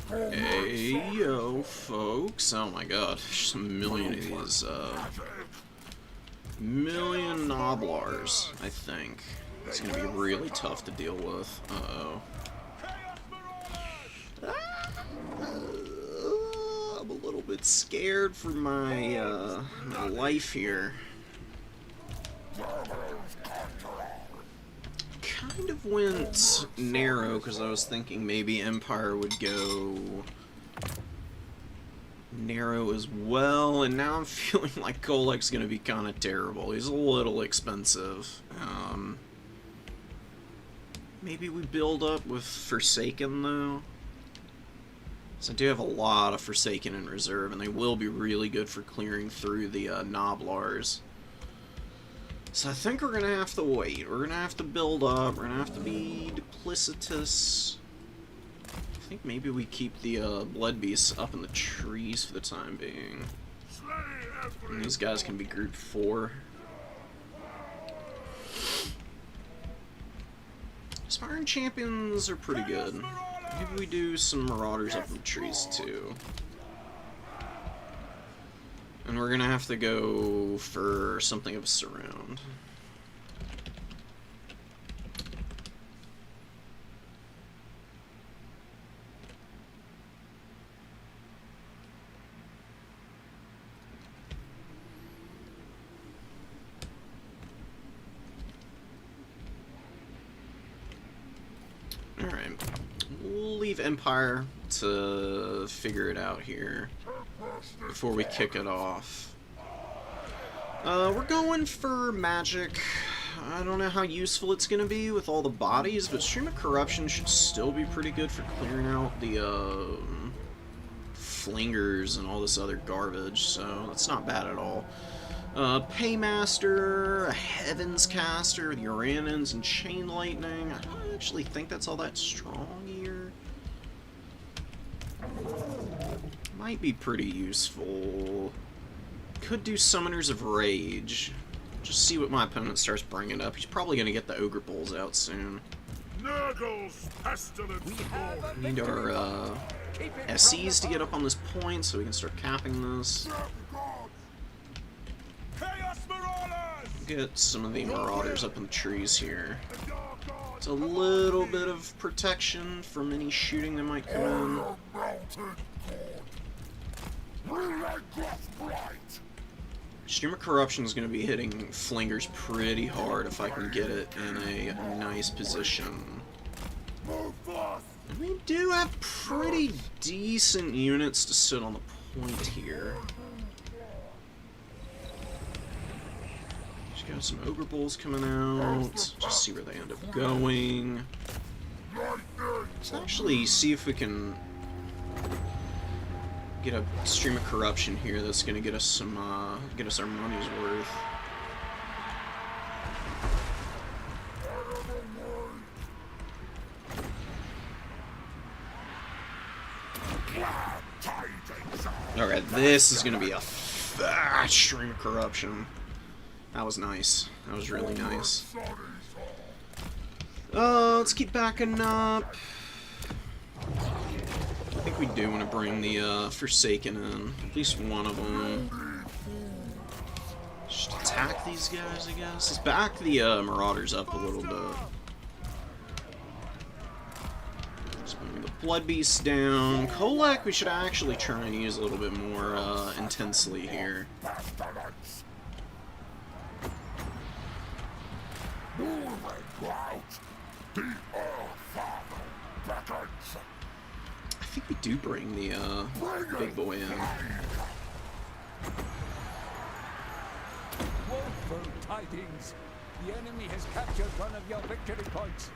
Hey, yo, folks. Oh my god, there's a million of these, million Noblars, I think. It's gonna be really tough to deal with. Uh-oh. I'm a little bit scared for my, my life here. Kind of went narrow because I was thinking maybe Empire would go narrow as well, and now I'm feeling like Kolek's gonna be kind of terrible. He's a little expensive. Maybe we build up with Forsaken though. So I do have a lot of Forsaken in reserve, and they will be really good for clearing through the Noblars. So I think we're gonna have to wait. We're gonna have to build up. We're gonna have to be duplicitous. I think maybe we keep the Blood Beasts up in the trees for the time being. And these guys can be group 4. Aspiring Champions are pretty good. Maybe we do some Marauders up in the trees too. And we're gonna have to go for something of a surround. Alright. We'll leave Empire to figure it out here before we kick it off. We're going for magic. I don't know how useful it's going to be with all the bodies, but Stream of Corruption should still be pretty good for clearing out the flingers and all this other garbage, so that's not bad at all. Paymaster, a Heavens Caster with Uranins and Chain Lightning. I don't actually think that's all that strong here. Might be pretty useful. Could do Summoners of Rage. Just see what my opponent starts bringing up. He's probably going to get the Ogre Bulls out soon. We need our SCs to get up on this point so we can start capping this. Get some of the Marauders up in the trees here. It's a little bit of protection from any shooting that might come in. Stream of Corruption is going to be hitting Flingers pretty hard if I can get it in a nice position. And we do have pretty decent units to sit on the point here. Got some Ogre Bulls coming out. Just see where they end up going. Let's actually see if we can get a Stream of Corruption here that's going to get us some, get us our money's worth. Alright, this is going to be a fat Stream of Corruption. That was nice. That was really nice. Let's keep backing up. I think we do want to bring the Forsaken in. At least one of them. Just attack these guys, I guess. Let's back the Marauders up a little bit. Just bring the Blood Beasts down. Kolek we should actually try and use a little bit more intensely here. I think we do bring the big boy in. Woeful tidings. The enemy has captured one of your victory points.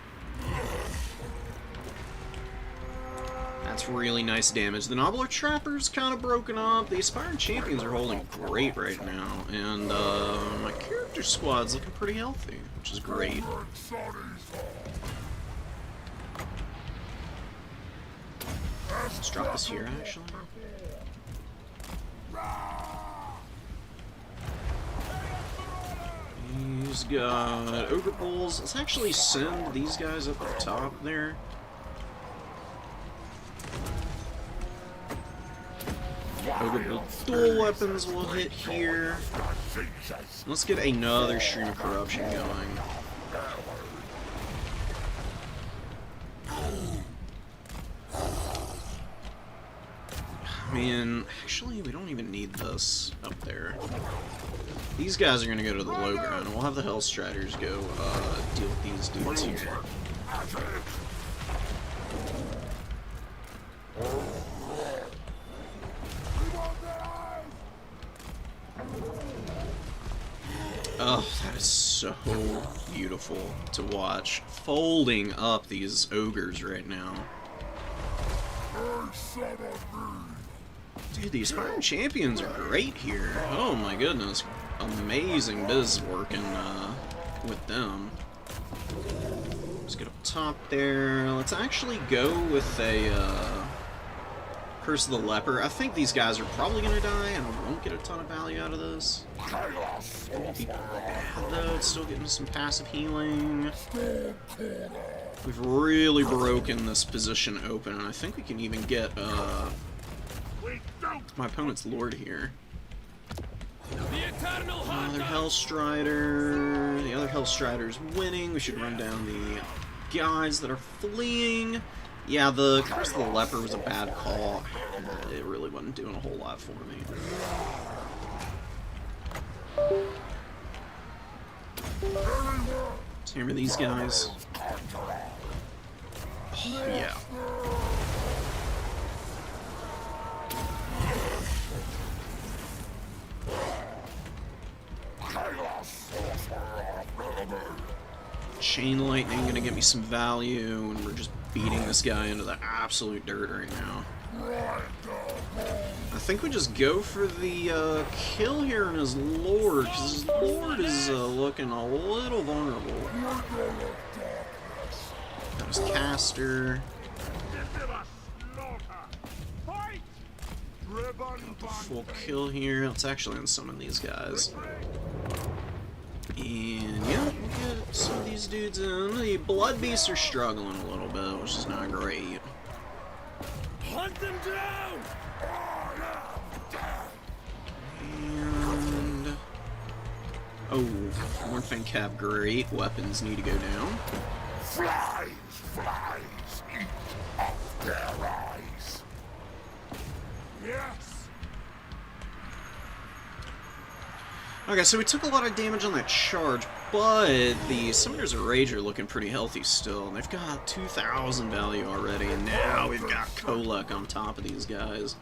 That's really nice damage. The Nobbler Trapper's kind of broken up. The Aspiring Champions are holding great right now, and my character squad's looking pretty healthy, which is great. Let's drop this here, actually. He's got Ogre Bulls. Let's actually send these guys up at the top there. Ogre build dual weapons will hit here. Let's get another Stream of Corruption going. I mean, actually, we don't even need this up there. These guys are going to go to the low ground, and we'll have the Hellstriders go deal with these dudes here. Oh, that is so beautiful to watch. Folding up these ogres right now. Dude, the Aspiring Champions are great here. Oh my goodness. Amazing biz working with them. Let's get up top there. Let's actually go with a Curse of the Leper. I think these guys are probably going to die, and I won't get a ton of value out of this. It won't be bad, though. It's still getting some passive healing. We've really broken this position open, and I think we can even get my opponent's Lord here. Another Hellstrider. The other Hellstrider's winning. We should run down the guys that are fleeing. Yeah, the Curse of the Leper was a bad call. It really wasn't doing a whole lot for me. Let's hammer these guys. Oh, yeah. Chain Lightning gonna get me some value, and we're just beating this guy into the absolute dirt right now. I think we just go for the kill here on his Lord, because his Lord is looking a little vulnerable. That was Caster. Got the full kill here. Let's actually unsummon these guys. And yeah, we'll get some of these dudes in. The Blood Beasts are struggling a little bit, which is not great. Hunt them down! And oh, Mornfang Cap, great. Weapons need to go down. Flies eat up their eyes. Yes. Okay, so we took a lot of damage on that charge, but the Summoners of Rage are looking pretty healthy still, and they've got 2,000 value already, and now we've got Kolek on top of these guys,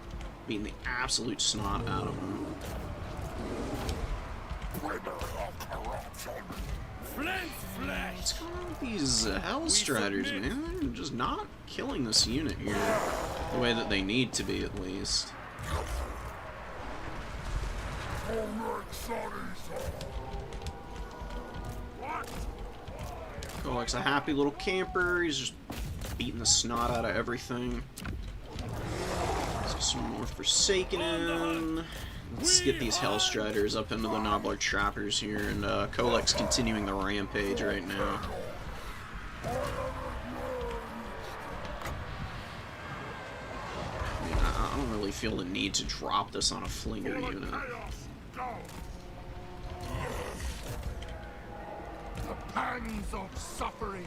beating the absolute snot out of them. What's going on with these Hellstriders, man? They're just not killing this unit here the way that they need to be, at least. Kolek's a happy little camper. He's just beating the snot out of everything. So some more Forsaken in. Let's get these Hellstriders up into the Nobblar Trappers here, and Kolek's continuing the rampage right now. I mean, I don't really feel the need to drop this on a Flinger unit. The pangs of suffering.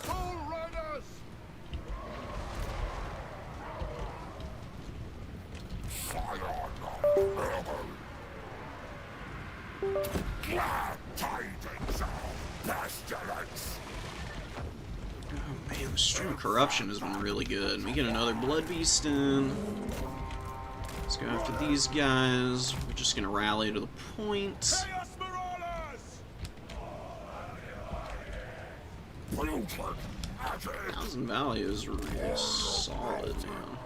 Soul Riders! Fire not glad tidings of pestilence. Oh man, the Stream of Corruption has been really good. We get another Blood Beast in. Let's go after these guys. We're just gonna rally to the point. 1,000 value is really solid now.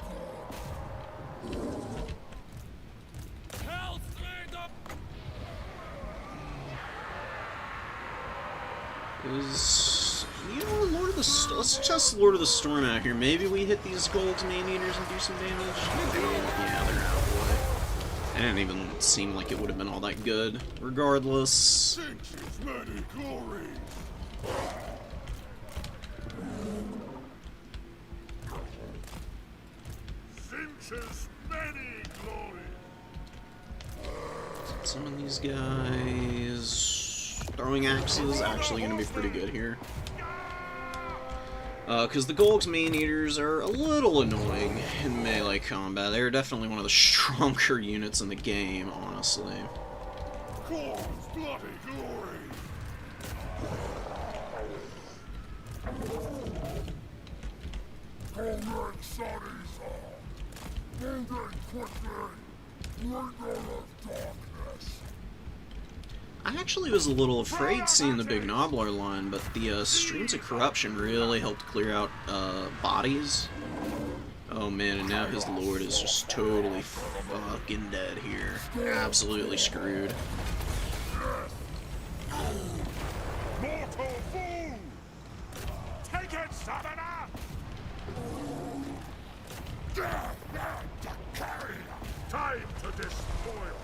Let's test Lord of the Storm out here. Maybe we hit these Gold's Man-Eaters and do some damage. Yeah, they're out of the way. It didn't even seem like it would have been all that good. Regardless. Ashes many glories. Some of these guys... Throwing axes actually going to be pretty good here. Because the Golg's Maneaters are a little annoying in melee combat. They're definitely one of the stronger units in the game, honestly. God's bloody glory. Golden sunnies are moving quickly. Ringer of darkness. I actually was a little afraid seeing the big Nobbler line, but the Streams of Corruption really helped clear out bodies. Oh man, and now his lord is just totally fucking dead here. Absolutely screwed. Mortal fool! Take it, Summoner! Death and decay! Time to despoil!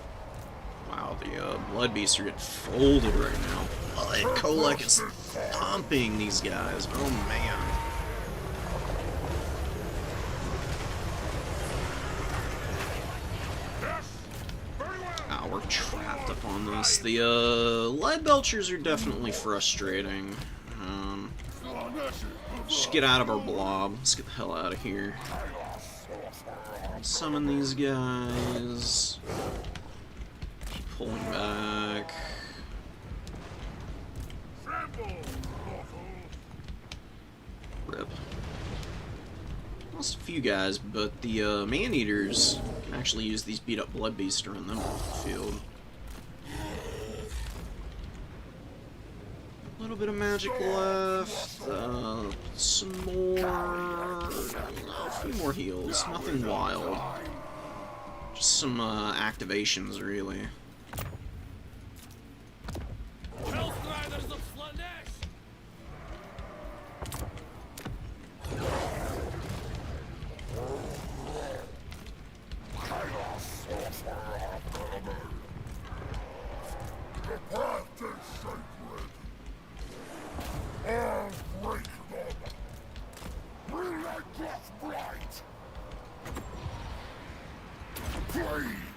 Wow, the Blood Beasts are getting folded right now. Kolek is thumping these guys. Oh man. Ah, we're trapped up on this. The Lead Belchers are definitely frustrating. Just get out of our blob. Let's get the hell out of here. Summon these guys. Keep pulling back. Rip. Lost a few guys, but the Maneaters can actually use these beat up Blood Beasts to run them off the field. A little bit of magic left. Some more. A few more heals. Nothing wild. Just some activations, really.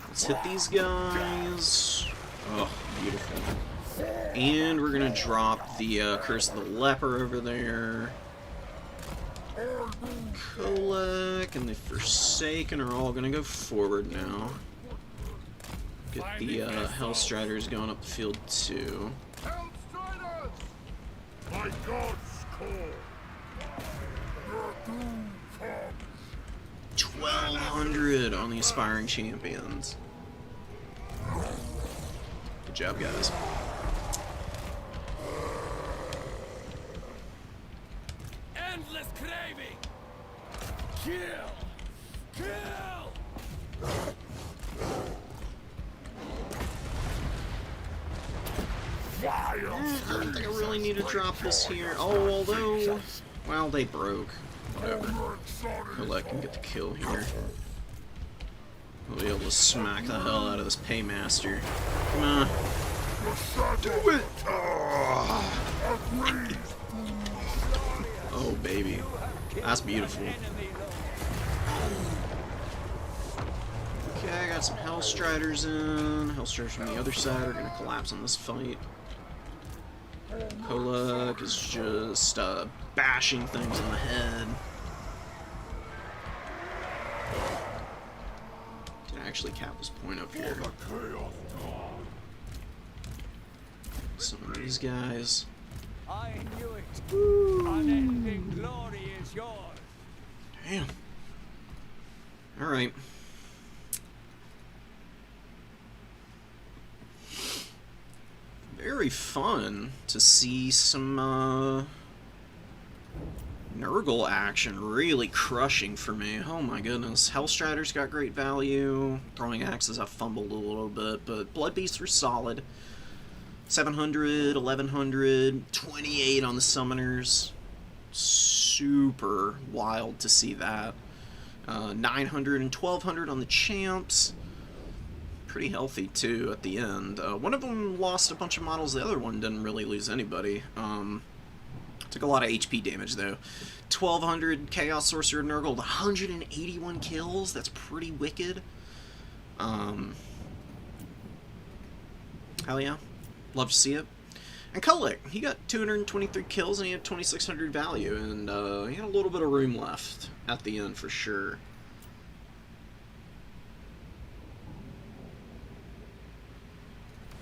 Let's hit these guys. Oh, beautiful. And we're gonna drop the Curse of the Leper over there. Kolek and the Forsaken are all gonna go forward now. Get the Hellstriders going up the field too. Hellstriders! My God's call. Your doom comes. 1,200 on the Aspiring Champions. Good job, guys. Endless craving! Kill! Kill! I don't think I really need to drop this here. Oh, although... Well, they broke. Whatever. Kolek can get the kill here. We'll be able to smack the hell out of this Paymaster. Come on. Do it! Oh, baby. That's beautiful. Okay, I got some Hellstriders in. Hellstriders from the other side are going to collapse on this fight. Kolek is just bashing things on the head. Can actually cap this point up here. Some of these guys. I knew it. Unending glory is yours. Damn. Alright. Very fun to see some Nurgle action really crushing for me. Oh my goodness. Hellstriders got great value. Throwing axes I fumbled a little bit, but Blood Beasts were solid. 700, 1100, 28 on the Summoners. Super wild to see that. 900 and 1200 on the Champs. Pretty healthy too at the end. One of them lost a bunch of models, the other one didn't really lose anybody. Took a lot of HP damage, though. 1,200 Chaos Sorcerer Nurgle, 181 kills. That's pretty wicked. Hell yeah. Love to see it. And Kolek, he got 223 kills and he had 2,600 value, and he had a little bit of room left at the end for sure.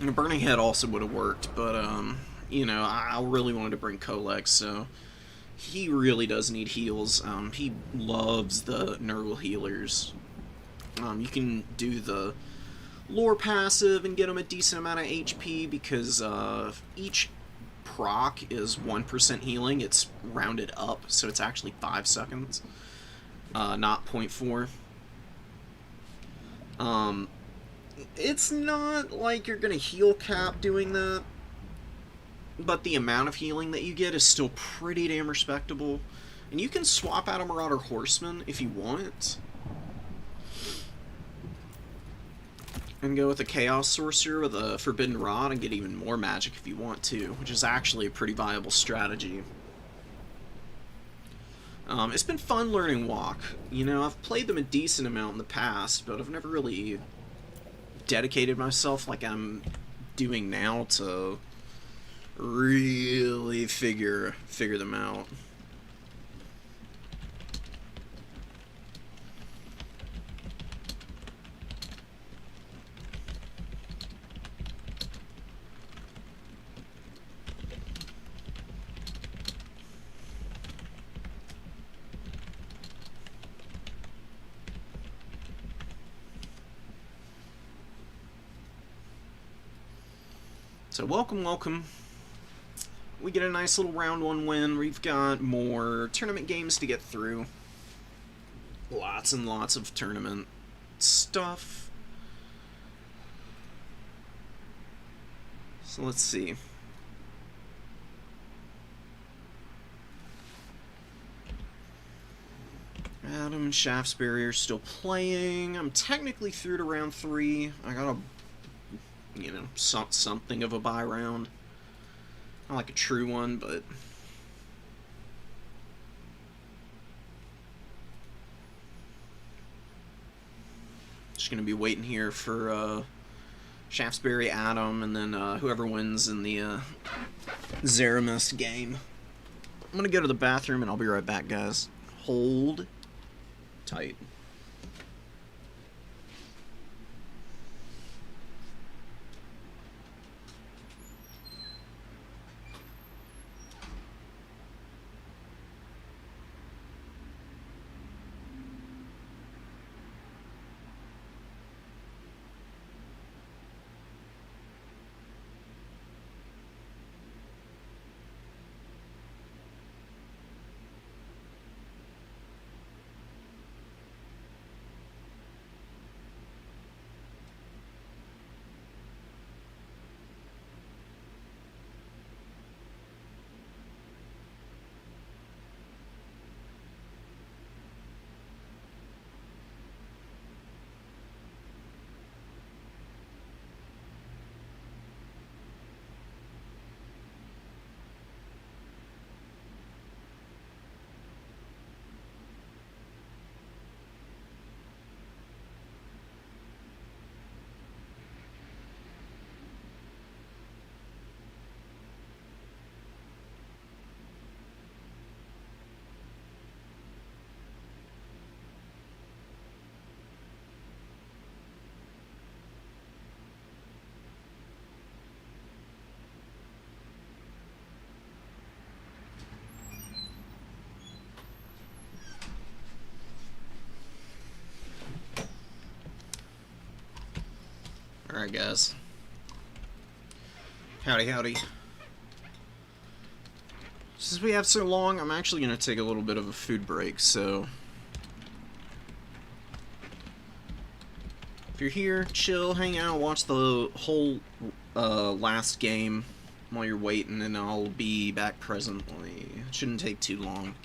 And a Burning Head also would have worked, but, you know, I really wanted to bring Kolek, so he really does need heals. He loves the Nurgle healers. You can do the lore passive and get him a decent amount of HP because each proc is 1% healing. It's rounded up, so it's actually 5 seconds, not 0.4. It's not like you're gonna heal cap doing that, but the amount of healing that you get is still pretty damn respectable. And you can swap out a Marauder Horseman if you want, and go with a Chaos Sorcerer with a Forbidden Rod and get even more magic if you want to, which is actually a pretty viable strategy. It's been fun learning Walk. You know, I've played them a decent amount in the past, but I've never really dedicated myself like I'm doing now to really figure them out. So welcome, welcome. We get a nice little round 1 win. We've got more tournament games to get through. Lots and lots of tournament stuff. So let's see. Adam and Shaftesbury are still playing. I'm technically through to round 3. I got a, you know, something of a bye round. Not like a true one, but just gonna be waiting here for Shaftesbury, Adam, and then whoever wins in the Zeramis game. I'm gonna go to the bathroom and I'll be right back, guys. Hold tight. Alright, guys. Howdy, howdy. Since we have so long, I'm actually going to take a little bit of a food break, so if you're here, chill, hang out, watch the whole last game while you're waiting, and I'll be back presently. It shouldn't take too long.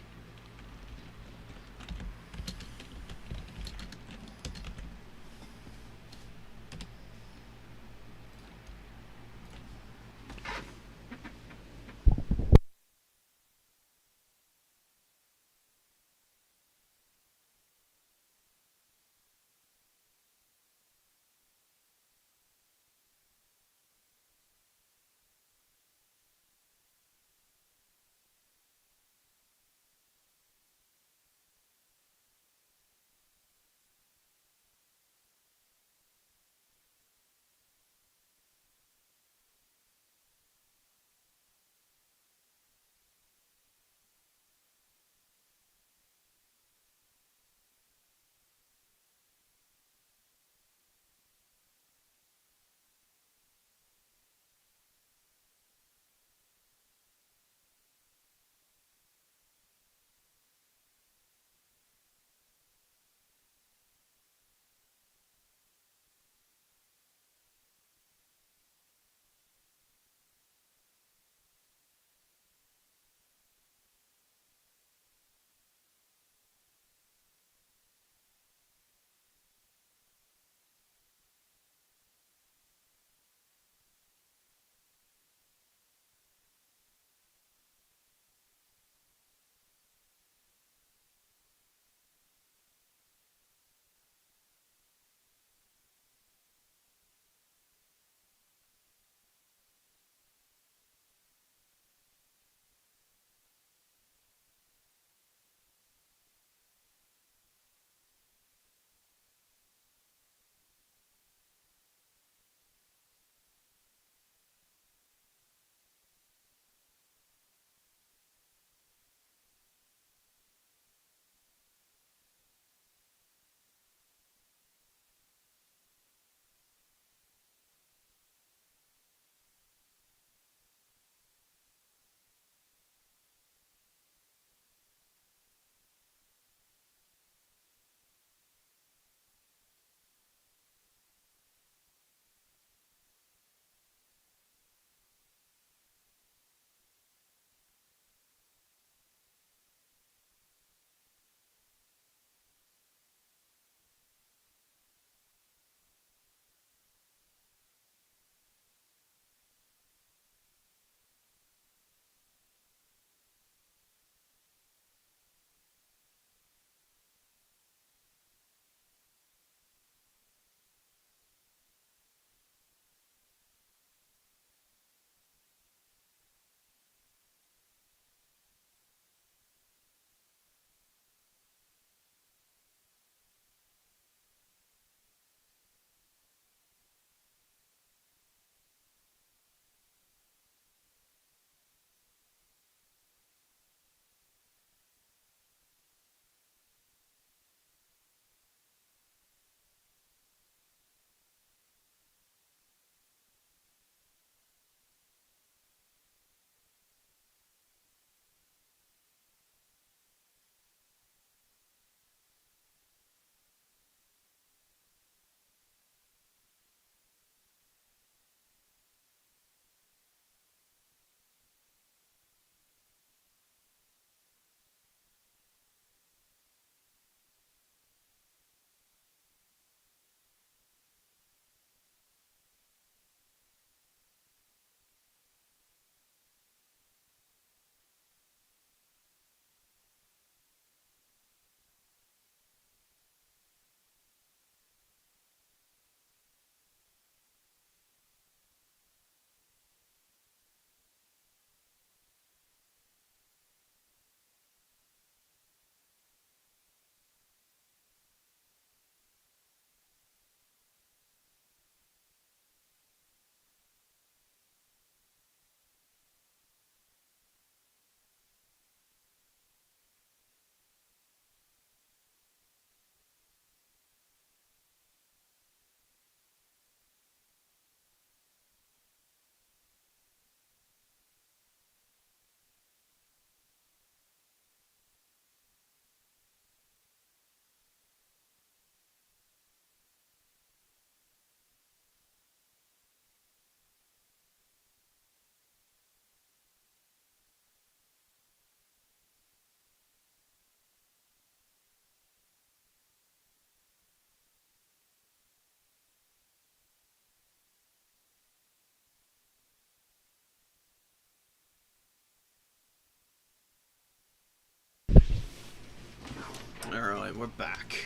Alright, we're back.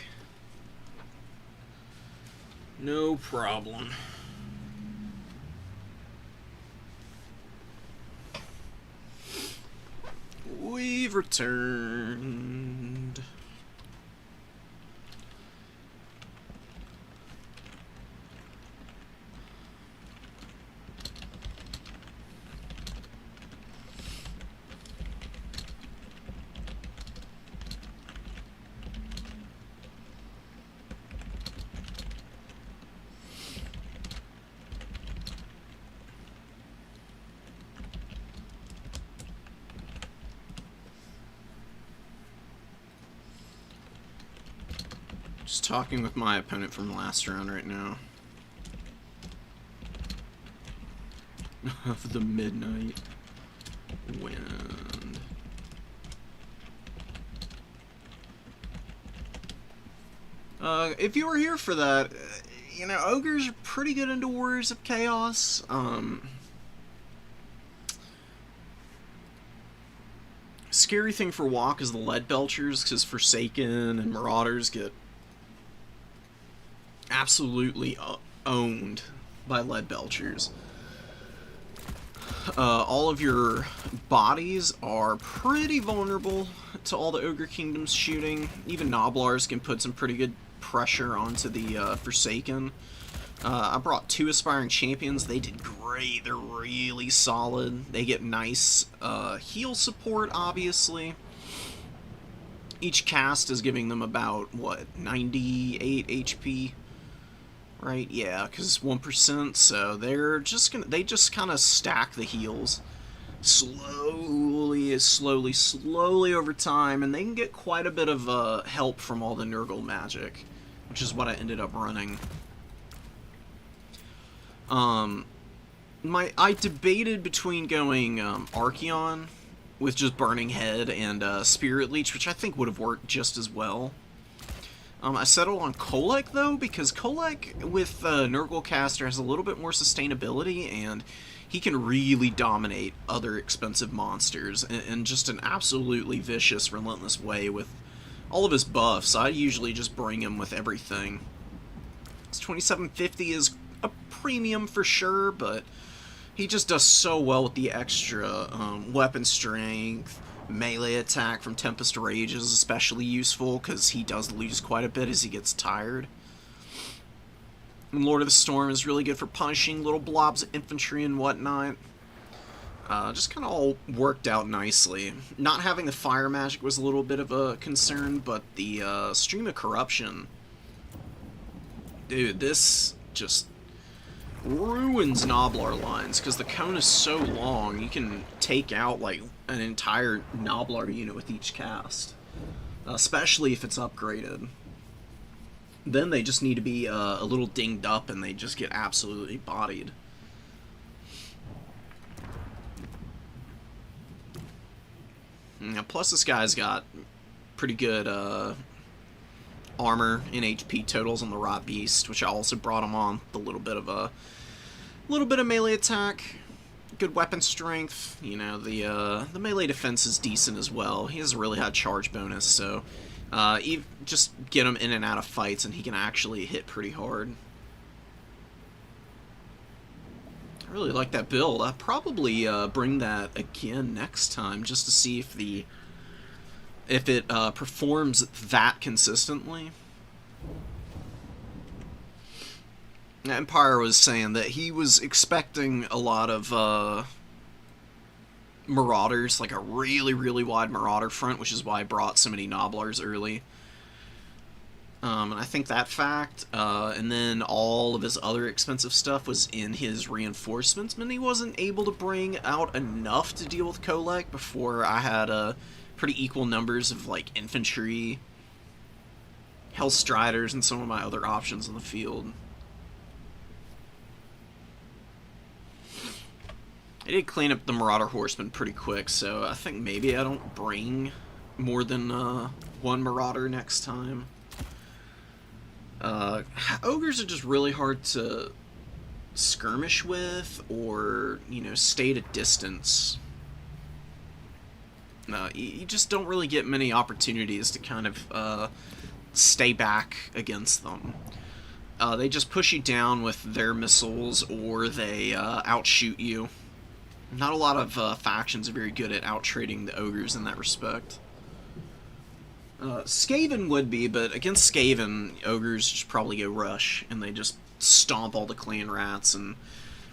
No problem. We've returned. Just talking with my opponent from last round right now. Of the midnight wind. If you were here for that, you know, ogres are pretty good into Warriors of Chaos. Scary thing for Walk is the Lead Belchers, because Forsaken and Marauders get absolutely owned by Lead Belchers. All of your bodies are pretty vulnerable to all the Ogre Kingdom's shooting. Even Noblars can put some pretty good pressure onto the Forsaken. I brought 2 Aspiring Champions. They did great. They're really solid. They get nice heal support, obviously. Each cast is giving them about, what, 98 HP? Right, yeah, because 1%, so they're just gonna, they just kind of stack the heals slowly over time, and they can get quite a bit of help from all the Nurgle magic, which is what I ended up running. I debated between going Archeon with just Burning Head and Spirit Leech, which I think would have worked just as well. I settled on Kolek, though, because Kolek with Nurgle Caster has a little bit more sustainability, and he can really dominate other expensive monsters in just an absolutely vicious, relentless way with all of his buffs. I usually just bring him with everything. His 2750 is a premium for sure, but he just does so well with the extra weapon strength. Melee attack from Tempest Rage is especially useful because he does lose quite a bit as he gets tired. And Lord of the Storm is really good for punishing little blobs of infantry and whatnot. Just kind of all worked out nicely. Not having the fire magic was a little bit of a concern, but the Stream of Corruption... Dude, this just ruins Noblar lines, because the cone is so long, you can take out, like, an entire Noblar unit with each cast. Especially if it's upgraded. Then they just need to be a little dinged up, and they just get absolutely bodied. Now, plus this guy's got pretty good armor and HP totals on the Rot Beast, which I also brought him on with a little bit of melee attack, good weapon strength. You know, the melee defense is decent as well. He has a really high charge bonus, so you just get him in and out of fights, and he can actually hit pretty hard. I really like that build. I'll probably bring that again next time just to see if it performs that consistently. Empire was saying that he was expecting a lot of Marauders, like a really, really wide Marauder front, which is why I brought so many Noblars early. And I think that fact, and then all of his other expensive stuff was in his reinforcements, and he wasn't able to bring out enough to deal with Kolek before I had pretty equal numbers of, like, infantry, Hellstriders, and some of my other options in the field. I did clean up the Marauder Horsemen pretty quick, so I think maybe I don't bring more than one Marauder next time. Ogres are just really hard to skirmish with, or, you know, stay at a distance. You just don't really get many opportunities to kind of stay back against them. They just push you down with their missiles, or they outshoot you. Not a lot of factions are very good at outtrading the ogres in that respect. Skaven would be, but against Skaven, ogres just probably go rush, and they just stomp all the clan rats and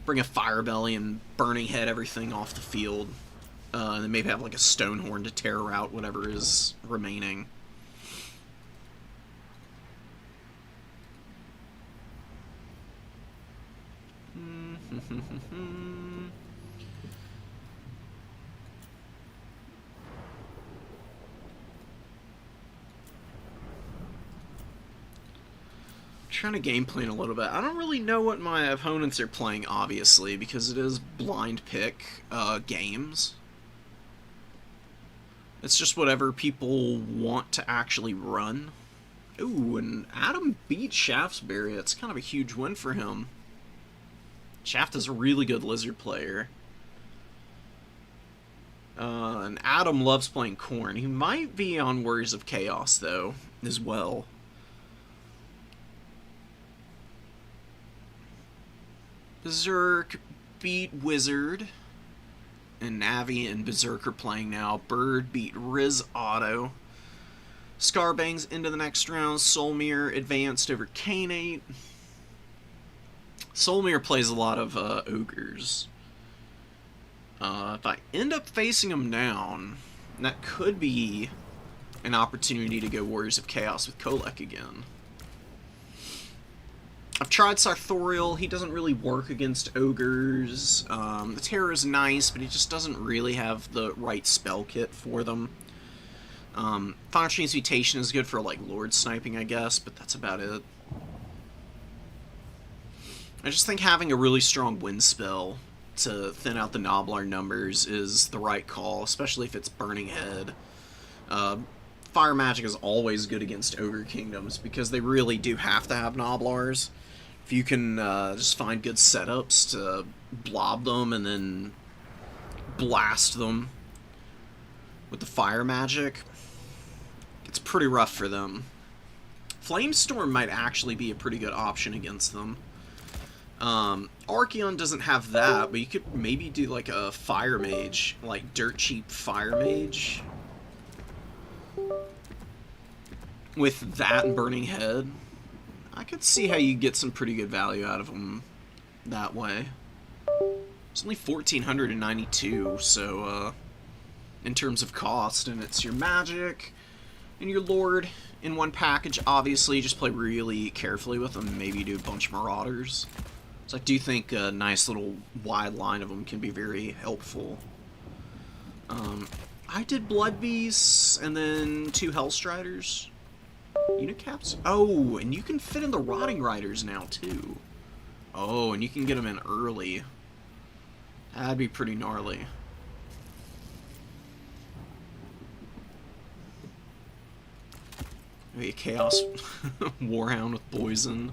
bring a fire belly and burning head everything off the field. And then maybe have like a stone horn to tear out whatever is remaining. Trying to game plan a little bit. I don't really know what my opponents are playing, obviously, because it is blind pick games. It's just whatever people want to actually run. Ooh, and Adam beat Shaftesbury. That's kind of a huge win for him. Shaft is a really good lizard player. And Adam loves playing Khorne. He might be on Warriors of Chaos, though, as well. Berserk beat Wizard. And Navi and Berserk are playing now. Bird beat Riz Auto. Scarbangs into the next round. Solmir advanced over Kanate. Solmir plays a lot of ogres. If I end up facing him down, that could be an opportunity to go Warriors of Chaos with Kolek again. I've tried Sartorial. He doesn't really work against ogres. The Terror is nice, but he just doesn't really have the right spell kit for them. Final Transmutation is good for like Lord sniping, I guess, but that's about it. I just think having a really strong wind spell to thin out the Noblar numbers is the right call, especially if it's Burning Head. Fire magic is always good against Ogre Kingdoms because they really do have to have Noblars. If you can just find good setups to blob them and then blast them with the fire magic, it's pretty rough for them. Flamestorm might actually be a pretty good option against them. Archeon doesn't have that, but you could maybe do like a fire mage, like dirt cheap fire mage. With that and Burning Head, I could see how you get some pretty good value out of them that way. It's only 1,492, so in terms of cost, and it's your magic and your Lord in one package. Obviously, just play really carefully with them. Maybe do a bunch of Marauders. So I do think a nice little wide line of them can be very helpful. I did Blood Beasts and then 2 Hellstriders. Unicaps? Oh, and you can fit in the Rotting Riders now, too. Oh, and you can get them in early. That'd be pretty gnarly. Maybe a Chaos Warhound with Poison.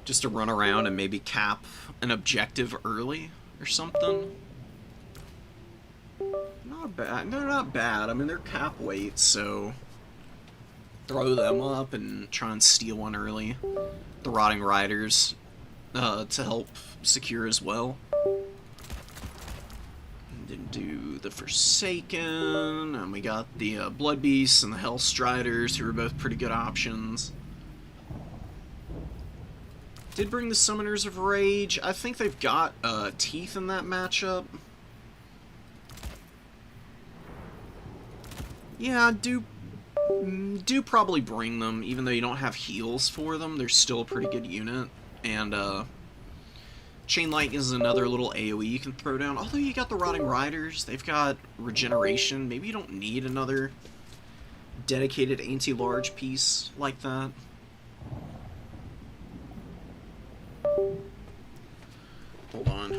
Just to run around and maybe cap an objective early or something. Not bad. They're not bad. I mean, they're cap weight, so throw them up and try and steal one early. The Rotting Riders to help secure as well. And then do the Forsaken, and we got the Blood Beasts and the Hellstriders, who are both pretty good options. Did bring the Summoners of Rage. I think they've got teeth in that matchup. Yeah, do probably bring them, even though you don't have heals for them. They're still a pretty good unit. And Chain Lightning is another little AoE you can throw down. Although you got the Rotting Riders, they've got regeneration. Maybe you don't need another dedicated anti-large piece like that. Hold on.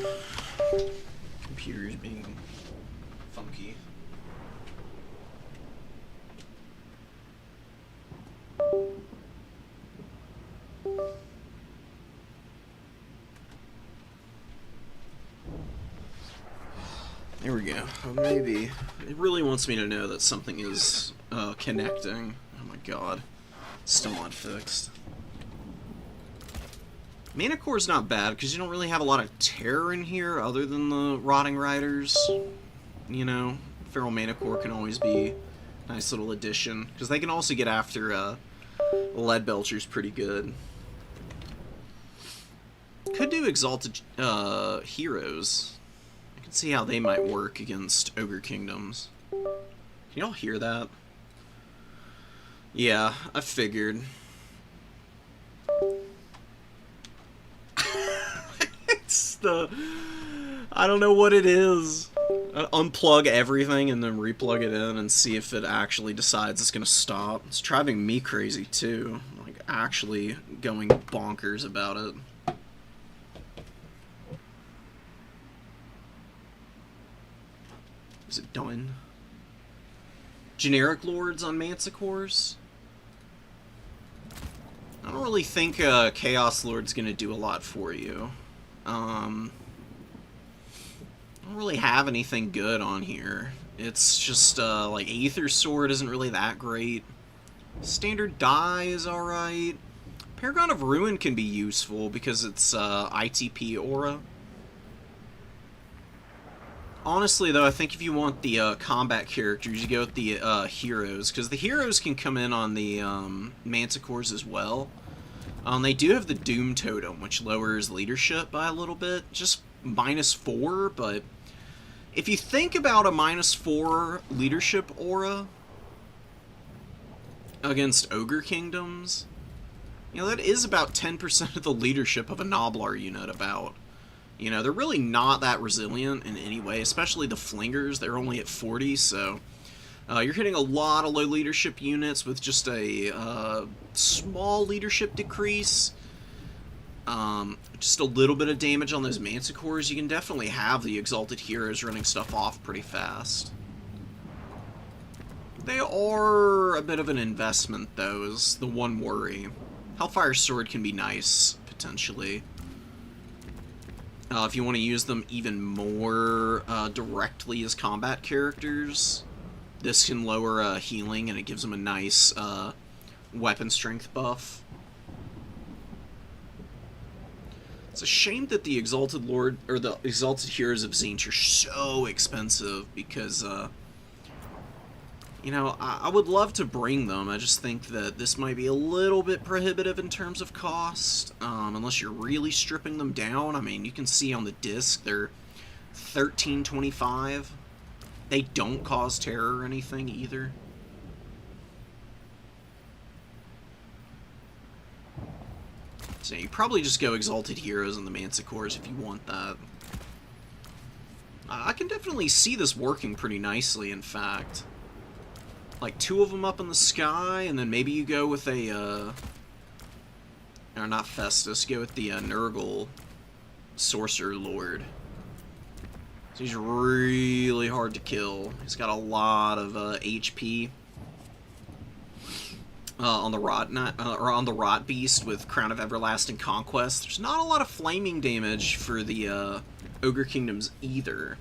Computer's being funky. There we go. Maybe. It really wants me to know that something is connecting. Oh my god. Still not fixed. Mana Core's not bad, because you don't really have a lot of terror in here, other than the Rotting Riders. You know, Feral Mana Core can always be a nice little addition, because they can also get after Lead Belchers pretty good. Could do Exalted Heroes. I can see how they might work against Ogre Kingdoms. Can y'all hear that? Yeah, I figured. It's the... I don't know what it is. Unplug everything and then replug it in and see if it actually decides it's gonna stop. It's driving me crazy too. Like, actually going bonkers about it. Is it done? Generic Lords on Manticores? I don't really think Chaos Lord's gonna do a lot for you. I don't really have anything good on here. It's just, like, Aether Sword isn't really that great. Standard Die is alright. Paragon of Ruin can be useful because it's, ITP Aura. Honestly, though, I think if you want the combat characters, you go with the heroes, because the heroes can come in on the Manticores as well. They do have the Doom Totem, which lowers leadership by a little bit, just -4, but if you think about a -4 leadership aura against Ogre Kingdoms, you know, that is about 10% of the leadership of a Noblar unit about. You know, they're really not that resilient in any way, especially the Flingers. They're only at 40, so you're hitting a lot of low leadership units with just a small leadership decrease. Just a little bit of damage on those Manticores. You can definitely have the Exalted Heroes running stuff off pretty fast. They are a bit of an investment, though, is the one worry. Hellfire Sword can be nice, potentially. If you want to use them even more directly as combat characters, this can lower healing, and it gives them a nice weapon strength buff. It's a shame that the Exalted Lord, or the Exalted Heroes of Tzeentch are so expensive, because, you know, I would love to bring them. I just think that this might be a little bit prohibitive in terms of cost, unless you're really stripping them down. I mean, you can see on the disc, they're $13.25. They don't cause terror or anything, either. So you probably just go Exalted Heroes and the Manticores if you want that. I can definitely see this working pretty nicely, in fact. Like, 2 of them up in the sky, and then maybe you go with a, or not Festus, go with the Nurgle Sorcerer Lord. So he's really hard to kill. He's got a lot of HP. On the Rot Beast with Crown of Everlasting Conquest. There's not a lot of flaming damage for the Ogre Kingdoms either.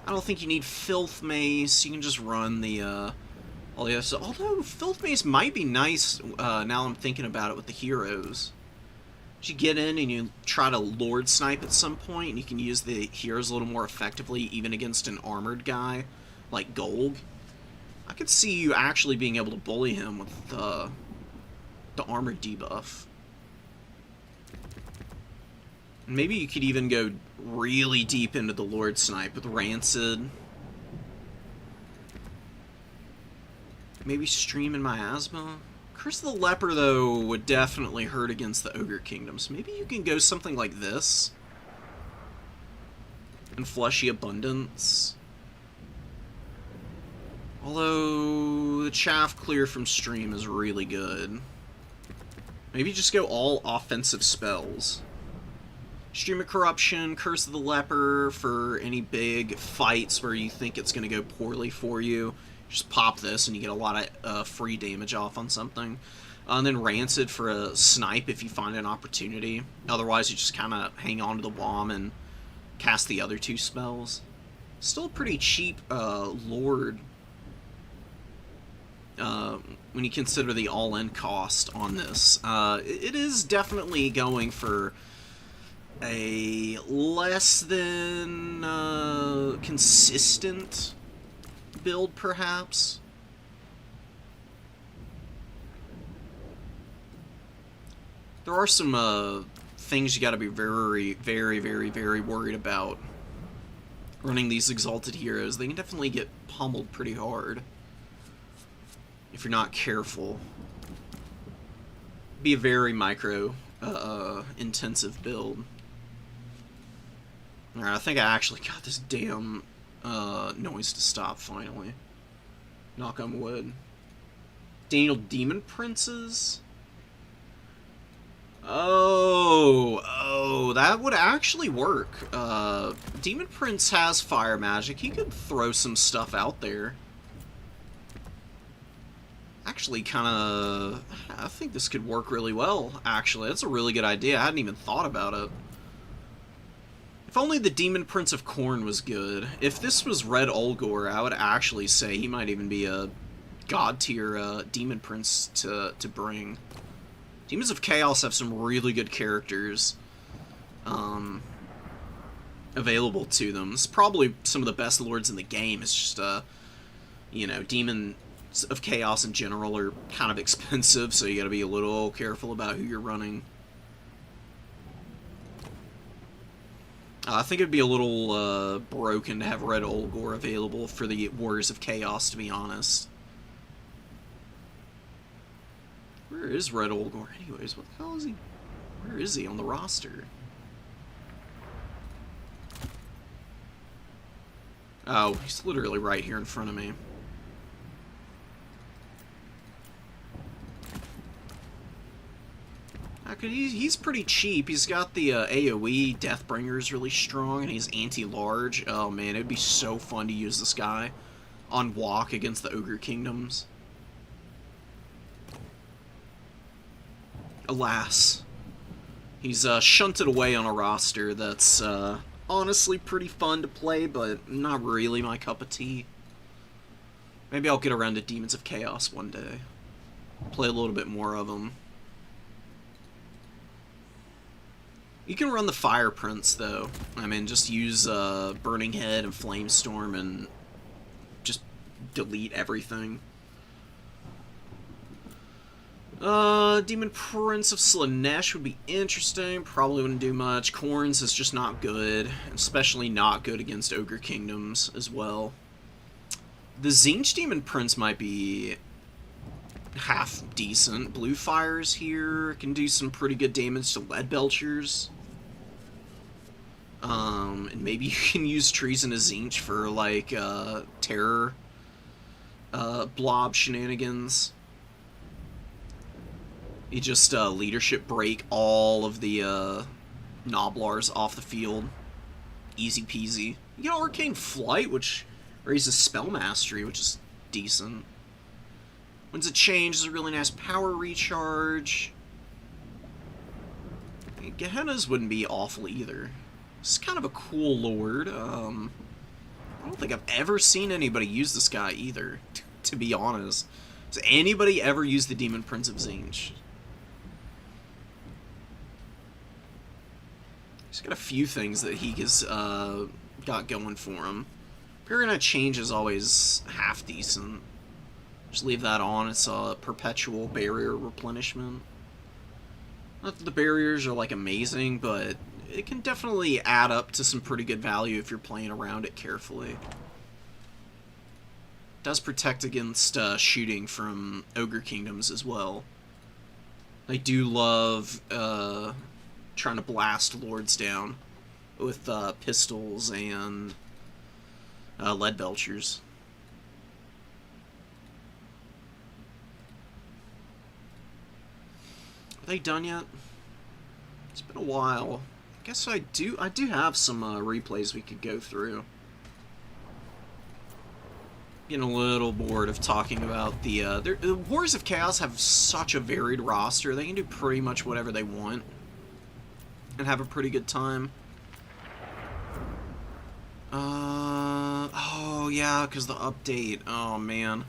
I don't think you need Filth Mace. You can just run the all the other. Although Filth Mace might be nice now I'm thinking about it with the heroes. You get in and you try to Lord Snipe at some point, and you can use the heroes a little more effectively, even against an armored guy like Golg. I could see you actually being able to bully him with the armor debuff. And maybe you could even go really deep into the Lord Snipe with Rancid. Maybe Stream and Miasma. Curse of the Leper, though, would definitely hurt against the Ogre Kingdoms. Maybe you can go something like this. And Fleshy Abundance. Although, the Chaff Clear from Stream is really good. Maybe just go all offensive spells. Stream of Corruption, Curse of the Leper for any big fights where you think it's going to go poorly for you. Just pop this and you get a lot of free damage off on something. And then Rancid for a snipe if you find an opportunity. Otherwise, you just kind of hang on to the bomb and cast the other 2 spells. Still a pretty cheap Lord. when you consider the all-in cost on this. It is definitely going for a less than consistent build, perhaps. There are some things you gotta be very, very, very, very worried about running these Exalted Heroes. They can definitely get pummeled pretty hard if you're not careful. Be a very micro intensive build. Alright, I think I actually got this damn noise to stop finally. Knock on wood. Daniel Demon Princes? Oh, that would actually work. Demon Prince has fire magic. He could throw some stuff out there. Actually, I think this could work really well, actually. That's a really good idea. I hadn't even thought about it. If only the Demon Prince of Khorne was good. If this was Red Olgor, I would actually say he might even be a god-tier Demon Prince to bring. Demons of Chaos have some really good characters available to them. It's probably some of the best lords in the game. It's just, you know, Demons of Chaos in general are kind of expensive, so you gotta be a little careful about who you're running. I think it'd be a little broken to have Red Olgor available for the Warriors of Chaos, to be honest. Where is Red Olgor anyways? What the hell is he? Where is he on the roster? Oh, he's literally right here in front of me. He's pretty cheap. He's got the AoE Deathbringer's really strong, and he's anti-large. Oh man, it'd be so fun to use this guy on walk against the Ogre Kingdoms. Alas, he's shunted away on a roster that's honestly pretty fun to play, but not really my cup of tea. Maybe I'll get around to Demons of Chaos one day. Play a little bit more of them. You can run the Fire Prince, though. I mean, just use Burning Head and Flamestorm and just delete everything. Demon Prince of Slanesh would be interesting. Probably wouldn't do much. Khorne's is just not good. Especially not good against Ogre Kingdoms as well. The Tzeentch Demon Prince might be half decent. Blue Fires here can do some pretty good damage to Lead Belchers. And maybe you can use Treason as Tzeentch for, like, terror blob shenanigans. You just leadership break all of the Noblars off the field. Easy peasy. You get Arcane Flight, which raises spell mastery, which is decent. Winds of Change is a really nice power recharge. Gehenna's wouldn't be awful either. It's kind of a cool lord. I don't think I've ever seen anybody use this guy either, to be honest. Has anybody ever used the Demon Prince of Tzeentch? He's got a few things that he has got going for him. Periodic Change is always half decent. Just leave that on. It's a perpetual barrier replenishment. Not that the barriers are like amazing, but it can definitely add up to some pretty good value if you're playing around it carefully. It does protect against shooting from Ogre Kingdoms as well. They do love trying to blast lords down with pistols and lead belchers. Are they done yet? It's been a while. I guess I do have some replays we could go through. Getting a little bored of talking about the Warriors of Chaos have such a varied roster. They can do pretty much whatever they want and have a pretty good time. Oh yeah, because the update. Oh man.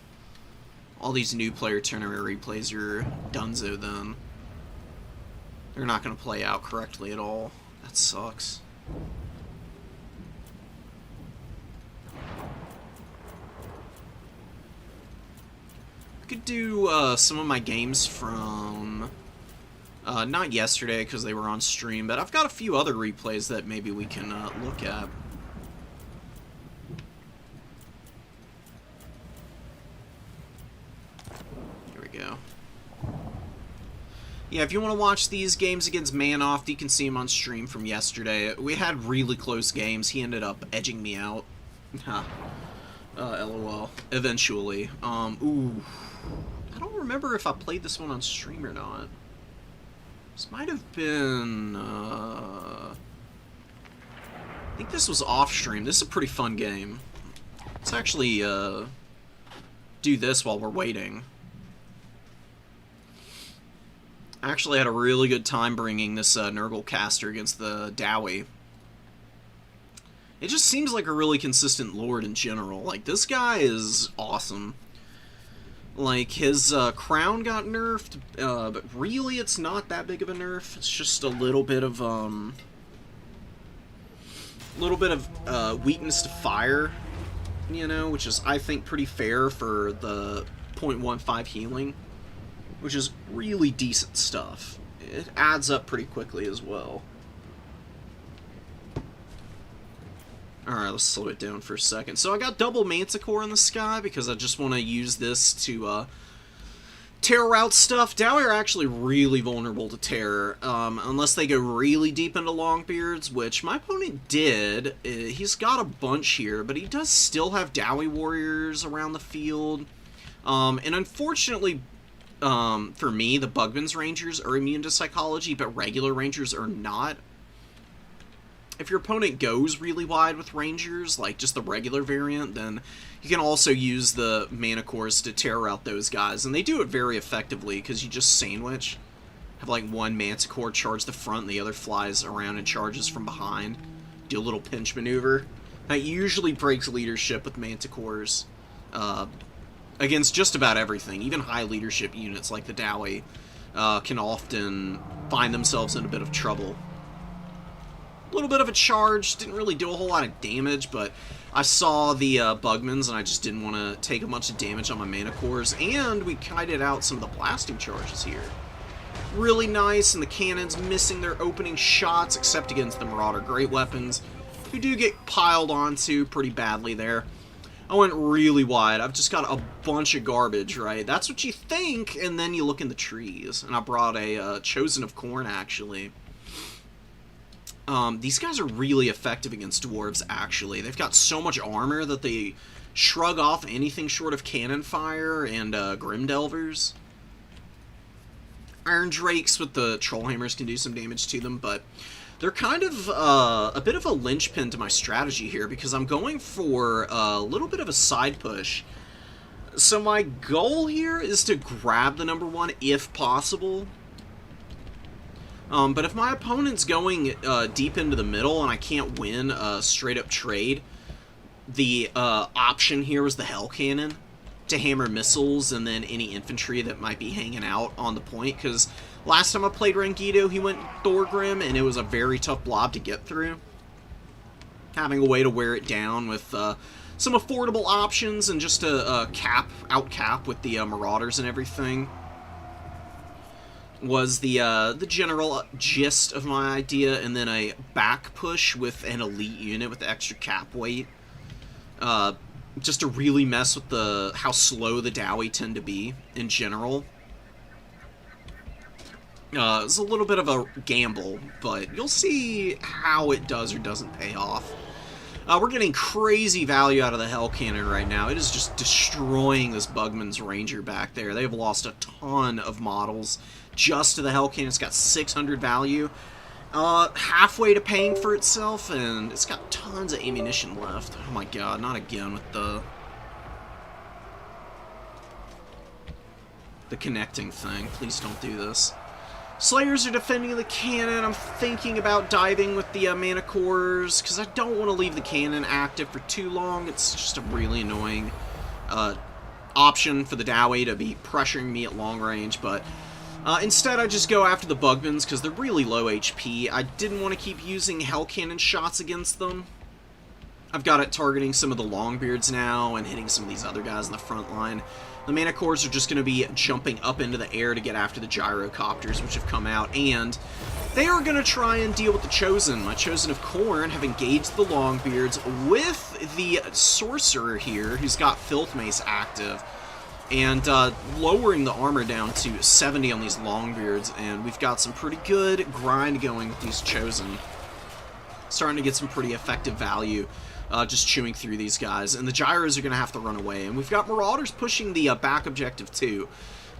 all these new player tournament replays are dunzo then. They're not going to play out correctly at all. That sucks. I could do some of my games from... not yesterday because they were on stream, but I've got a few other replays that maybe we can look at. Here we go. Yeah, if you want to watch these games against Manoff, you can see him on stream from yesterday. We had really close games. He ended up edging me out. LOL. Eventually. Ooh. I don't remember if I played this one on stream or not. This might have been, I think this was off-stream. This is a pretty fun game. Let's actually, do this while we're waiting. I actually had a really good time bringing this, Nurgle caster against the Dowie. It just seems like a really consistent lord in general. Like, this guy is awesome. Like, his crown got nerfed, but really it's not that big of a nerf. It's just a little bit of weakness to fire, you know, which is, I think, pretty fair for the 0.15 healing, which is really decent stuff. It adds up pretty quickly as well. Alright, let's slow it down for a second. So I got double Manticore in the sky because I just want to use this to terror out stuff. Dowie are actually really vulnerable to terror, unless they go really deep into Longbeards, which my opponent did. He's got a bunch here, but he does still have Dowie warriors around the field. And unfortunately, for me, the Bugman's Rangers are immune to psychology, but regular Rangers are not. If your opponent goes really wide with Rangers, like just the regular variant, then you can also use the Manticores to terror out those guys. And they do it very effectively, because you just sandwich. Have like one Manticore charge the front, and the other flies around and charges from behind. Do a little pinch maneuver. That usually breaks leadership with Manticores. Against just about everything. Even high leadership units like the Dowie can often find themselves in a bit of trouble. A little bit of a charge, didn't really do a whole lot of damage, but I saw the Bugmans and I just didn't want to take a bunch of damage on my Manticores, and we kited out some of the blasting charges here. Really nice, and the cannons missing their opening shots, except against the Marauder Great Weapons, who do get piled onto pretty badly there. I went really wide. I've just got a bunch of garbage, right? That's what you think, and then you look in the trees. And I brought a Chosen of Corn, actually. These guys are really effective against dwarves, actually. They've got so much armor that they shrug off anything short of cannon fire and Grimdelvers. Iron Drakes with the Trollhammers can do some damage to them, but they're kind of a bit of a linchpin to my strategy here, because I'm going for a little bit of a side push. So my goal here is to grab the #1 if possible. But if my opponent's going deep into the middle and I can't win a straight-up trade, the option here was the Hell Cannon to hammer missiles and then any infantry that might be hanging out on the point, because last time I played Rangito, he went Thorgrim, and it was a very tough blob to get through. Having a way to wear it down with some affordable options and just a out-cap with the Marauders and everything was the general gist of my idea, and then a back push with an elite unit with the extra cap weight, just to really mess with how slow the Dowie tend to be in general. It's a little bit of a gamble, but you'll see how it does or doesn't pay off. We're getting crazy value out of the Hell Cannon right now. It is just destroying this Bugman's Ranger back there. They have lost a ton of models just to the Hell Cannon. It's got 600 value. Halfway to paying for itself, and it's got tons of ammunition left. Oh my god, not again with the connecting thing. Please don't do this. Slayers are defending the cannon. I'm thinking about diving with the Manticores, because I don't want to leave the cannon active for too long. It's just a really annoying option for the Dowie to be pressuring me at long range, but instead I just go after the Bugmans because they're really low HP. I didn't want to keep using Hell Cannon shots against them. I've got it targeting some of the Longbeards now and hitting some of these other guys in the front line. The Manticores are just going to be jumping up into the air to get after the Gyrocopters, which have come out, and they are going to try and deal with the Chosen. My Chosen of Khorne have engaged the Longbeards with the Sorcerer here, who's got Filth Mace active, and lowering the armor down to 70 on these Longbeards, and we've got some pretty good grind going with these Chosen. Starting to get some pretty effective value. Just chewing through these guys, and the Gyros are going to have to run away, and we've got Marauders pushing the back objective too.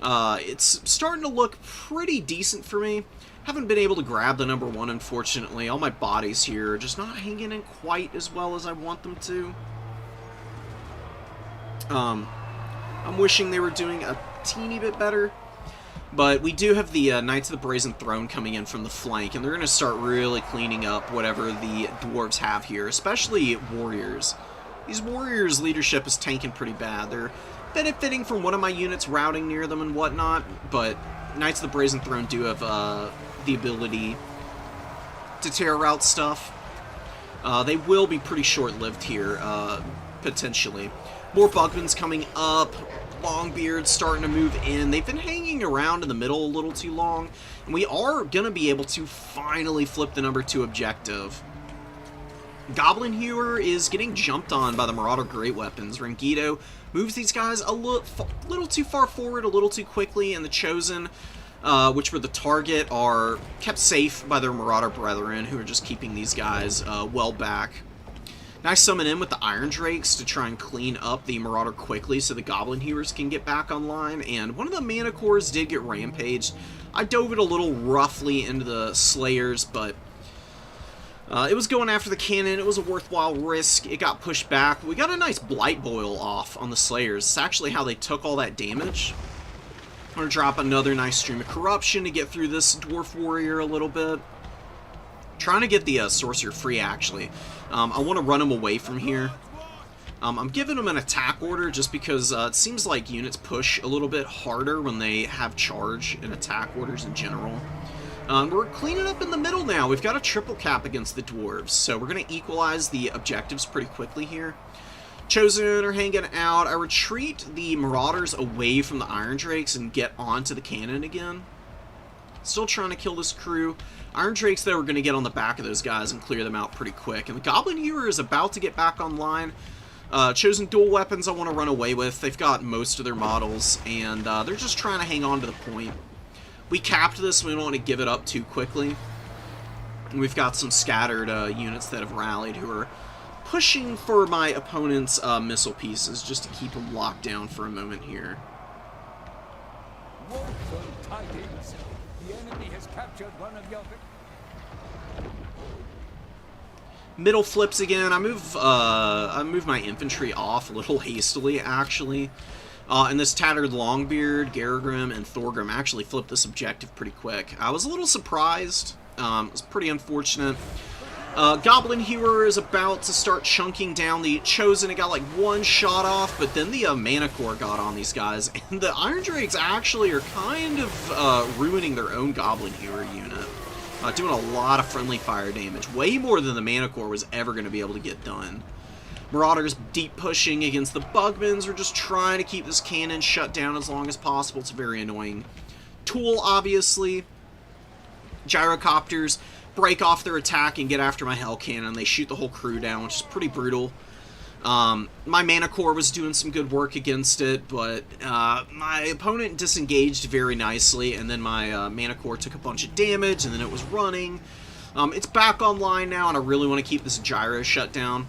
It's starting to look pretty decent for me. Haven't been able to grab the number 1, unfortunately. All my bodies here are just not hanging in quite as well as I want them to. I'm wishing they were doing a teeny bit better. But we do have the Knights of the Brazen Throne coming in from the flank, and they're going to start really cleaning up whatever the dwarves have here, especially warriors. These warriors' leadership is tanking pretty bad. They're benefiting from one of my units routing near them and whatnot, but Knights of the Brazen Throne do have the ability to tear route stuff. They will be pretty short-lived here, potentially. More Bugmans coming up. Longbeards starting to move in. They've been hanging around in the middle a little too long, and we are going to be able to finally flip the number 2 objective. Goblin Hewer is getting jumped on by the Marauder Great Weapons. Rangito moves these guys a little too far forward, a little too quickly, and the Chosen, which were the target, are kept safe by their Marauder brethren, who are just keeping these guys well back. Nice summon in with the Iron Drakes to try and clean up the Marauder quickly so the Goblin Hewers can get back online, and one of the Manticores did get rampaged. I dove it a little roughly into the Slayers, but it was going after the cannon. It was a worthwhile risk. It got pushed back. We got a nice Blight Boil off on the Slayers. It's actually how they took all that damage. I'm going to drop another nice Stream of Corruption to get through this Dwarf Warrior a little bit. Trying to get the Sorcerer free, actually. I want to run him away from here. I'm giving him an attack order just because it seems like units push a little bit harder when they have charge and attack orders in general. We're cleaning up in the middle now. We've got a triple cap against the Dwarves, so we're going to equalize the objectives pretty quickly here. Chosen are hanging out. I retreat the Marauders away from the Iron Drakes and get onto the cannon again. Still trying to kill this crew. Iron Drakes, though, are going to get on the back of those guys and clear them out pretty quick. And the Goblin Hewer is about to get back online. Chosen dual weapons I want to run away with. They've got most of their models, and they're just trying to hang on to the point. We capped this, we don't want to give it up too quickly. And we've got some scattered units that have rallied who are pushing for my opponent's missile pieces just to keep them locked down for a moment here. Woeful tidings. The enemy has captured one of your victims. Middle flips again. I move my infantry off a little hastily, actually. And this Tattered Longbeard, Garagrim, and Thorgrim actually flipped this objective pretty quick. I was a little surprised. It was pretty unfortunate. Goblin Hewer is about to start chunking down the Chosen. It got like one shot off, but then the Manicore got on these guys. And the Iron Drakes actually are kind of ruining their own Goblin Hewer unit. Doing a lot of friendly fire damage. Way more than the Manicore was ever going to be able to get done. Marauders deep pushing against the Bugmans. We're just trying to keep this cannon shut down as long as possible. It's very annoying. Tool, obviously. Gyrocopters break off their attack and get after my Hell Cannon. They shoot the whole crew down, which is pretty brutal. My Manicore was doing some good work against it, but my opponent disengaged very nicely, and then my Manicore took a bunch of damage, and then it was running. It's back online now, and I really want to keep this Gyro shut down.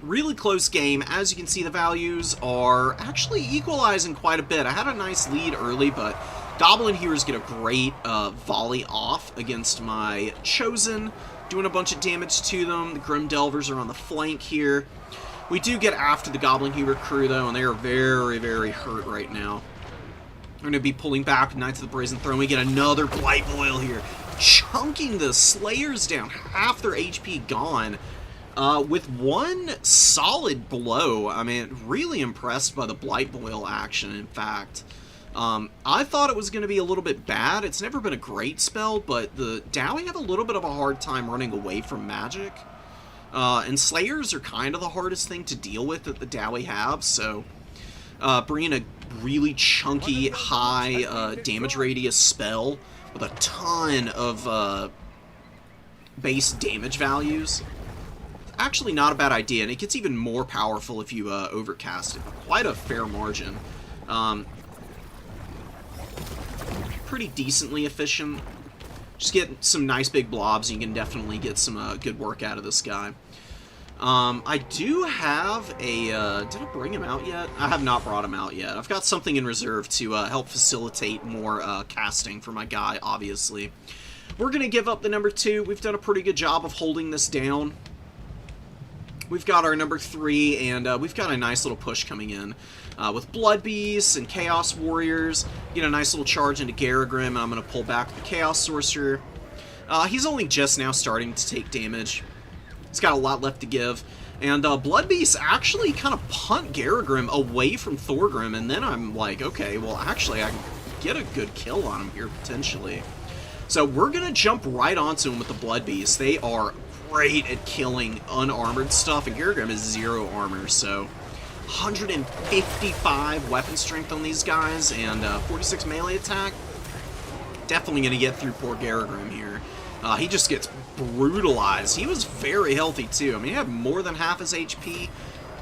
Really close game. As you can see, the values are actually equalizing quite a bit. I had a nice lead early, but Goblin Hewers get a great volley off against my Chosen, doing a bunch of damage to them. The Grim Delvers are on the flank here. We do get after the Goblin Hewer crew, though, and they are very, very hurt right now. We're going to be pulling back Knights of the Brazen Throne. We get another Blight Boil here, chunking the Slayers down, half their HP gone. With one solid blow. I mean, really impressed by the Blight Boil action, in fact. I thought it was going to be a little bit bad. It's never been a great spell, but the Dowie have a little bit of a hard time running away from magic. And Slayers are kind of the hardest thing to deal with that the Dowie have, so bringing a really chunky, high damage radius spell with a ton of base damage values, actually not a bad idea, and it gets even more powerful if you overcast it. Quite a fair margin. Pretty decently efficient. Just get some nice big blobs, and you can definitely get some good work out of this guy. I do have a... did I bring him out yet? I have not brought him out yet. I've got something in reserve to help facilitate more casting for my guy, obviously. We're going to give up the number 2. We've done a pretty good job of holding this down. We've got our number 3, and we've got a nice little push coming in. With Blood Beasts and Chaos Warriors, get a nice little charge into Garagrim, and I'm going to pull back the Chaos Sorcerer. He's only just now starting to take damage. He's got a lot left to give. And Blood Beasts actually kind of punt Garagrim away from Thorgrim, and then I'm like, okay, well, actually, I can get a good kill on him here, potentially. So we're going to jump right onto him with the Blood Beasts. They are great at killing unarmored stuff, and Garagrim is 0 armor, so 155 weapon strength on these guys, and 46 melee attack. Definitely going to get through poor Garagrim here. He just gets brutalized. He was very healthy, too. I mean, he had more than half his HP.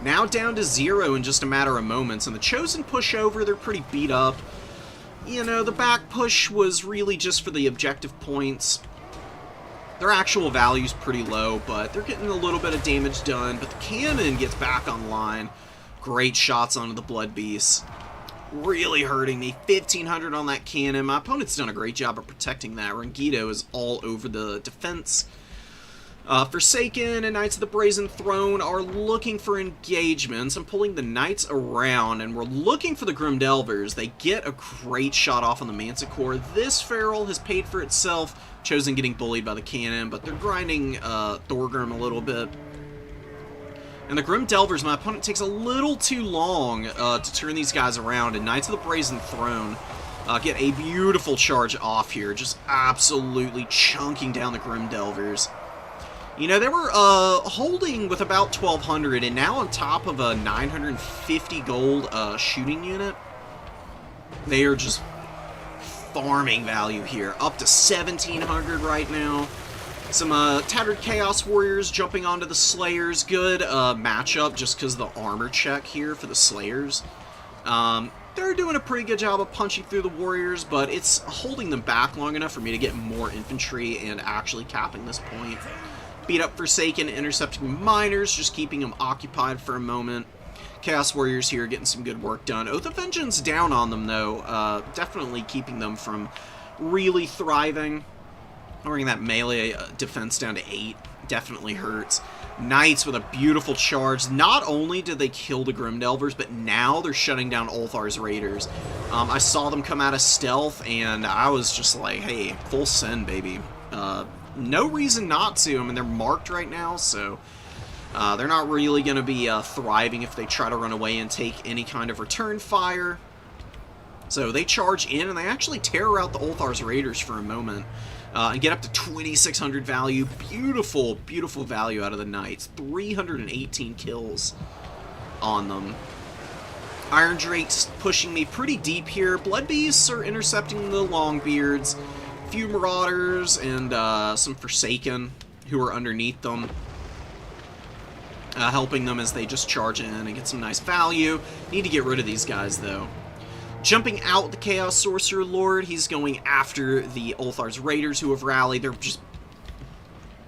Now down to 0 in just a matter of moments. And the Chosen push over, they're pretty beat up. You know, the back push was really just for the objective points. Their actual value's pretty low, but they're getting a little bit of damage done. But the cannon gets back online. Great shots onto the Blood Beasts. Really hurting me. 1,500 on that cannon. My opponent's done a great job of protecting that. Rangito is all over the defense. Forsaken and Knights of the Brazen Throne are looking for engagements. I'm pulling the Knights around, and we're looking for the Grim Delvers. They get a great shot off on the Manticore. This Feral has paid for itself. Chosen getting bullied by the cannon, but they're grinding Thorgrim a little bit. And the Grim Delvers, my opponent takes a little too long to turn these guys around, and Knights of the Brazen Throne get a beautiful charge off here, just absolutely chunking down the Grim Delvers. You know, they were holding with about 1,200, and now on top of a 950 gold shooting unit, they are just farming value here. Up to 1,700 right now. Some Tattered Chaos Warriors jumping onto the Slayers. Good matchup just because of the armor check here for the Slayers. They're doing a pretty good job of punching through the Warriors, but it's holding them back long enough for me to get more infantry and actually capping this point. Beat up Forsaken, intercepting Miners, just keeping them occupied for a moment. Chaos Warriors here getting some good work done. Oath of Vengeance down on them, though. Definitely keeping them from really thriving. Lowering that melee defense down to 8 definitely hurts. Knights with a beautiful charge. Not only did they kill the Grim Delvers, but now they're shutting down Ulthar's Raiders. I saw them come out of stealth, and I was just like, hey, full send, baby. No reason not to. I mean, they're marked right now, so they're not really going to be thriving if they try to run away and take any kind of return fire. So they charge in, and they actually tear out the Ulthar's Raiders for a moment. And get up to 2,600 value. Beautiful, beautiful value out of the Knights. 318 kills on them. Iron Drake's pushing me pretty deep here. Blood Beasts are intercepting the Longbeards. A few Marauders and some Forsaken who are underneath them. Helping them as they just charge in and get some nice value. Need to get rid of these guys, though. Jumping out the Chaos Sorcerer Lord, he's going after the Ulthar's Raiders who have rallied. They're just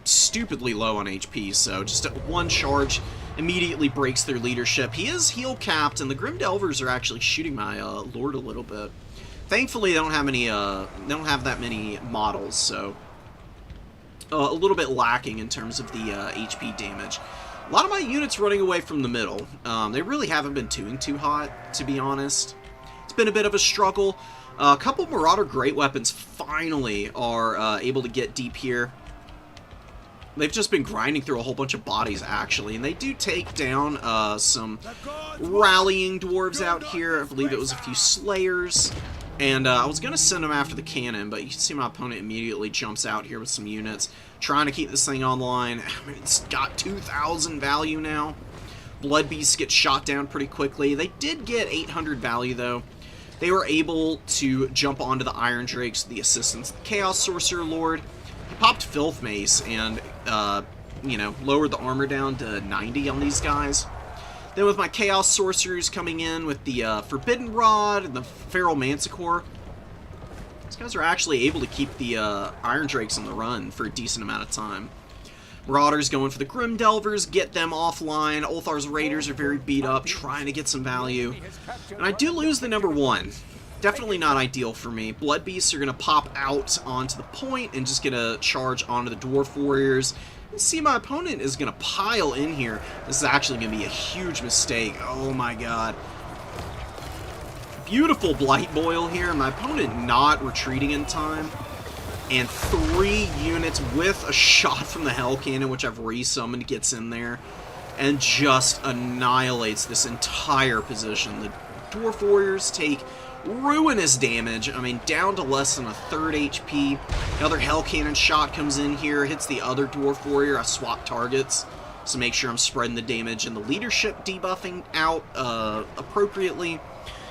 stupidly low on HP, so just one charge immediately breaks their leadership. He is heal capped, and the Grim Delvers are actually shooting my Lord a little bit. Thankfully, they don't have that many models, so a little bit lacking in terms of the HP damage. A lot of my units running away from the middle. They really haven't been doing too hot, to be honest. Been a bit of a struggle. A couple Marauder Great Weapons finally are able to get deep here. They've just been grinding through a whole bunch of bodies, actually, and they do take down some rallying dwarves out here. I believe it was a few slayers, and I was going to send them after the cannon, but you can see my opponent immediately jumps out here with some units, trying to keep this thing online. I mean, it's got 2,000 value now. Blood Beasts get shot down pretty quickly. They did get 800 value, though. They were able to jump onto the Iron Drakes, the assistants, the Chaos Sorcerer Lord. He popped Filth Mace and, you know, lowered the armor down to 90 on these guys. Then with my Chaos Sorcerers coming in with the Forbidden Rod and the Feral Manticore, these guys are actually able to keep the Iron Drakes on the run for a decent amount of time. Marauders going for the Grim Delvers, get them offline. Ulthar's Raiders are very beat up, trying to get some value. And I do lose the number 1. Definitely not ideal for me. Blood Beasts are going to pop out onto the point and just get a charge onto the Dwarf Warriors. You see my opponent is going to pile in here. This is actually going to be a huge mistake. Oh my god. Beautiful Blight Boil here. My opponent not retreating in time. And 3 units with a shot from the Hell Cannon, which I've resummoned, gets in there. And just annihilates this entire position. The Dwarf Warriors take ruinous damage. I mean, down to less than a third HP. Another Hell Cannon shot comes in here, hits the other Dwarf Warrior. I swap targets to make sure I'm spreading the damage and the leadership debuffing out appropriately.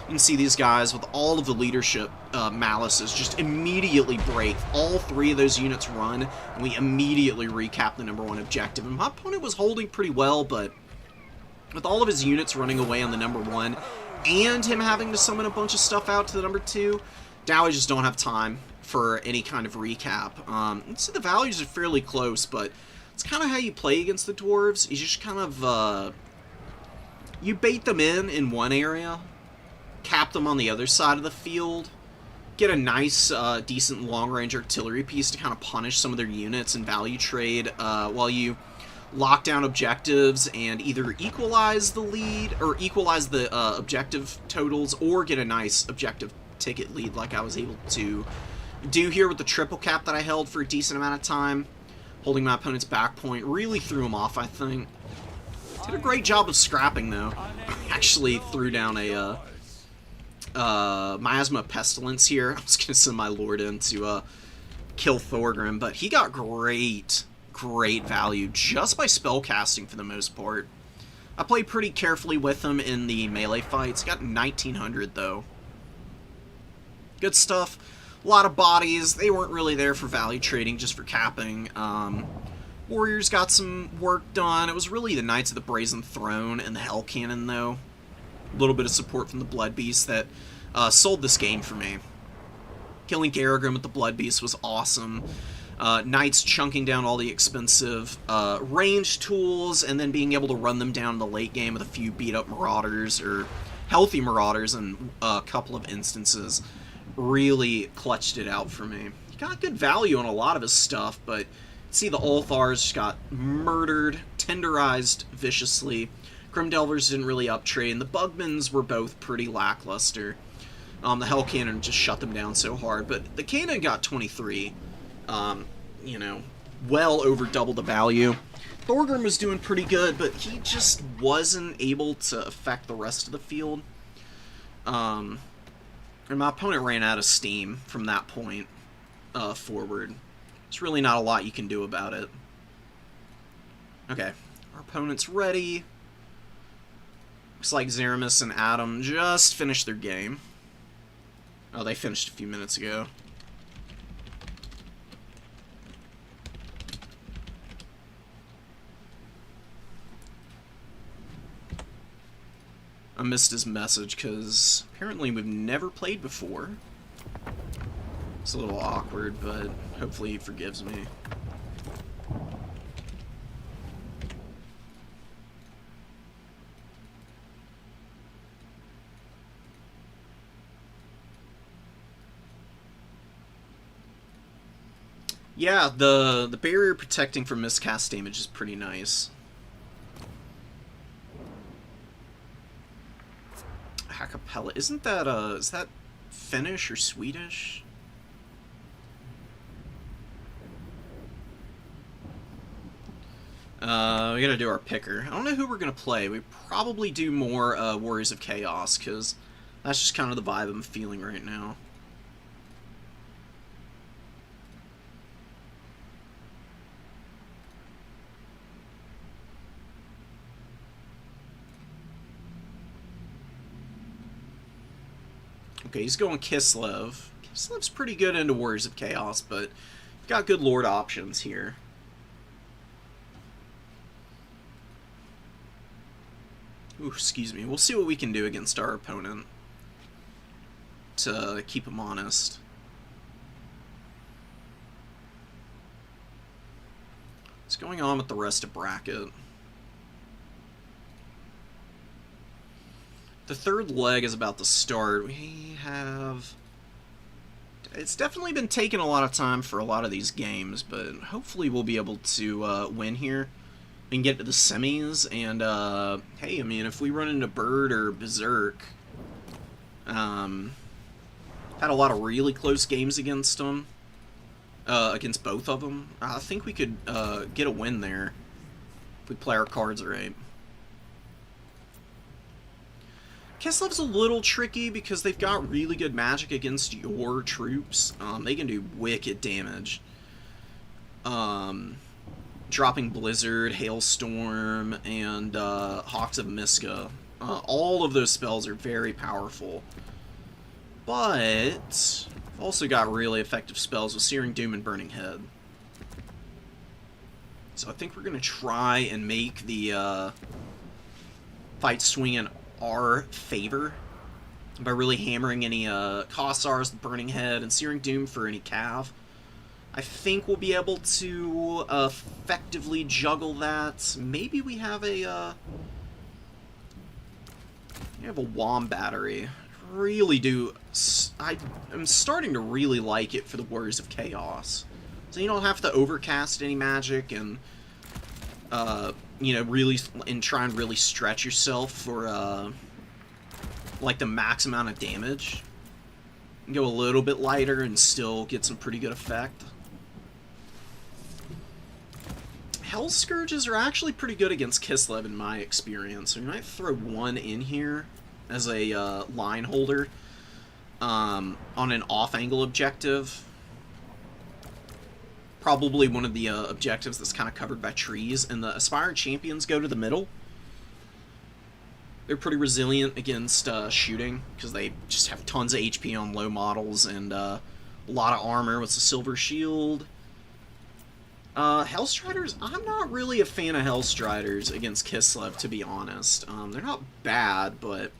You can see these guys with all of the leadership malices just immediately break. All 3 of those units run, and we immediately recap the number 1 objective. And my opponent was holding pretty well, but with all of his units running away on the number 1, and him having to summon a bunch of stuff out to the number 2, now I just don't have time for any kind of recap. So the values are fairly close, but it's kind of how you play against the dwarves. You just kind of, you bait them in one area, cap them on the other side of the field, get a nice, decent long-range artillery piece to kind of punish some of their units and value trade, while you lock down objectives and either equalize the lead, or equalize the objective totals, or get a nice objective ticket lead like I was able to do here with the triple cap that I held for a decent amount of time. Holding my opponent's back point really threw him off, I think. Did a great job of scrapping, though. Actually threw down a Miasma Pestilence here. I was going to send my Lord in to kill Thorgrim, but he got great value just by spellcasting for the most part. I played pretty carefully with him in the melee fights. Got 1900 though. Good stuff. A lot of bodies. They weren't really there for value trading, just for capping. Warriors got some work done. It was really the Knights of the Brazen Throne and the Hell Cannon though. A little bit of support from the Blood Beast that sold this game for me. Killing Garagrim with the Blood Beast was awesome. Knights chunking down all the expensive range tools, and then being able to run them down in the late game with a few beat-up Marauders, or healthy Marauders in a couple of instances, really clutched it out for me. He got good value on a lot of his stuff, but see the Ulthars just got murdered, tenderized viciously. Grim Delvers didn't really uptrade, and the Bugmans were both pretty lackluster. The Hell Cannon just shut them down so hard, but the Cannon got 23. You know, well over double the value. Thorgrim was doing pretty good, but he just wasn't able to affect the rest of the field. And my opponent ran out of steam from that point forward. There's really not a lot you can do about it. Okay, our opponent's ready. Looks like Zeramis and Adam just finished their game. Oh, they finished a few minutes ago. I missed his message because apparently we've never played before. It's a little awkward, but hopefully he forgives me. Yeah, the barrier protecting from miscast damage is pretty nice. Acapella, isn't that is that Finnish or Swedish? We gotta do our picker. I don't know who we're gonna play. We probably do more Warriors of Chaos, because that's just kind of the vibe I'm feeling right now. Okay, he's going Kislev. Kislev's pretty good into Warriors of Chaos, but we've got good Lord options here. Ooh, excuse me. We'll see what we can do against our opponent to keep him honest. What's going on with the rest of bracket? The third leg is about to start. We have... It's definitely been taking a lot of time for a lot of these games, but hopefully we'll be able to win here and get to the semis. And, hey, I mean, if we run into Bird or Berserk, had a lot of really close games against them, against both of them. I think we could get a win there if we play our cards right. Kislev's a little tricky because they've got really good magic against your troops. They can do wicked damage. Dropping Blizzard, Hailstorm, and Hawks of Miska. All of those spells are very powerful. But I've also got really effective spells with Searing Doom and Burning Head. So I think we're going to try and make the fight swing in our favor by really hammering any Kossars, the Burning Head, and Searing Doom for any Cav. I think we'll be able to effectively juggle that. Maybe we have a Womb Battery. Really do. I'm starting to really like it for the Warriors of Chaos. So you don't have to overcast any magic and you know, really, and try and really stretch yourself for, like, the max amount of damage. You can go a little bit lighter and still get some pretty good effect. Hell Scourges are actually pretty good against Kislev in my experience, so we might throw one in here as a line holder on an off-angle objective. Probably one of the objectives that's kind of covered by trees, and the Aspired Champions go to the middle. They're pretty resilient against shooting, because they just have tons of HP on low models, and a lot of armor with the Silver Shield. Hellstriders, I'm not really a fan of Hellstriders against Kislev, to be honest. They're not bad, but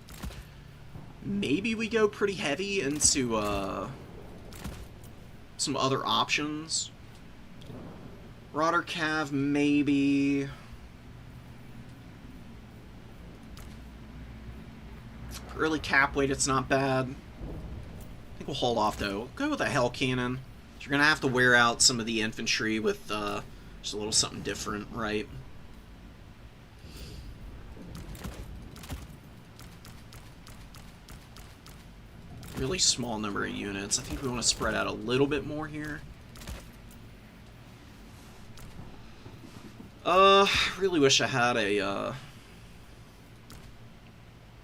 maybe we go pretty heavy into some other options. Rodder Cav, maybe. Early cap weight, it's not bad. I think we'll hold off, though. We'll go with a Hell Cannon. You're going to have to wear out some of the infantry with just a little something different, right? Really small number of units. I think we want to spread out a little bit more here. Really wish I had a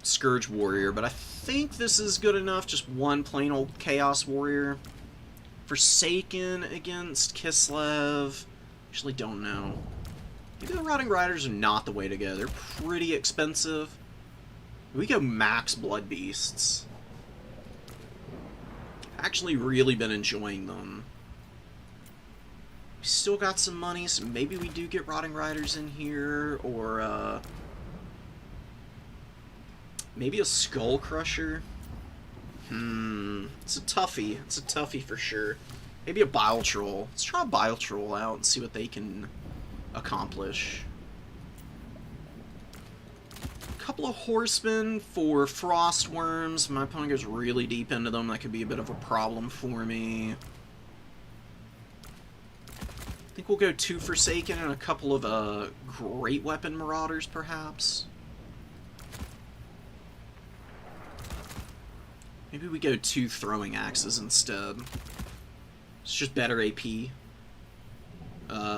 Scourge Warrior, but I think this is good enough. Just one plain old Chaos Warrior. Forsaken against Kislev. Actually, don't know. Maybe the Rotting Riders are not the way to go. They're pretty expensive. We go max Blood Beasts. Actually, really been enjoying them. We still got some money, so maybe we do get Rotting Riders in here, or maybe a Skull Crusher. It's a toughie. It's a toughie for sure. Maybe a Bile Troll. Let's try a Bile Troll out and see what they can accomplish. A couple of Horsemen for Frost Worms. My opponent goes really deep into them. That could be a bit of a problem for me. I think we'll go 2 Forsaken and a couple of Great Weapon Marauders, perhaps. Maybe we go 2 Throwing Axes instead. It's just better AP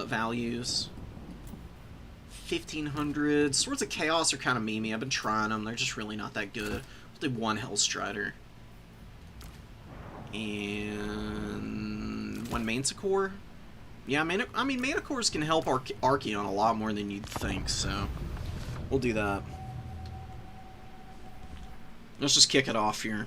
values. 1500. Swords of Chaos are kind of memey. I've been trying them. They're just really not that good. I'll do 1 Hellstrider. And 1 Manticore. Yeah, Manticores can help Archeon a lot more than you'd think, so we'll do that. Let's just kick it off here.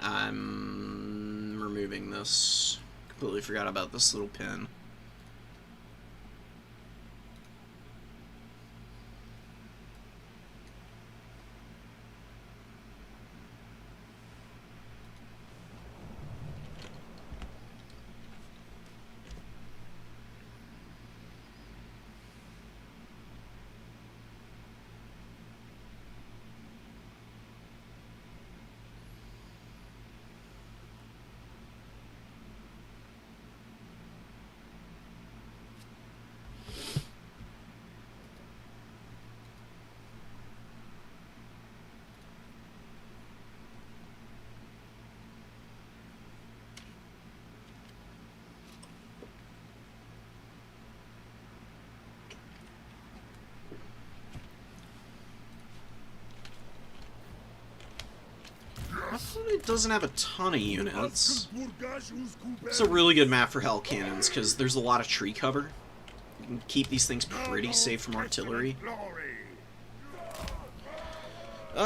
I'm removing this. Completely forgot about this little pin. It doesn't have a ton of units. It's a really good map for Hell Cannons because there's a lot of tree cover. You can keep these things pretty safe from artillery. Yeah,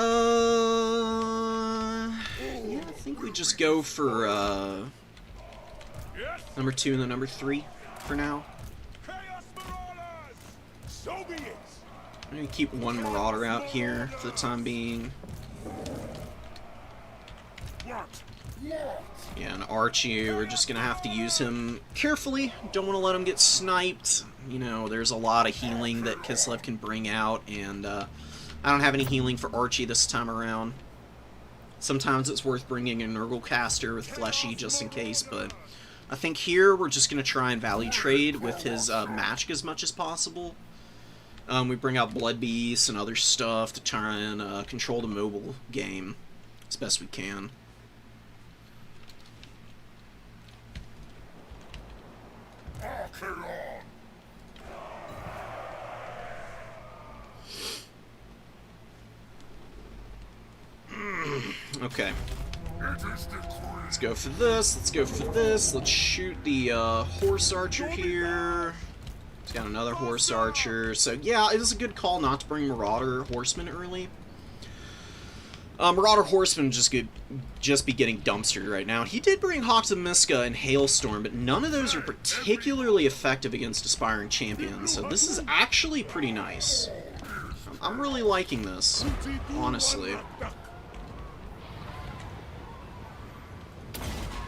I think we just go for number 2 and the number 3 for now. I'm gonna keep 1 Marauder out here for the time being. Yeah, and Archie, we're just gonna have to use him carefully. Don't want to let him get sniped. You know, there's a lot of healing that Kislev can bring out, and I don't have any healing for Archie this time around. Sometimes it's worth bringing a Nurgle-caster with Fleshy just in case, but I think here we're just gonna try and value trade with his magic as much as possible. We bring out Blood Beasts and other stuff to try and control the mobile game as best we can. Okay. Let's go for this. Let's go for this. Let's shoot the horse archer here. He's got another horse archer. So yeah, it is a good call not to bring Marauder Horseman early. Marauder Horseman just be getting dumpstered right now. He did bring Hawks of Miska and Hailstorm, but none of those are particularly effective against aspiring champions. So this is actually pretty nice. I'm really liking this, honestly.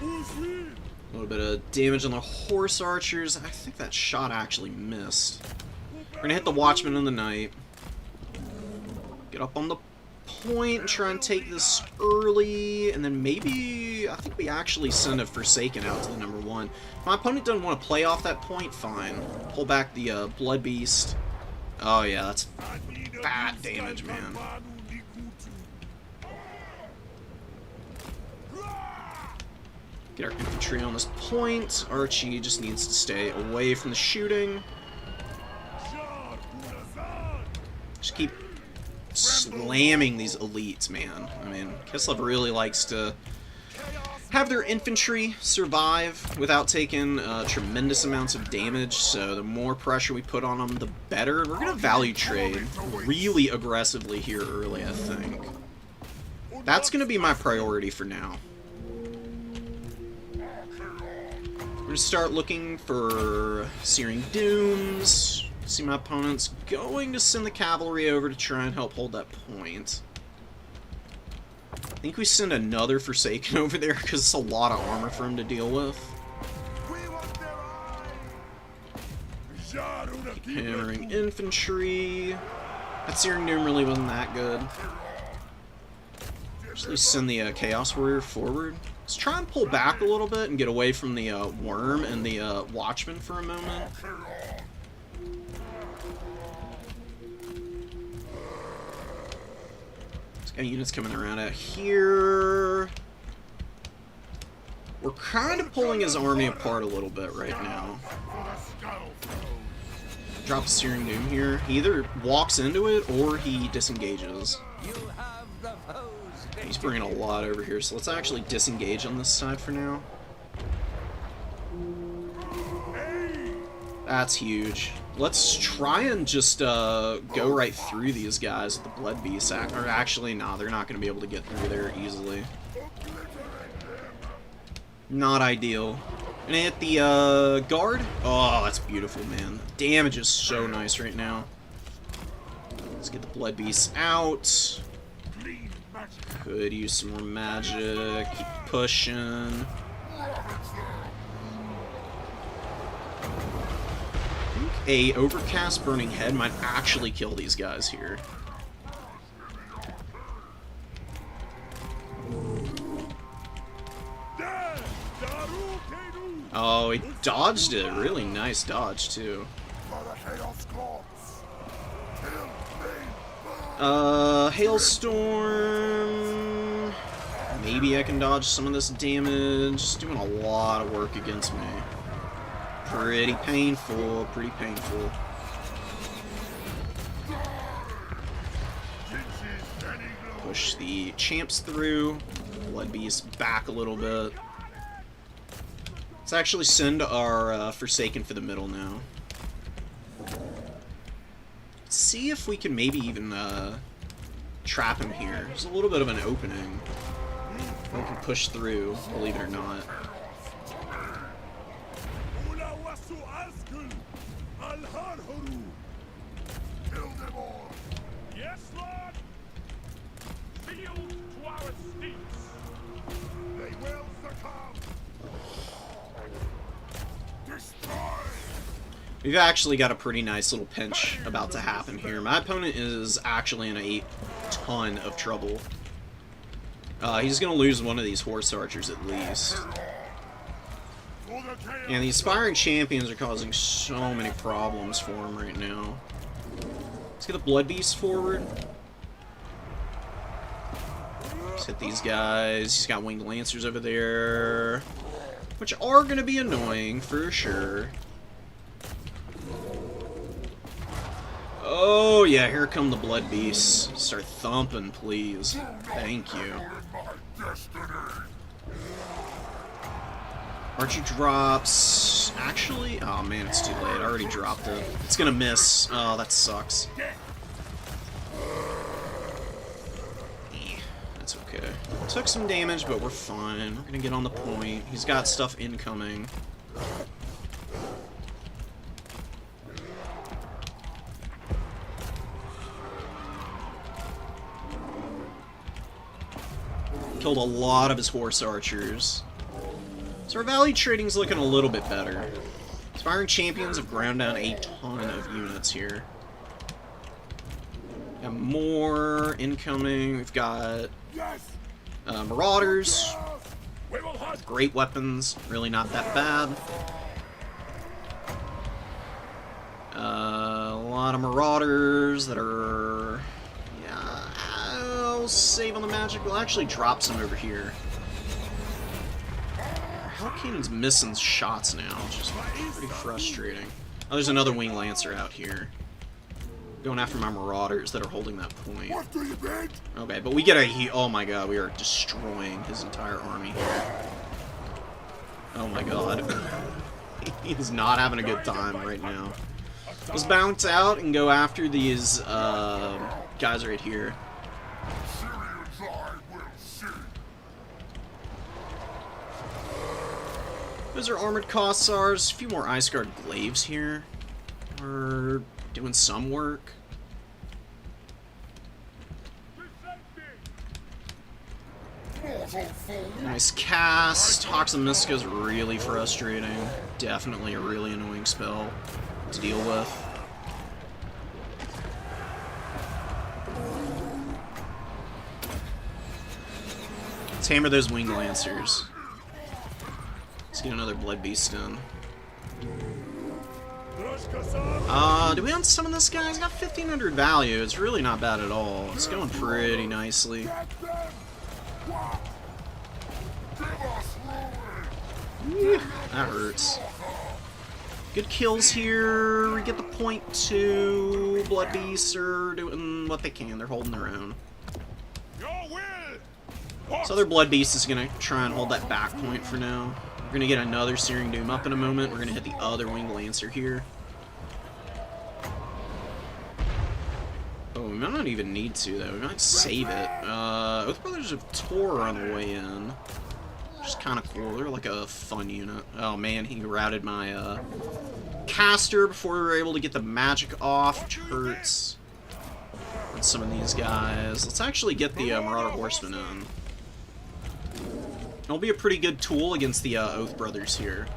A little bit of damage on the horse archers. I think that shot actually missed. We're gonna hit the Watchman in the night. Get up on the point and try and take this early, and then maybe I think we actually send a Forsaken out to the number 1. If my opponent doesn't want to play off that point, fine. Pull back the Blood Beast. Oh yeah, that's bad damage, man. Get our infantry on this point. Archie just needs to stay away from the shooting. Just keep slamming these elites, man. I mean, Kislev really likes to have their infantry survive without taking tremendous amounts of damage, so the more pressure we put on them, the better. We're going to value trade really aggressively here early, I think. That's going to be my priority for now. We're going to start looking for Searing Dooms. See, my opponent's going to send the cavalry over to try and help hold that point. I think we send another Forsaken over there because it's a lot of armor for him to deal with. Keep hammering infantry. That Searing Doom really wasn't that good. Just at least send the Chaos Warrior forward. Let's try and pull back a little bit and get away from the Worm and the Watchman for a moment. Got units coming around out here. We're kind of pulling his army apart a little bit right now. Drop a Searing Doom here. He either walks into it or he disengages. He's bringing a lot over here, so let's actually disengage on this side for now. That's huge. Let's try and just go right through these guys with the Blood Beast. Or actually, nah, they're not going to be able to get through there easily. Not ideal. And hit the guard. Oh, that's beautiful, man. The damage is so nice right now. Let's get the Blood Beast out. Could use some more magic. Keep pushing. I think a Overcast Burning Head might actually kill these guys here. Oh, he dodged it. Really nice dodge, too. Hailstorm. Maybe I can dodge some of this damage. It's doing a lot of work against me. Pretty painful, pretty painful. Push the champs through. Blood Beast back a little bit. Let's actually send our Forsaken for the middle now. Let's see if we can maybe even trap him here. There's a little bit of an opening. We can push through, believe it or not. Yes, Lord! Field to our steeds! They will succumb! Destroy! We've actually got a pretty nice little pinch about to happen here. My opponent is actually in a ton of trouble. He's going to lose one of these horse archers at least. And the Aspiring Champions are causing so many problems for him right now. Let's get the Blood Beast forward. Let's hit these guys. He's got Winged Lancers over there, which are going to be annoying for sure. Oh yeah, here come the Blood Beasts. Start thumping, please. Thank you. Archer drops. Actually, oh man, it's too late. I already dropped it. It's gonna miss. Oh, that sucks. That's okay. Took some damage, but we're fine. We're gonna get on the point. He's got stuff incoming. Killed a lot of his horse archers. So our value trading's looking a little bit better. Aspiring Champions have ground down a ton of units here. Got more incoming. We've got Marauders. Great weapons. Really not that bad. A lot of Marauders that are... Yeah, I'll save on the magic. We'll actually drop some over here. Hellcannon's missing shots now, which is pretty frustrating. Oh, there's another Winged Lancer out here. Going after my Marauders that are holding that point. Okay, but we get a... Oh my god, we are destroying his entire army here. Oh my god. He's not having a good time right now. Let's bounce out and go after these guys right here. Those are Armored Kossars. A few more Ice Guard Glaives here. We're doing some work. Nice cast. Hawks and Miska's really frustrating. Definitely a really annoying spell to deal with. Let's hammer those Winged Lancers. Let's get another Blood Beast in. Do we unsummon this guy? He's got 1500 value. It's really not bad at all. It's going pretty nicely. Ew, that hurts. Good kills here. We get the point 2. Blood Beasts are doing what they can. They're holding their own. So their Blood Beast is going to try and hold that back point for now. We're going to get another Searing Doom up in a moment. We're going to hit the other Winged Lancer here. Oh, we might not even need to, though. We might save it. Oath Brothers of Tor are on the way in. Which is kind of cool. They're like a fun unit. Oh, man, he routed my caster before we were able to get the magic off, which hurts. Let's summon these guys. Let's actually get the Marauder Horseman in. It'll be a pretty good tool against the Oath Brothers here.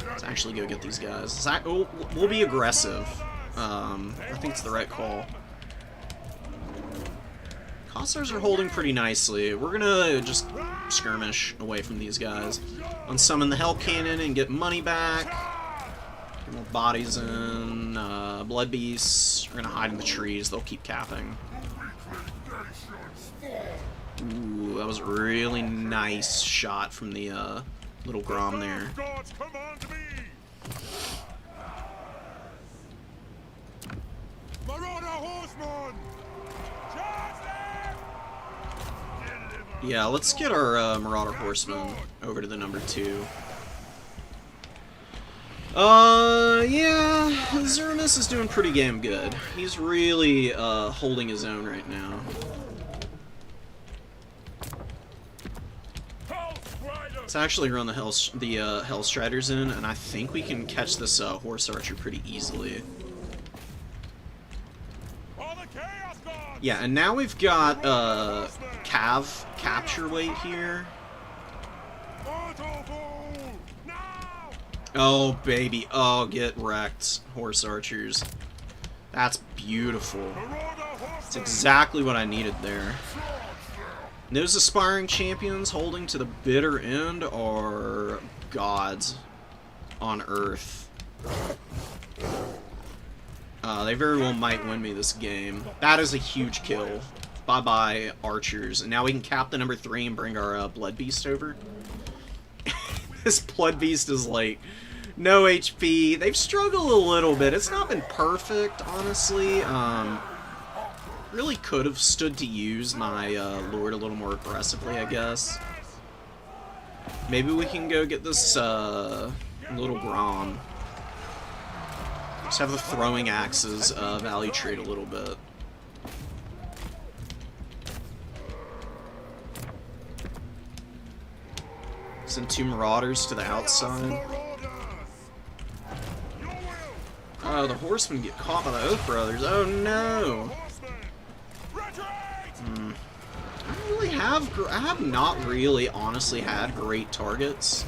Let's actually go get these guys. We'll be aggressive. I think it's the right call. Cossars are holding pretty nicely. We're gonna just skirmish away from these guys. Unsummon the Hell Cannon and get money back. Get more bodies in. Blood Beasts. We're gonna hide in the trees. They'll keep capping. Ooh, that was a really nice shot from the little Grom there. Yeah, let's get our Marauder Horseman over to the number 2. Yeah, Zermis is doing pretty damn good. He's really holding his own right now. Let's actually run the Hellstriders in, and I think we can catch this Horse Archer pretty easily. Yeah, and now we've got Cav capture weight here. Oh, baby. Oh, get wrecked, Horse Archers. That's beautiful. That's exactly what I needed there. And those aspiring champions holding to the bitter end are gods on Earth. They very well might win me this game. That is a huge kill. Bye-bye, Archers. And now we can cap the number 3 and bring our Blood Beast over. This Blood Beast is like no HP. They've struggled a little bit. It's not been perfect, honestly. Really could have stood to use my Lord a little more aggressively, I guess. Maybe we can go get this little Grom. Just have the throwing axes value trade a little bit. Send 2 Marauders to the outside. Oh, the Horsemen get caught by the Oath Brothers. Oh no! I have not really, honestly, had great targets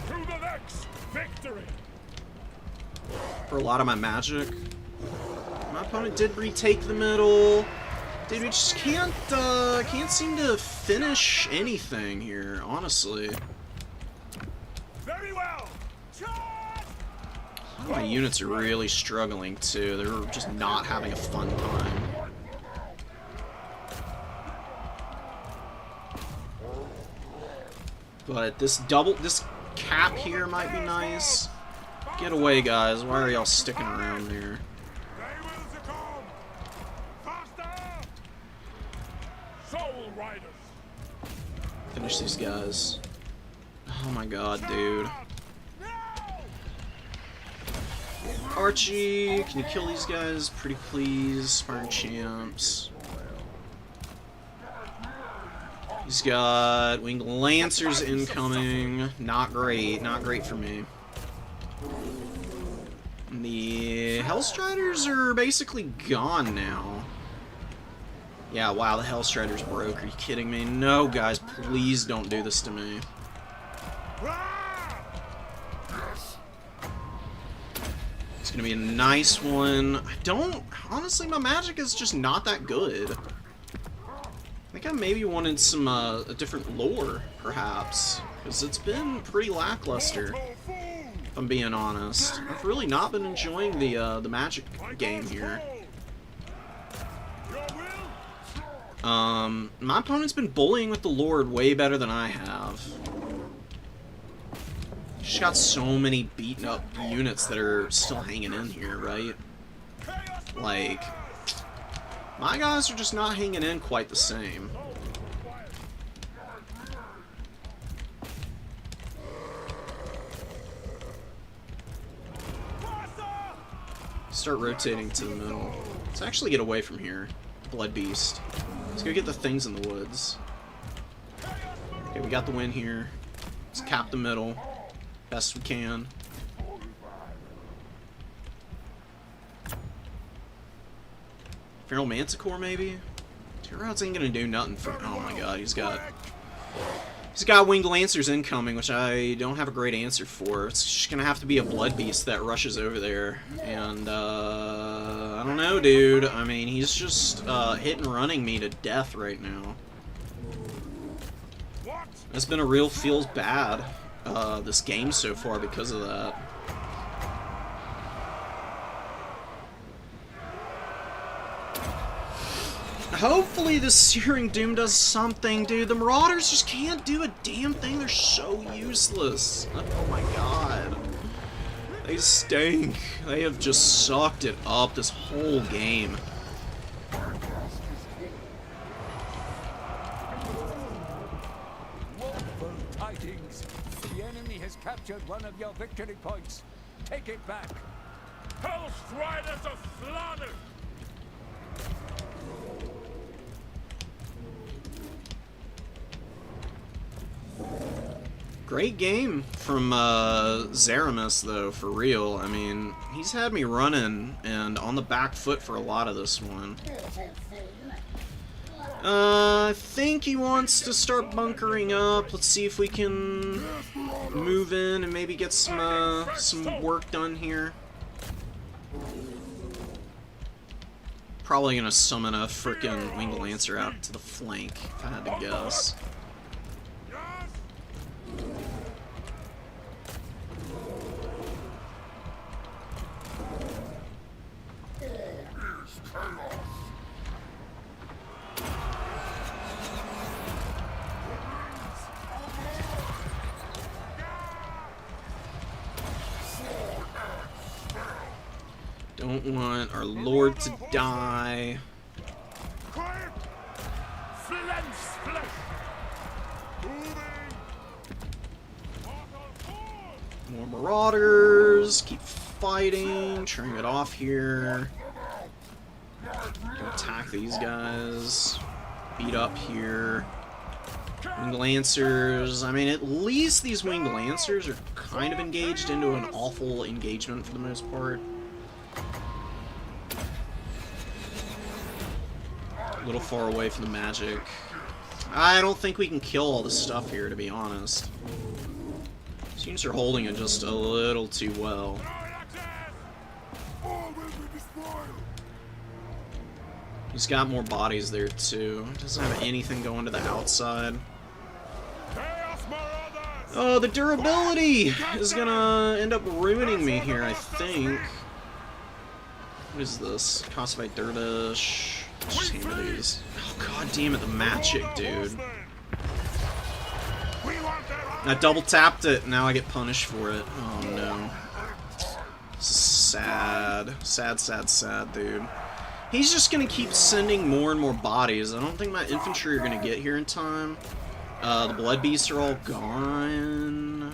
for a lot of my magic. My opponent did retake the middle. Dude, we just can't seem to finish anything here, honestly. Very well. A lot of my units are really struggling too. They're just not having a fun time. But this cap here might be nice. Get away, guys. Why are y'all sticking around here? Finish these guys. Oh my god, dude. Archie, can you kill these guys? Pretty please. Spartan champs. He's got Winged Lancers incoming. Not great. Not great for me. The Hellstriders are basically gone now. Yeah, wow, the Hellstriders broke. Are you kidding me? No, guys, please don't do this to me. It's gonna be a nice one. Honestly, my magic is just not that good. I think I maybe wanted some, a different lore, perhaps. Because it's been pretty lackluster. if I'm being honest. I've really not been enjoying the magic game here. My opponent's been bullying with the Lord way better than I have. She's got so many beaten up units that are still hanging in here, right? Like, my guys are just not hanging in quite the same. Start rotating to the middle. Let's actually get away from here. Blood Beast. Let's go get the things in the woods. Okay, we got the win here. Let's cap the middle. Best we can. Feral Manticore, maybe? Two routes ain't gonna do nothing for... Oh my god, he's got Winged Lancers incoming, which I don't have a great answer for. It's just gonna have to be a Blood Beast that rushes over there. And, I don't know, dude. I mean, he's just, hit and running me to death right now. It's been a real feels bad, this game so far because of that. Hopefully this Searing Doom does something, dude. The Marauders just can't do a damn thing. They're so useless. Oh my god. They stink. They have just sucked it up this whole game. Woeful tidings. The enemy has captured one of your victory points. Take it back. Hell Striders are slaughtered! Great game from Zeramis, though, for real. I mean, he's had me running and on the back foot for a lot of this one. I think he wants to start bunkering up. Let's see if we can move in and maybe get some work done here. Probably gonna summon a frickin' Winged Lancer out to the flank, if I had to guess. Don't want our Lord to die. More Marauders. Keep fighting. Turning it off here. Attack these guys. Beat up here. Winged Lancers. I mean, at least these Winged Lancers are kind of engaged into an awful engagement for the most part. A little far away from the magic. I don't think we can kill all this stuff here, to be honest. These units are holding it just a little too well. He's got more bodies there, too. Doesn't have anything going to the outside. Oh, the durability is gonna end up ruining me here, I think. What is this? Cosmic Dervish. Just hammer these. Oh, god damn it, the magic, dude. I double tapped it, now I get punished for it. Oh no. This is sad. Sad, sad, sad, dude. He's just gonna keep sending more and more bodies. I don't think my infantry are gonna get here in time. The Blood Beasts are all gone.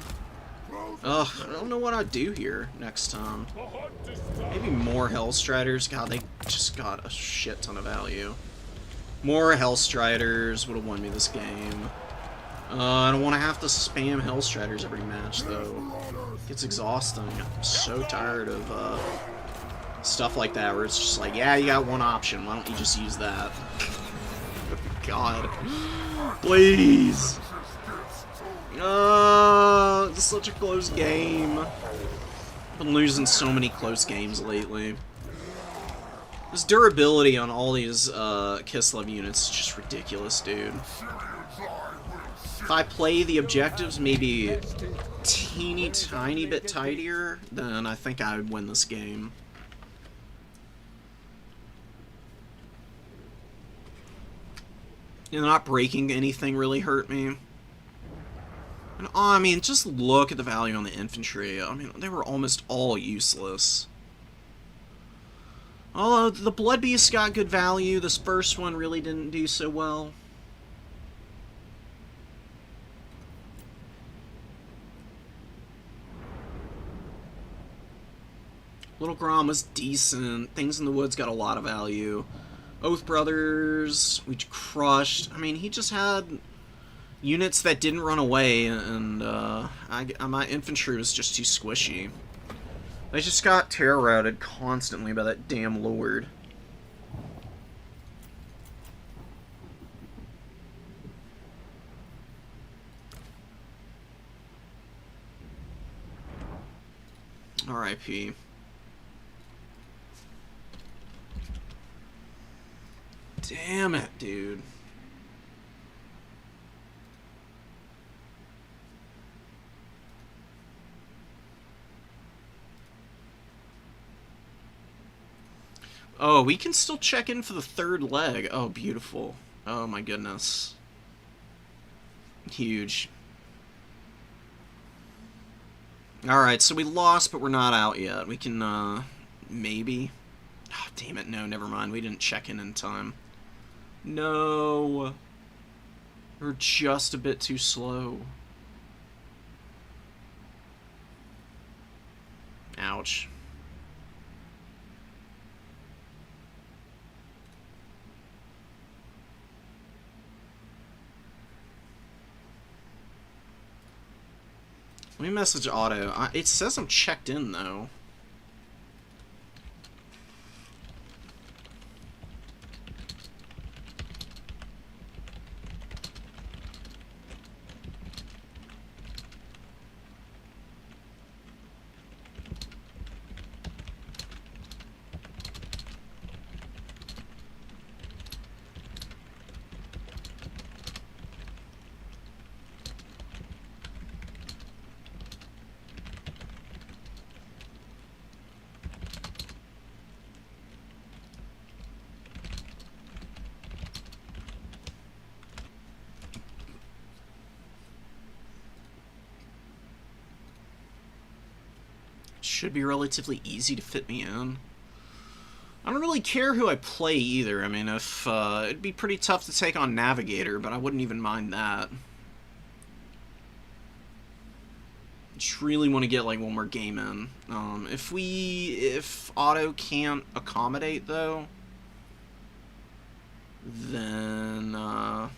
Ugh, I don't know what I'd do here next time. Maybe more Hellstriders. God, they just got a shit ton of value. More Hellstriders would have won me this game. I don't want to have to spam Hellstriders every match, though. It gets exhausting. I'm so tired of stuff like that, where it's just like, yeah, you got one option. Why don't you just use that? God. Please! It's such a close game. I've been losing so many close games lately. This durability on all these Kislev units is just ridiculous, dude. If I play the objectives maybe teeny tiny bit tidier, then I think I would win this game. And not breaking anything really hurt me. And, I mean, just look at the value on the infantry. I mean, they were almost all useless. Although, the Blood Beast got good value, this first one really didn't do so well. Little Grom was decent. Things in the Woods got a lot of value. Oath Brothers, we crushed. I mean, he just had units that didn't run away, and my infantry was just too squishy. I just got terror routed constantly by that damn Lord. R.I.P. Damn it, dude. Oh, we can still check in for the third leg. Oh, beautiful. Oh my goodness. Huge. Alright, so we lost, but we're not out yet. We can, maybe. Oh, damn it, no, never mind. We didn't check in time. No. We're just a bit too slow. Ouch. Let me message Otto. It says I'm checked in, though. Should be relatively easy to fit me in. I don't really care who I play either. I mean, if it'd be pretty tough to take on Navigator, but I wouldn't even mind that. Just really want to get like one more game in. If Otto can't accommodate though, then I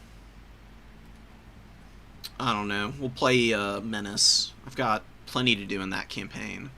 don't know. We'll play Menace. I've got plenty to do in that campaign.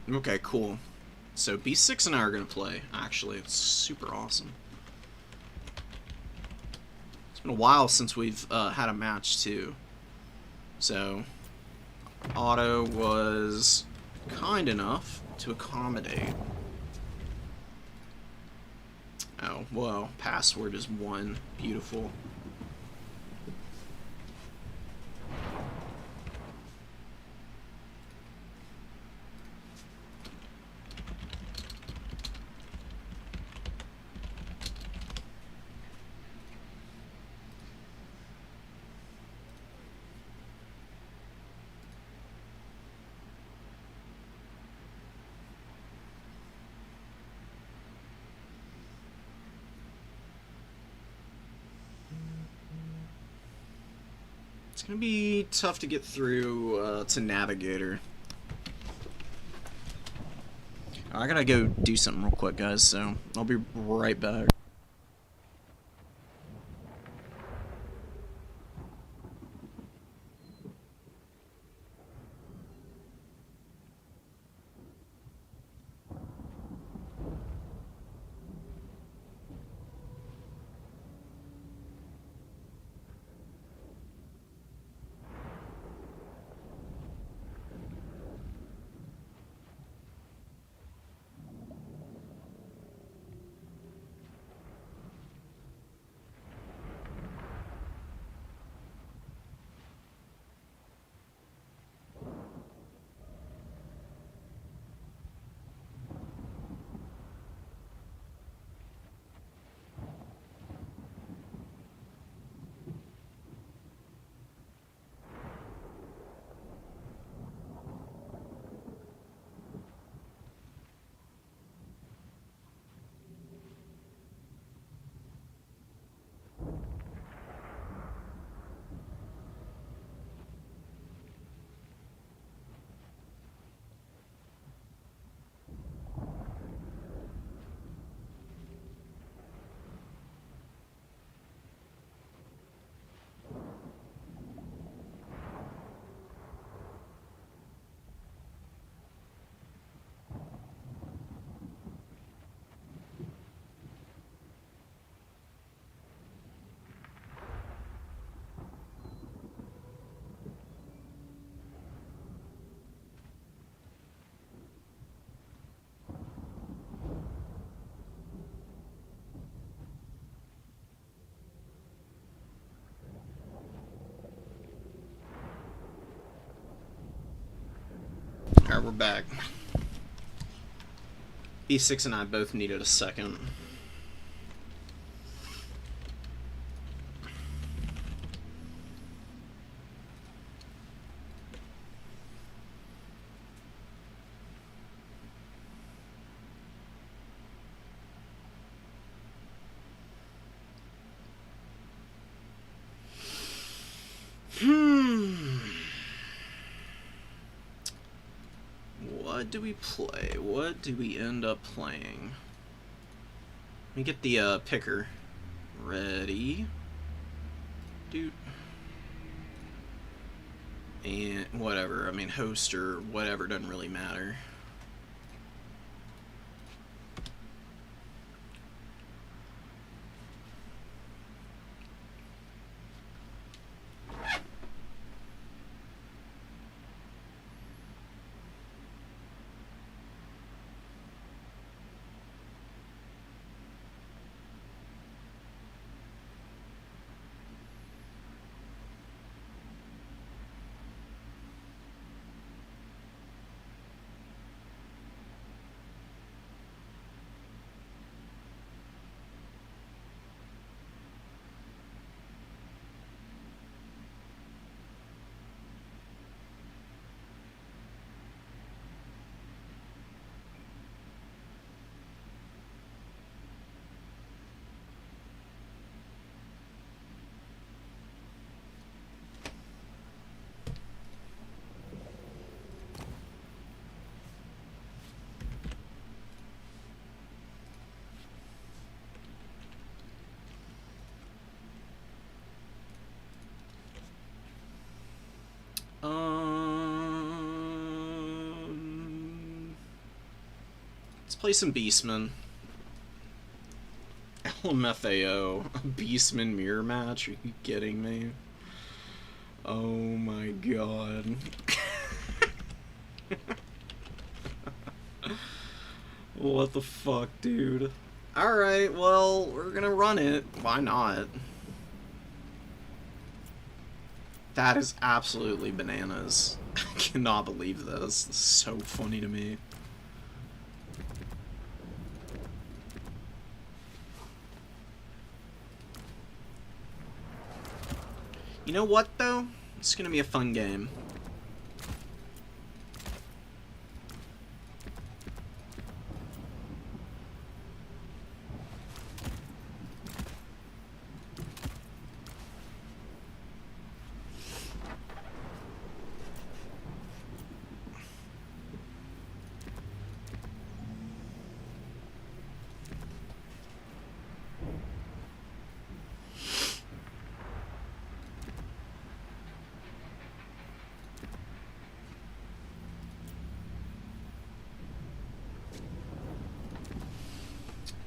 Okay, cool. So B6 and I are going to play, actually. It's super awesome. It's been a while since we've had a match, too. So, Otto was kind enough to accommodate. Oh, well, password is 1. Beautiful. gonna be tough to get through to Navigator. I gotta go do something real quick, guys, so I'll be right back. Alright, we're back. B6 and I both needed a second. What do we play? What do we end up playing? Let me get the picker ready. Dude. And whatever. I mean, host or whatever doesn't really matter. Let's play some Beastmen. LMFAO, a Beastman mirror match? Are you kidding me? Oh my god. What the fuck, dude? Alright, well, we're gonna run it. Why not? That is absolutely bananas. I cannot believe this. This is so funny to me. You know what, though? It's gonna be a fun game.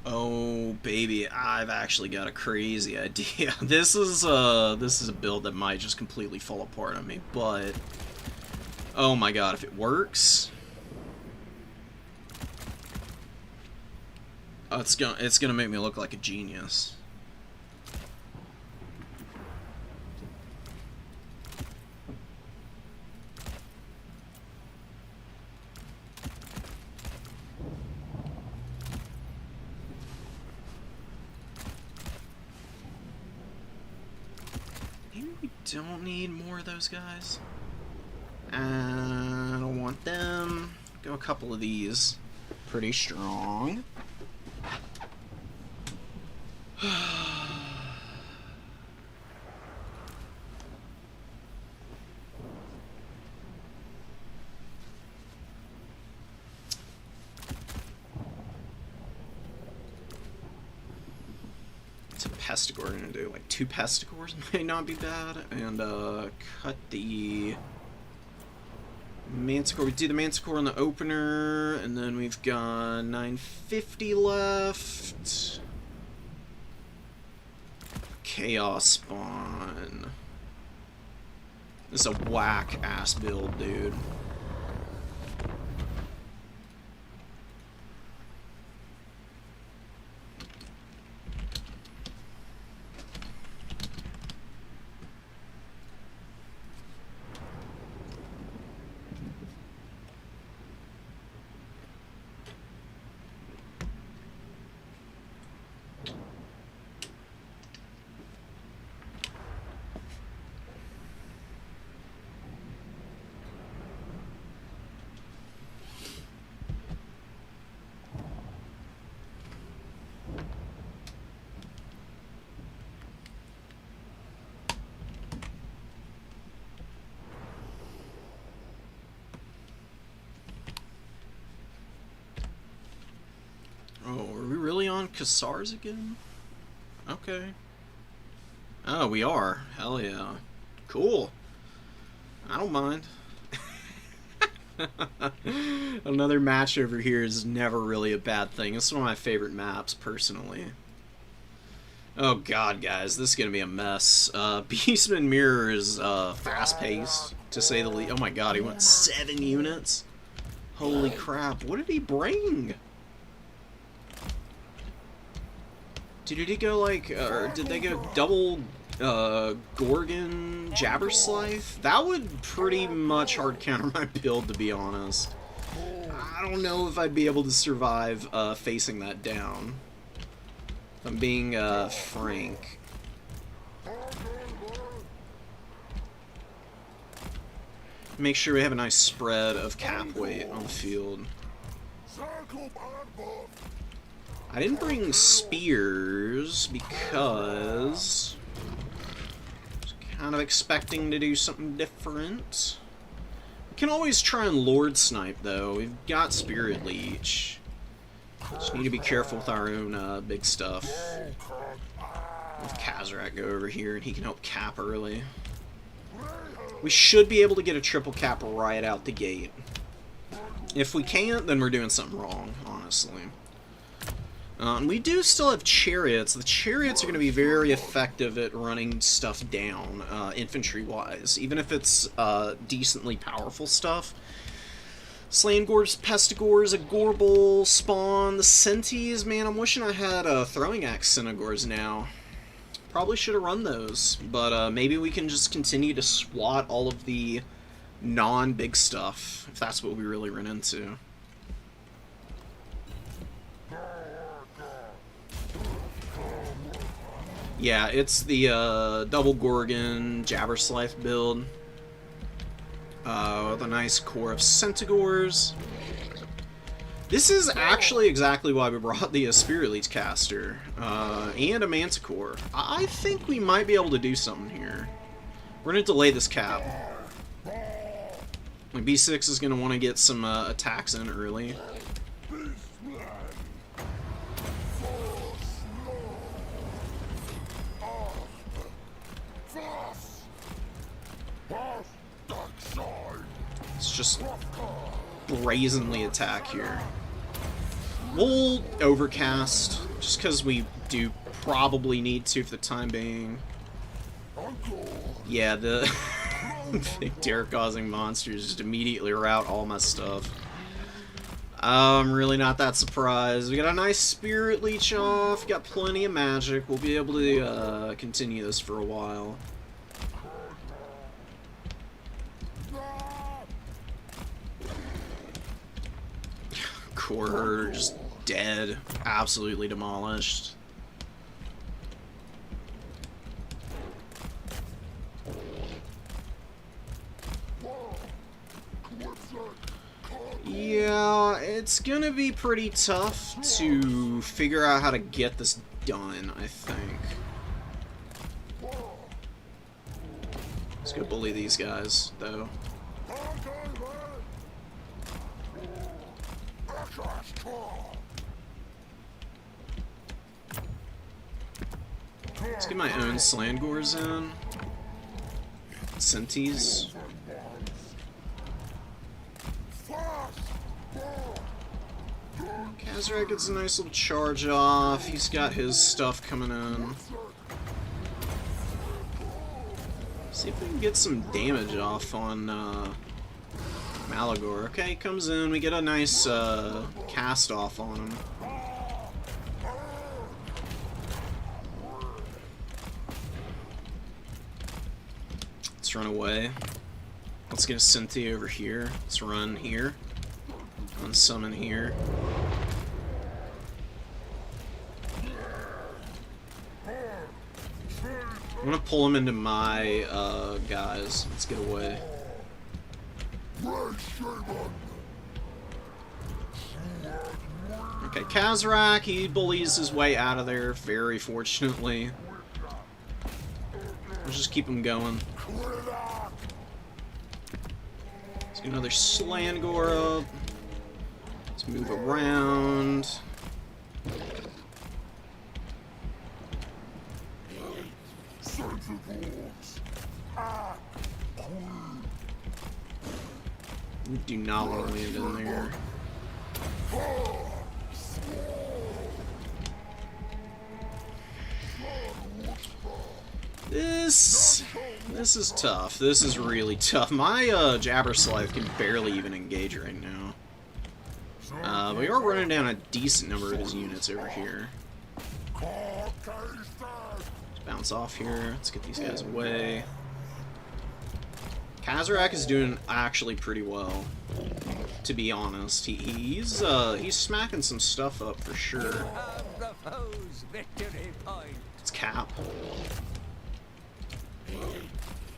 Oh baby, I've actually got a crazy idea. This is a build that might just completely fall apart on me, but oh my god, if it works, it's gonna make me look like a genius. Maybe we don't need more of those guys. I don't want them. Go a couple of these. Pretty strong. What's a pestigore gonna do? Like 2 pestigores may not be bad. And cut the Manticore. We do the Manticore on the opener, and then we've got 950 left. Chaos Spawn. This is a whack-ass build, dude. Oh, are we really on Cassars again? Okay. Oh, we are. Hell yeah. Cool. I don't mind. Another match over here is never really a bad thing. It's one of my favorite maps, personally. Oh god, guys, this is gonna be a mess. Beastman Mirror is fast-paced, to say the least. Oh my god, he went 7 units? Holy crap, what did he bring? Did he go like, or did they go double Gorgon Jabberslife? That would pretty much hard counter my build, to be honest. I don't know if I'd be able to survive facing that down, if I'm being frank. Make sure we have a nice spread of cap weight on the field. I didn't bring spears because I was kind of expecting to do something different. We can always try and Lord Snipe, though. We've got Spirit Leech. Just need to be careful with our own big stuff. Have Kazarak go over here and he can help cap early. We should be able to get a triple cap right out the gate. If we can't, then we're doing something wrong, honestly. And we do still have chariots. The chariots are going to be very effective at running stuff down, infantry-wise, even if it's decently powerful stuff. Slangors, Pestigores, a Gorble, Spawn, the Centaurs, man, I'm wishing I had Throwing Axe Centaurs now. Probably should have run those, but maybe we can just continue to swat all of the non-big stuff, if that's what we really run into. Yeah, it's the double Gorgon Jabberslife build. With a nice core of Centaurs. This is actually exactly why we brought the Spirit Leech Caster and a Manticore. I think we might be able to do something here. We're going to delay this cap. Like B6 is going to want to get some attacks in early. Let's just brazenly attack here. We'll overcast Just because we do probably need to for the time being. Yeah, the big terror-causing monsters just immediately rout all my stuff. I'm really not that surprised. We got a nice spirit leech off, got plenty of magic. We'll be able to continue this for a while. Core herder just dead, absolutely demolished. Yeah, it's gonna be pretty tough to figure out how to get this done, I think. Let's go bully these guys, though. Let's get my own Slangors in. Senties. Kazrak gets a nice little charge off. He's got his stuff coming in. See if we can get some damage off on Malagor. Okay, he comes in. We get a nice cast off on him. Let's run away. Let's get a Synthi over here. Let's run here. Unsummon here. I'm gonna pull him into my guys. Let's get away. Okay, Kazrak, he bullies his way out of there, very fortunately. Let's just keep him going. Let's get another Slangor up. Let's move around. We do not want to land in there. This is tough. This is really tough. My Jabberslith can barely even engage right now. We are running down a decent number of his units over here. Let's bounce off here. Let's get these guys away. Kazrak is doing actually pretty well, to be honest. He's smacking some stuff up for sure. It's Cap.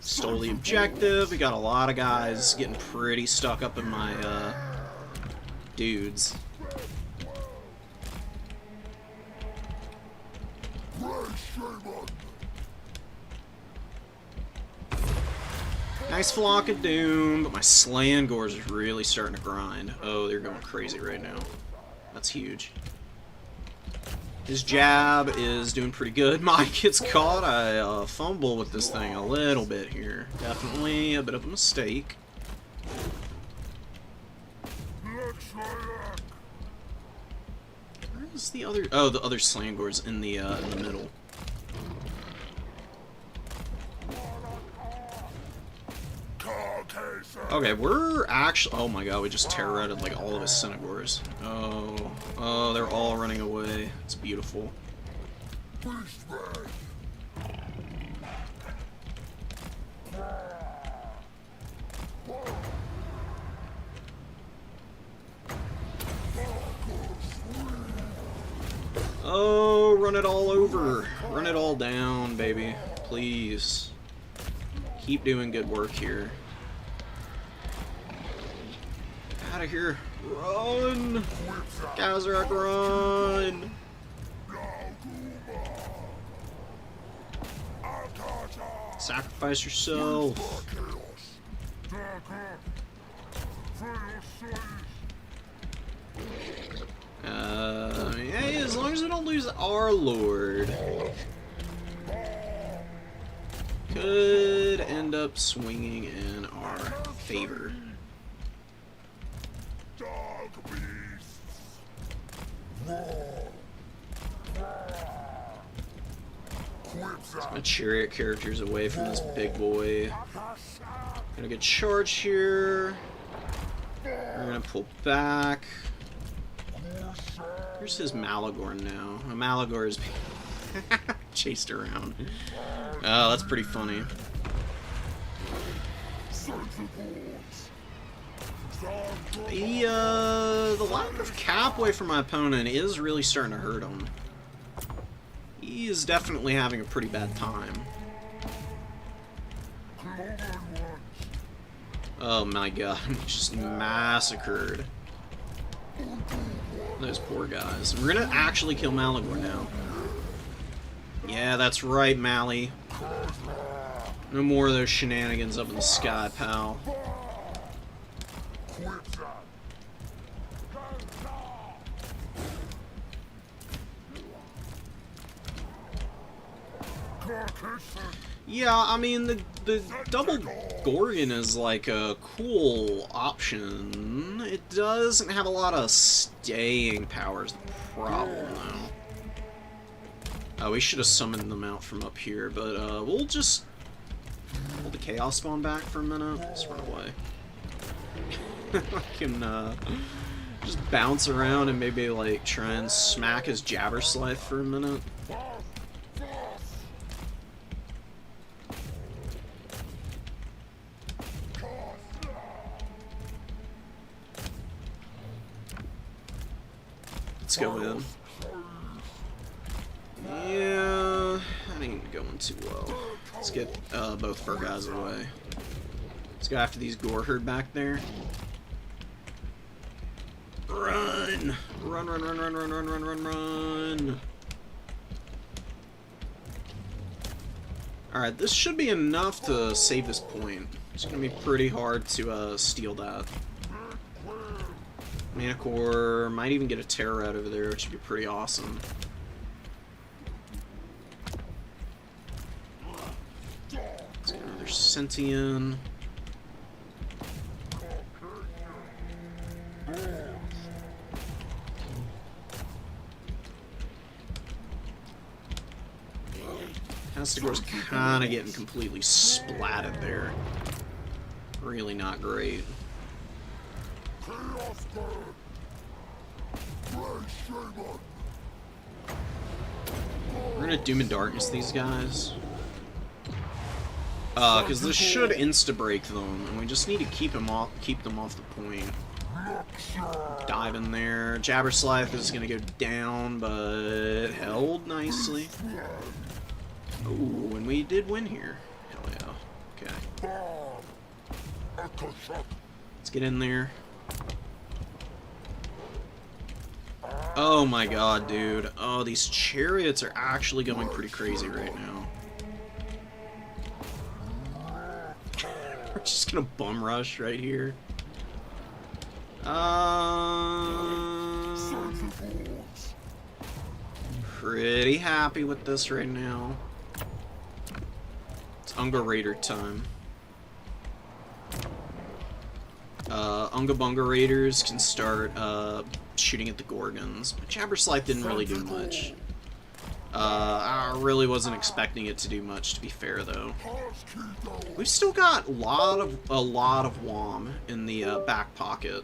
Stole the objective. We got a lot of guys getting pretty stuck up in my dudes. Nice flock of doom, but my Slangors is really starting to grind. Oh, they're going crazy right now. That's huge. His jab is doing pretty good. Mine gets caught. I fumble with this thing a little bit here. Definitely a bit of a mistake. Where's the other? Oh, the other Slangor's in the middle. Okay, we're actually... Oh my god, we just terror-raided like all of his Senegors. Oh, they're all running away. It's beautiful. Oh, run it all over. Run it all down, baby. Please. Keep doing good work here. Out of here. Run! Kazrak, run! Sacrifice yourself. Hey, as long as we don't lose our Lord. Could end up swinging in our favor. My chariot characters away from this big boy. Gonna get charged here. We're gonna pull back. Here's his Malagor now. Malagor is being chased around. Oh, that's pretty funny. The lack of capway from my opponent is really starting to hurt him. He is definitely having a pretty bad time. Oh my god, just massacred those poor guys. We're gonna actually kill Malagor now. Yeah, that's right, Mally. No more of those shenanigans up in the sky, pal. Yeah, I mean, the double Gorgon is like a cool option. It doesn't have a lot of staying power is the problem, though. Oh, we should have summoned them out from up here, but we'll just hold the Chaos Spawn back for a minute. Let's run away. I can just bounce around and maybe like try and smack his Jabberslythe for a minute. Let's go in. Yeah, that ain't going too well. Let's get both of our guys away. Let's go after these Goreherd back there. Run! Run, run, run, run, run, run, run, run, run! Alright, this should be enough to save this point. It's gonna be pretty hard to steal that. Mana Core might even get a Terror out over there, which would be pretty awesome. Let's get another Sentient. Castigor's kind of getting completely splatted there. Really not great. We're gonna Doom and Darkness these guys. Because this should insta-break them, and we just need to keep them off the point. Dive in there. Jabberslythe is gonna go down, but held nicely. Ooh, and we did win here. Hell yeah. Okay. Let's get in there. Oh my god, dude. Oh, these chariots are actually going pretty crazy right now. We're just gonna bum rush right here. Pretty happy with this right now. It's Unga Raider time. Unga Bunga Raiders can start shooting at the Gorgons. But Jabberslythe didn't really do much. I really wasn't expecting it to do much, to be fair, though. We've still got a lot of WOM in the back pocket.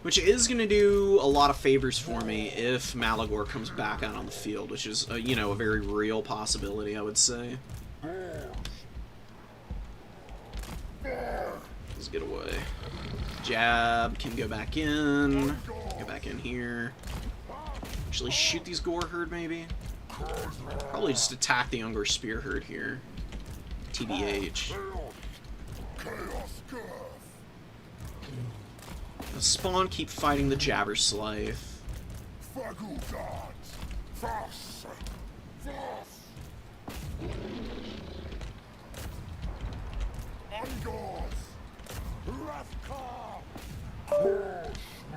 Which is going to do a lot of favors for me if Malagor comes back out on the field, which is, you know, a very real possibility, I would say. Let's get away. Jab can go back in. Go back in here. Actually shoot these Goreherd, maybe? Probably just attack the Ungor Spearherd here. TBH. The Spawn keep fighting the Jabberslythe.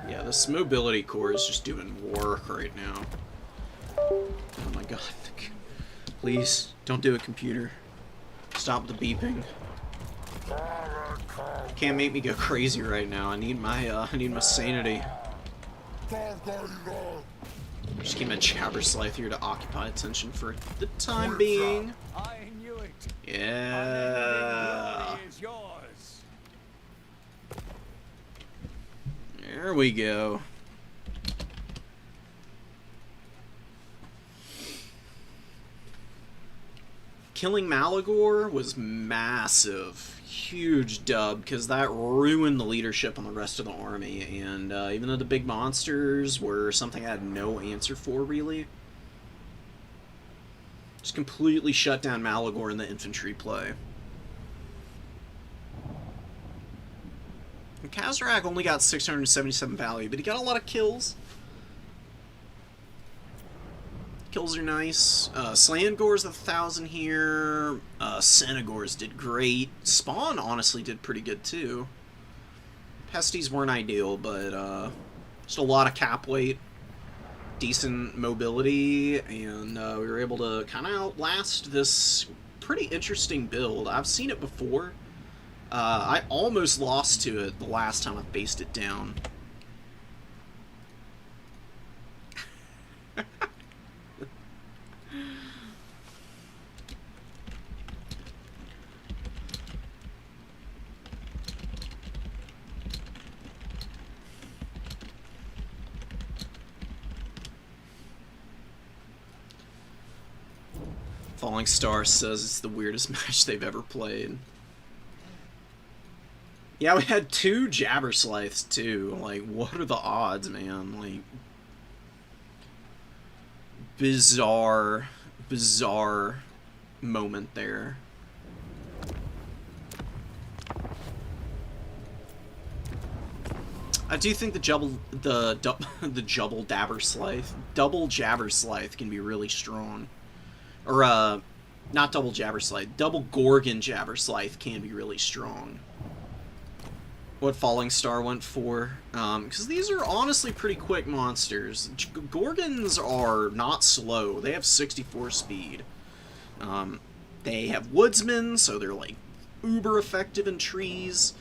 Yeah, this mobility core is just doing work right now. Oh my god. Please, don't do it, computer. Stop the beeping. Can't make me go crazy right now. I need my sanity. Just keep my Jabberslythe here to occupy attention for the time being. I knew it. Yeah. Glory is yours. There we go. Killing Malagor was massive. Huge dub, because that ruined the leadership on the rest of the army, and even though the big monsters were something I had no answer for, really, just completely shut down Malagor in the infantry play. And Kazarak only got 677 value, but he got a lot of kills. Kills are nice. Slangor's 1,000 here. Senegor's did great. Spawn honestly did pretty good too. Pesties weren't ideal, but just a lot of cap weight, decent mobility, and we were able to kind of outlast this pretty interesting build. I've seen it before. I almost lost to it the last time I faced it down. Falling Star says it's the weirdest match they've ever played. Yeah, we had 2 Jabberslythes too. Like, what are the odds, man? Like, bizarre moment there. I do think the double Jabberslythe can be really strong. Or, not double Jabberslythe. Double Gorgon Jabberslythe can be really strong. What Falling Star went for. Because these are honestly pretty quick monsters. Gorgons are not slow. They have 64 speed. They have Woodsmen, so they're, like, uber effective in trees.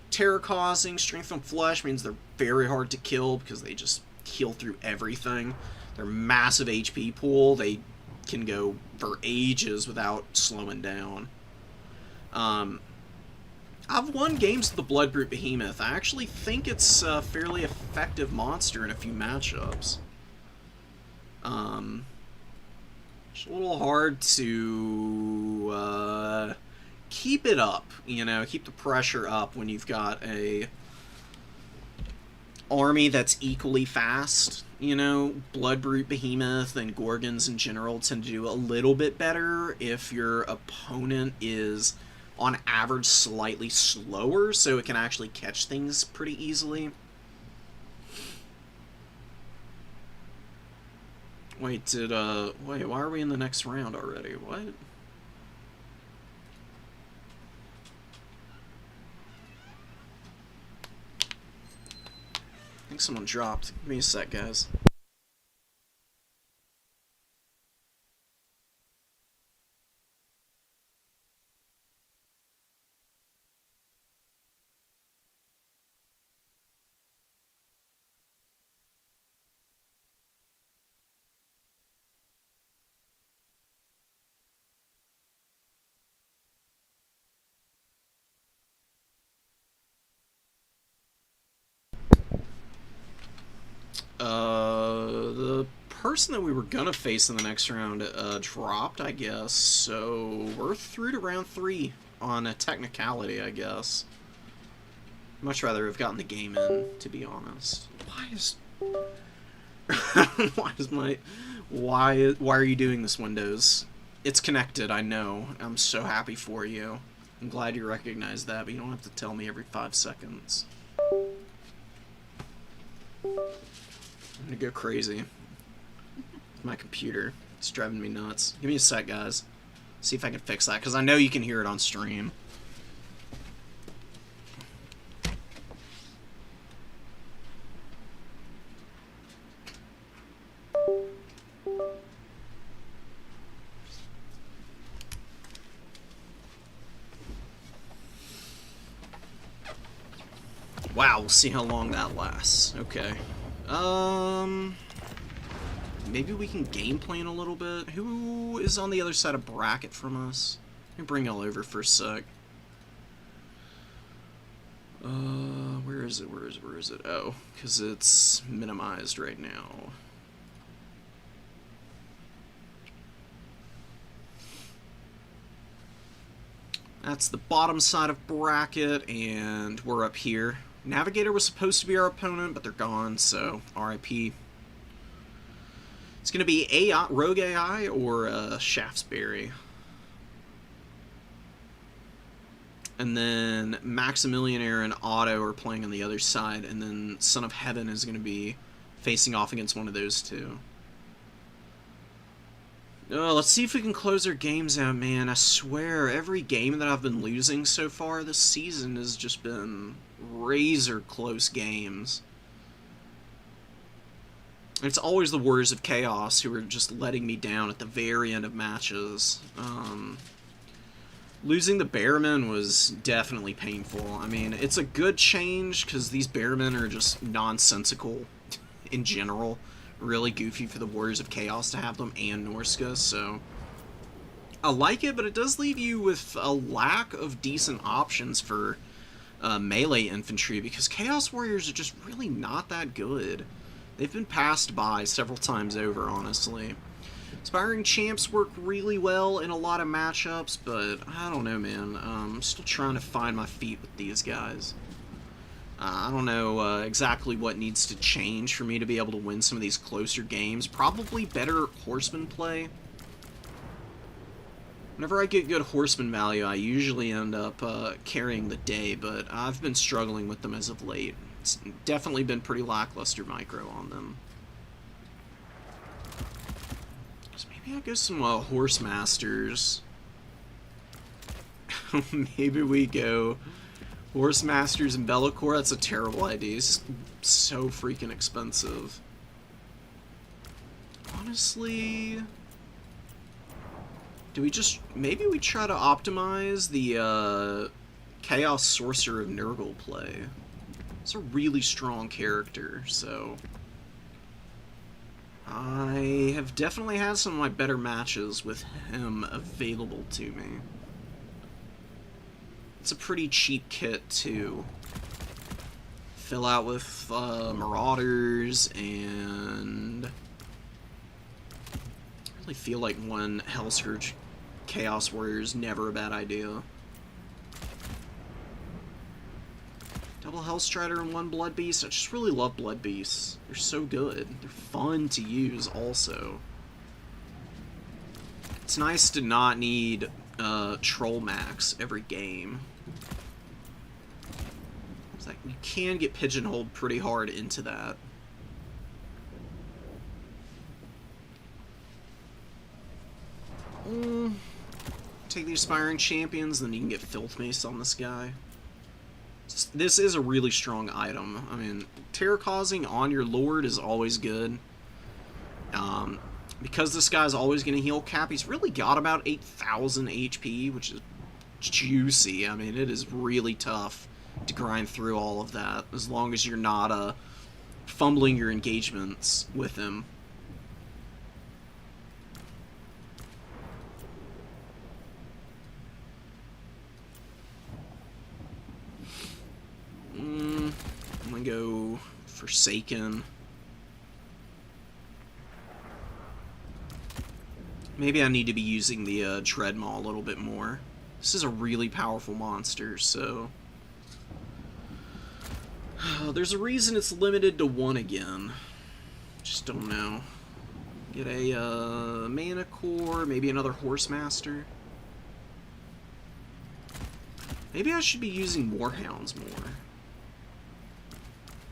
Terror-causing, strength from flesh means they're very hard to kill because they just heal through everything. They're massive HP pool. They can go for ages without slowing down. I've won games with the Bloodbrute Behemoth. I actually think it's a fairly effective monster in a few matchups. It's a little hard to keep it up, you know, keep the pressure up when you've got a army that's equally fast. You know, Bloodbrute Behemoth and Gorgons in general tend to do a little bit better if your opponent is, on average, slightly slower, so it can actually catch things pretty easily. Wait, wait, why are we in the next round already? What? I think someone dropped. Give me a sec, guys. The person that we were gonna face in the next round dropped, I guess, so we're through to round 3 on a technicality, I guess. Much rather have gotten the game in, to be honest. Why is... why are you doing this, Windows? It's connected, I know. I'm so happy for you. I'm glad you recognize that, but you don't have to tell me every 5 seconds. I'm gonna go crazy with my computer. It's driving me nuts. Give me a sec, guys. See if I can fix that, because I know you can hear it on stream. Wow, we'll see how long that lasts. Okay. maybe we can game plan a little bit. Who is on the other side of bracket from us? Let me bring y'all over for a sec. Where is it? Oh, because it's minimized right now. That's the bottom side of bracket, and we're up here. Navigator was supposed to be our opponent, but they're gone, so RIP. It's going to be AI, Rogue AI or Shaftesbury. And then Maximilianaire and Otto are playing on the other side, and then Son of Heaven is going to be facing off against one of those two. Let's see if we can close our games out, man. I swear, every game that I've been losing so far this season has just been razor close games. It's always the Warriors of Chaos who are just letting me down at the very end of matches. Losing the Bearmen was definitely painful. I mean, it's a good change because these Bearmen are just nonsensical in general. Really goofy for the Warriors of Chaos to have them and Norska, so I like it, but it does leave you with a lack of decent options for melee infantry because Chaos Warriors are just really not that good. They've been passed by several times over, honestly. Aspiring Champs work really well in a lot of matchups, but I don't know, man. I'm still trying to find my feet with these guys. I don't know exactly what needs to change for me to be able to win some of these closer games. Probably better horseman play. Whenever I get good horseman value, I usually end up carrying the day, but I've been struggling with them as of late. It's definitely been pretty lackluster micro on them. So maybe I go some horse masters. Maybe we go Horse Masters and Bellicor. That's a terrible idea. It's just so freaking expensive. Honestly, do we just... maybe we try to optimize the Chaos Sorcerer of Nurgle play. It's a really strong character, so... I have definitely had some of my better matches with him available to me. It's a pretty cheap kit to fill out with Marauders, and I really feel like one Hellscourge Chaos Warrior is never a bad idea. Double Hellstrider and one Blood Beast. I just really love Blood Beasts. They're so good. They're fun to use also. It's nice to not need Troll Max every game. It's like you can get pigeonholed pretty hard into that. Take the Aspiring Champions, then you can get Filth Mace on this guy. This is a really strong item. I mean, terror causing on your Lord is always good. Because this guy's always going to heal cap, he's really got about 8,000 HP, which is juicy. I mean, it is really tough to grind through all of that, as long as you're not fumbling your engagements with him. I'm gonna go Forsaken. Maybe I need to be using the Dreadmaw a little bit more. This is a really powerful monster, so... there's a reason it's limited to 1 again. Just don't know. Get a Mana Core, maybe another Horse Master. Maybe I should be using Warhounds more.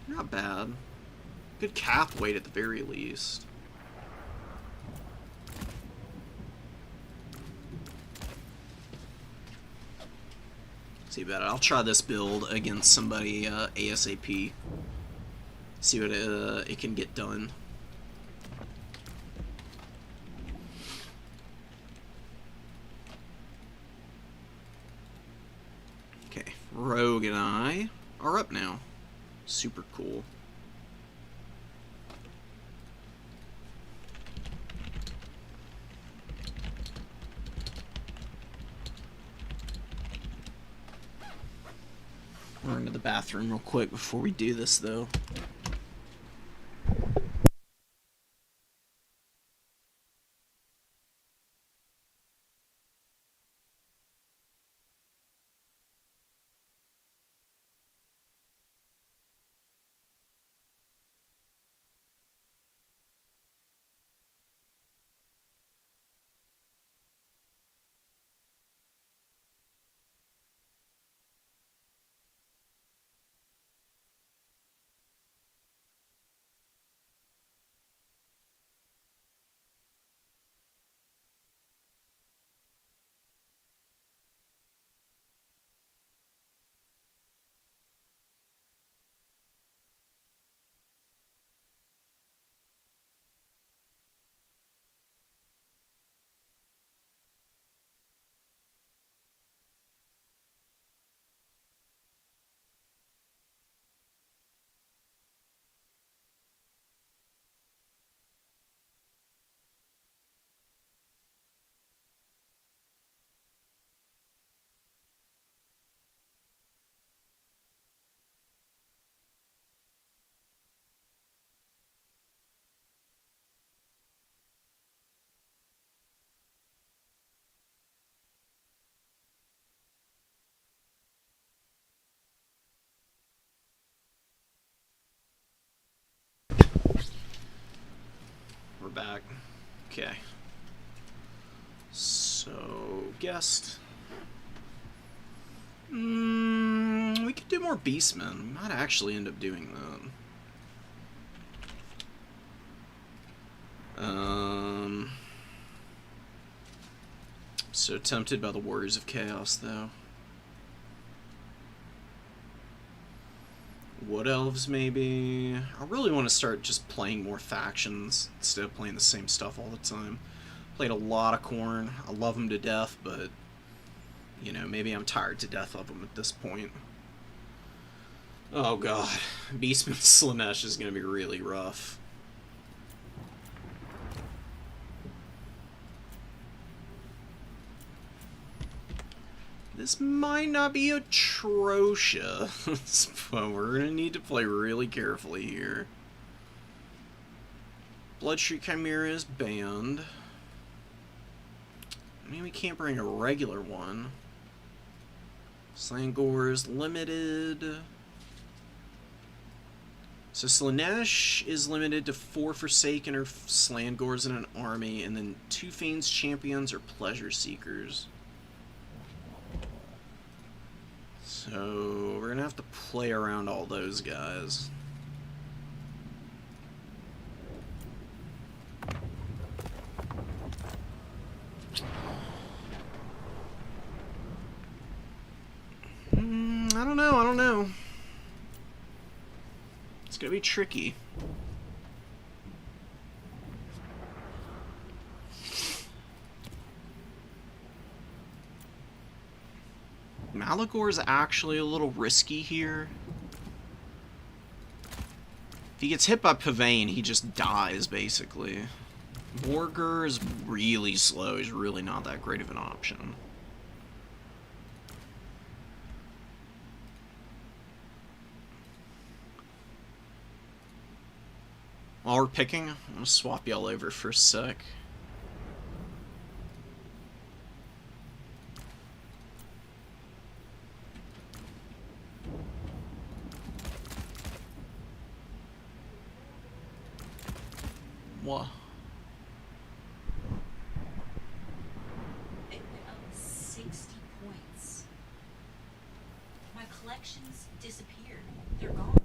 Not bad. Good cap weight at the very least. See about it. I'll try this build against somebody ASAP. See what it can get done. Okay, Rogue and I are up now. Super cool. Run to the bathroom real quick before we do this, though. We're back. Okay. So, guest. We could do more beastmen. We might actually end up doing that. So tempted by the Warriors of Chaos, though. Wood Elves, maybe? I really want to start just playing more factions instead of playing the same stuff all the time. Played a lot of Khorne. I love them to death, but, you know, maybe I'm tired to death of them at this point. Oh god. Beastman Slanesh is going to be really rough. This might not be atrocious, but we're going to need to play really carefully here. Bloodstreak Chimera is banned. I mean, we can't bring a regular one. Slangor is limited. So Slanesh is limited to 4 Forsaken or Slangors in an army, and then 2 Fiends Champions or Pleasure Seekers. So we're gonna have to play around all those guys. I don't know. It's gonna be tricky. Malagor is actually a little risky here. If he gets hit by Pavane, he just dies, basically. Morgur is really slow. He's really not that great of an option. While we're picking, I'm gonna swap y'all over for a sec. What? It went up 60 points. My collections disappeared. They're gone.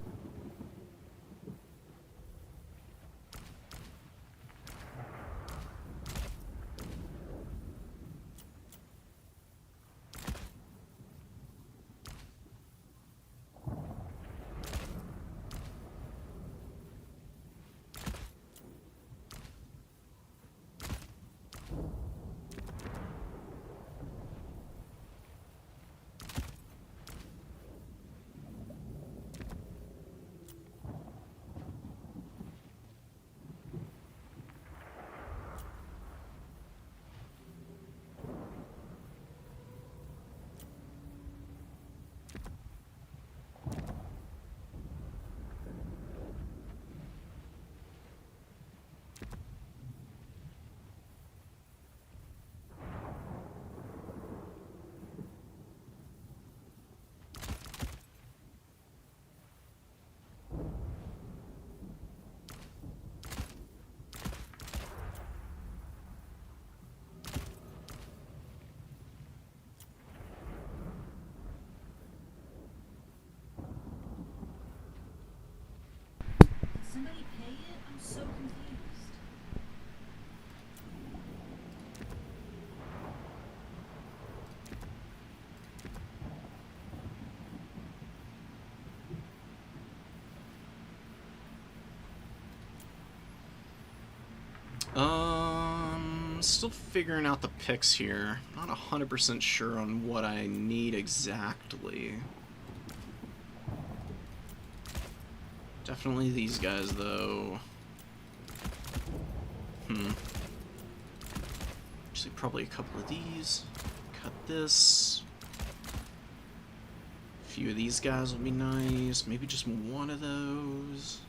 Still figuring out the picks here. Not 100% sure on what I need exactly. Definitely these guys, though. Actually, probably a couple of these. Cut this. A few of these guys will be nice. Maybe just one of those.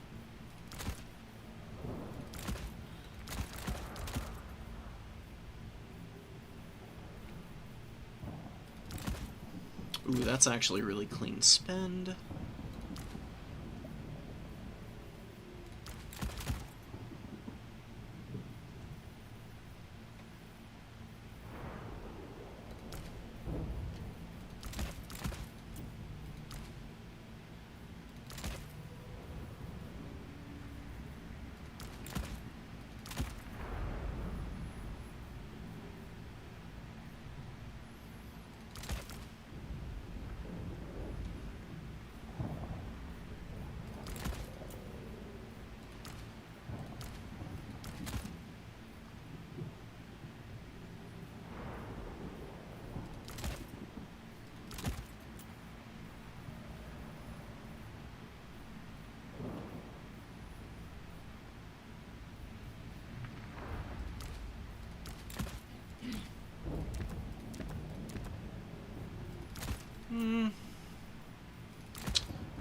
Ooh, that's actually a really clean spend.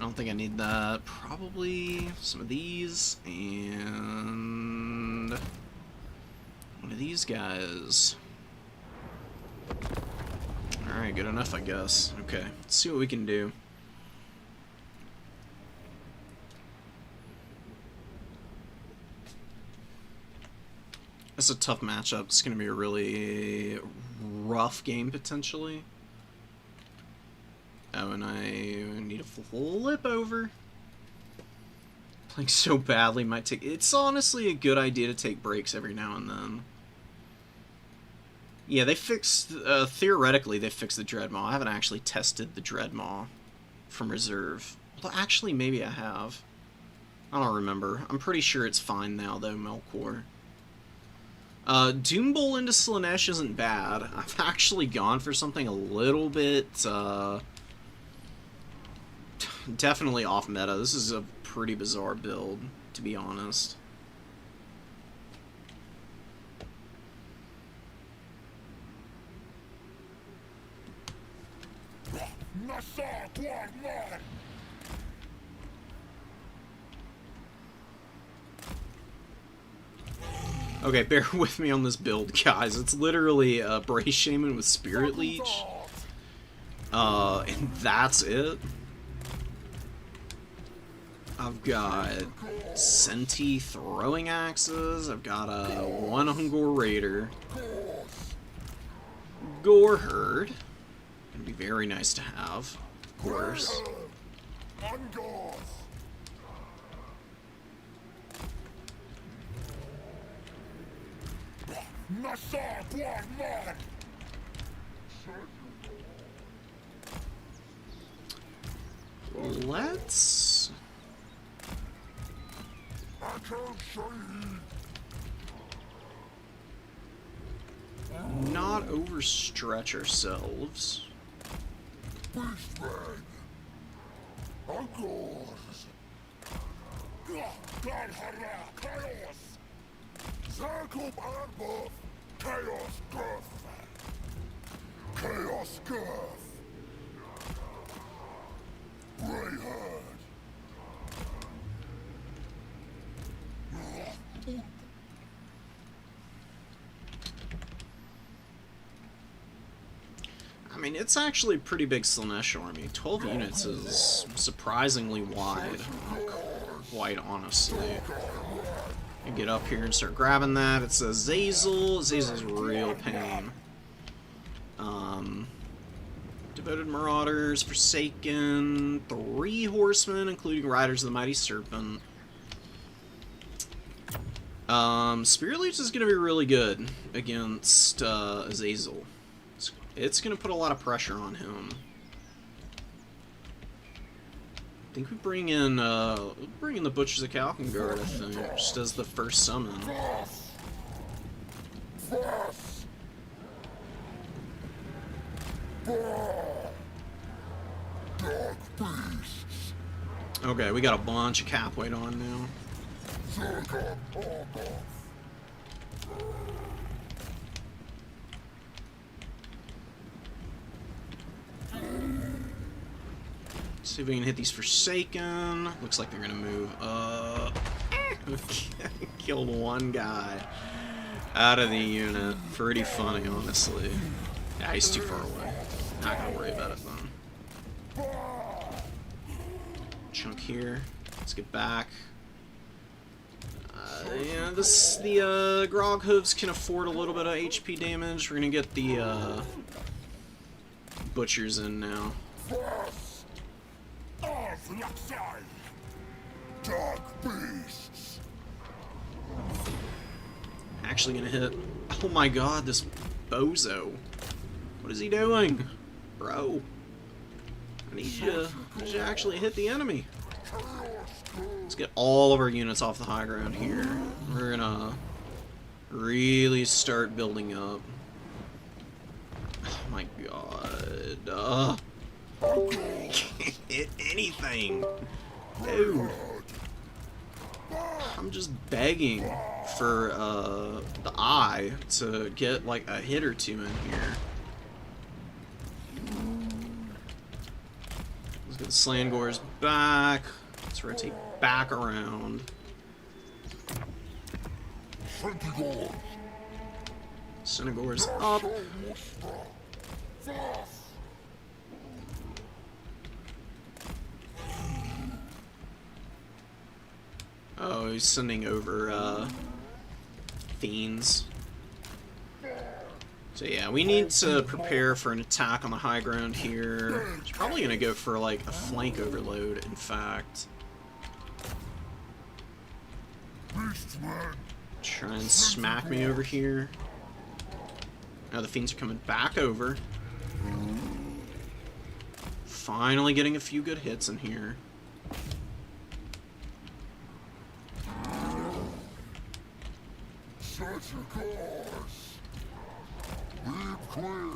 I don't think I need that. Probably some of these and one of these guys. Alright, good enough, I guess. Okay, let's see what we can do. It's a tough matchup. It's going to be a really rough game, potentially. Oh, and I need a flip over. Playing so badly might take... It's honestly a good idea to take breaks every now and then. Yeah, they fixed... theoretically, they fixed the Dreadmaw. I haven't actually tested the Dreadmaw from reserve. Well, actually, maybe I have. I don't remember. I'm pretty sure it's fine now, though, Melkor. Doom Bowl into Slanesh isn't bad. I've actually gone for something a little bit... definitely off meta. This is a pretty bizarre build, to be honest. Okay, bear with me on this build, guys. It's literally a Brace Shaman with Spirit Leech. And that's it. I've got Senti throwing axes. I've got a 1 Ungor Raider. Gore Herd. Gonna be very nice to have, of course. Let's... not overstretch ourselves. I mean, it's actually a pretty big Slanesh army. 12 units is surprisingly wide, quite honestly. You get up here and start grabbing that. It's a Zazel. Zazel's real pain. Devoted Marauders, Forsaken, 3 Horsemen, including Riders of the Mighty Serpent. Spirit Leech is going to be really good against Azazel. It's going to put a lot of pressure on him. I think we bring in the Butchers of Kalkengard, I think, just as the first summon. Okay, we got a bunch of cap weight on now. See if we can hit these Forsaken. Looks like they're gonna move. Killed one guy out of the unit. Pretty funny, honestly. Yeah, he's too far away. Not gonna worry about it then. Chunk here. Let's get back. Yeah, the Grog Hooves can afford a little bit of HP damage. We're gonna get the Butchers in now. Dark beasts. Actually gonna hit. Oh my god, this bozo. What is he doing? Bro. I need you to actually hit the enemy. Let's get all of our units off the high ground here. We're gonna really start building up. Oh my god. Can't hit anything. Dude. I'm just begging for the eye to get like a hit or two in here. Let's get the Slangors back. Let's rotate back around. Senegor's up. Oh, he's sending over Fiends. So yeah, we need to prepare for an attack on the high ground here. He's probably gonna go for like a flank overload, in fact. Try and smack me over here. Now the Fiends are coming back over. Finally getting a few good hits in here. Such a course. Leave clear.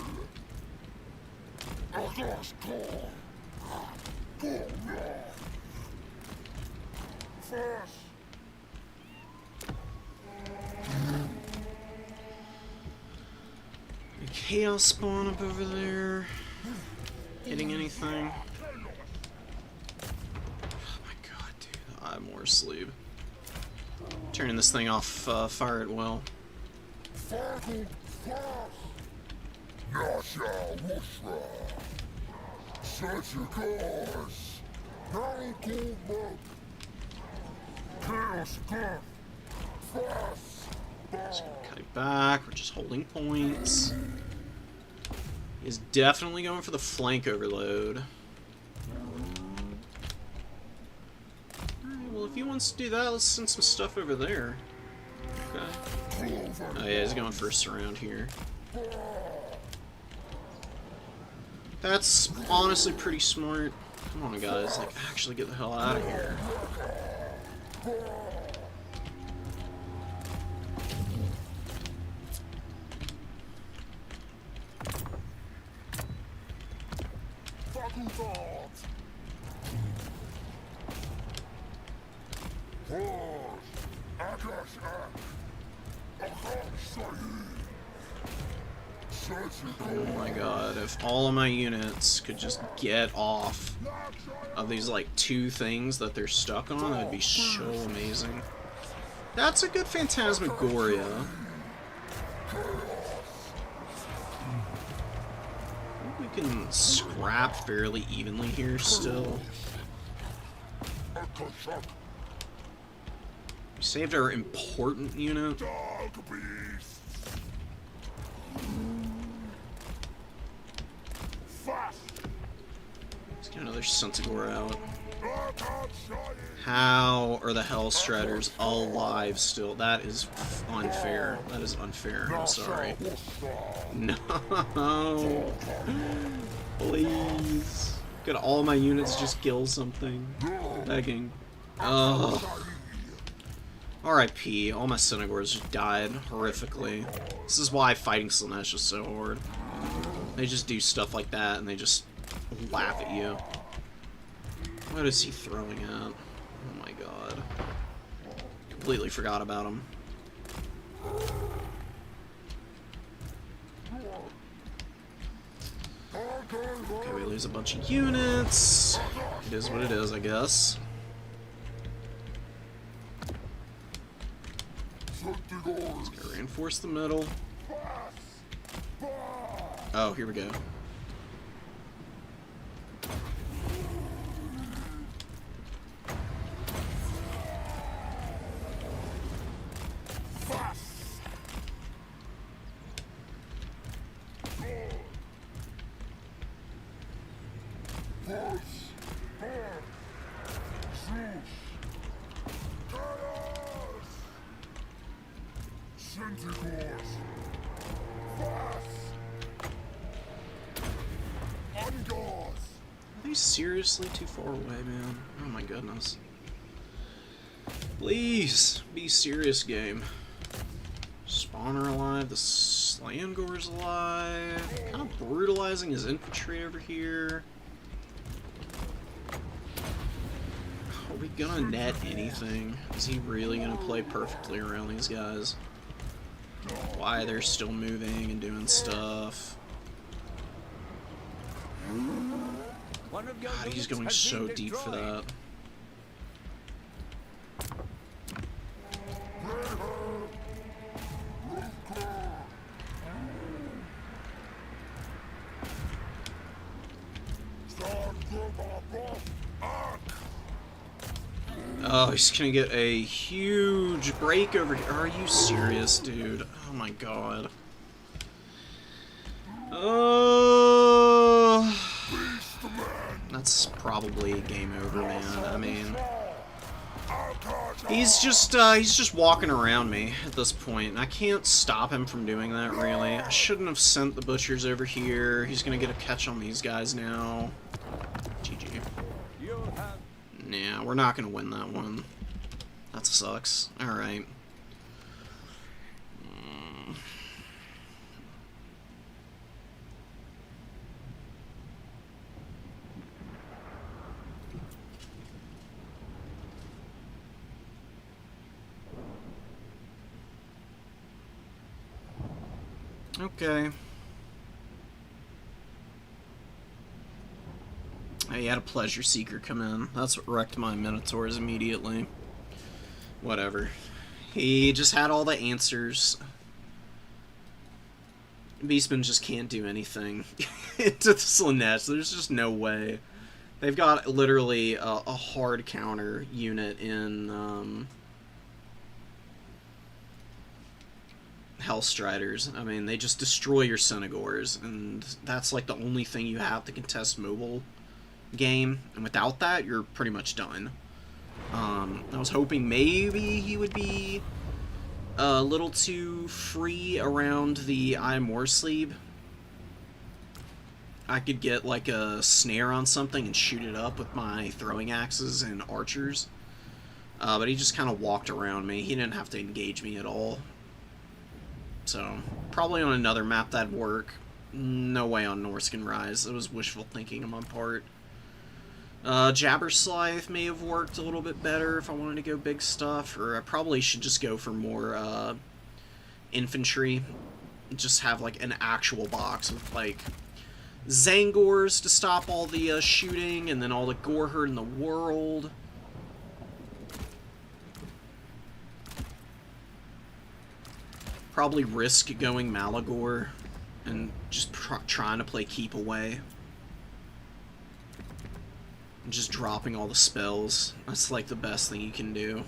Others go. Go now. First. A Chaos spawn up over there. Hitting anything? Oh my god, dude. I'm more asleep. Turning this thing off, fire at will. Just gonna cut it back, we're just holding points. He's definitely going for the flank overload. Well, if he wants to do that, let's send some stuff over there. Okay. Oh yeah, he's going for a surround here. That's honestly pretty smart. Come on, guys, like, actually get the hell out of here. Oh my god, if all of my units could just get off of these, like, two things that they're stuck on, that would be so amazing. That's a good Phantasmagoria. I think we can scrap fairly evenly here still. We saved our important unit. Let's get another Sentigor out. How are the Hellstriders alive still? That is unfair. That is unfair. I'm sorry. No. Please. Could all my units just kill something? Begging. Oh. R.I.P. All my Cynagors just died horrifically. This is why fighting Slanesh is so hard. They just do stuff like that and they just laugh at you. What is he throwing at? Oh my god. Completely forgot about him. Okay, we lose a bunch of units. It is what it is, I guess. Just gotta reinforce the middle. Oh, here we go. Are you seriously too far away, man? Oh my goodness. Please, be serious, game. Spawner alive, the Slangor's alive. Kind of brutalizing his infantry over here. Are we gonna net anything? Is he really gonna play perfectly around these guys? Why they're still moving and doing stuff. God, he's going so deep for that. Oh, he's gonna get a huge break over here. Are you serious, dude? Oh my god. Oh. That's probably game over, man. I mean, he's just walking around me at this point, and I can't stop him from doing that, really. I shouldn't have sent the butchers over here. He's gonna get a catch on these guys now. GG. Nah, we're not gonna win that one. That sucks. Alright. Okay. He had a pleasure seeker come in. That's what wrecked my Minotaurs immediately. Whatever. He just had all the answers. Beastmen just can't do anything into the Slanesh. There's just no way. They've got literally a hard counter unit in Hellstriders. I mean, they just destroy your Cynagors, and that's like the only thing you have to contest mobile game, and without that, you're pretty much done. I was hoping maybe he would be a little too free around the Eye of Morsleep. I could get like a snare on something and shoot it up with my throwing axes and archers. But he just kind of walked around me. He didn't have to engage me at all. So, probably on another map that'd work. No way on Norscan Rise. It was wishful thinking on my part. Jabberslythe may have worked a little bit better if I wanted to go big stuff, or I probably should just go for more infantry. Just have like an actual box with like Zangors to stop all the shooting, and then all the gore herd in the world. Probably risk going Malagor and just trying to play keep away. And just dropping all the spells. That's like the best thing you can do.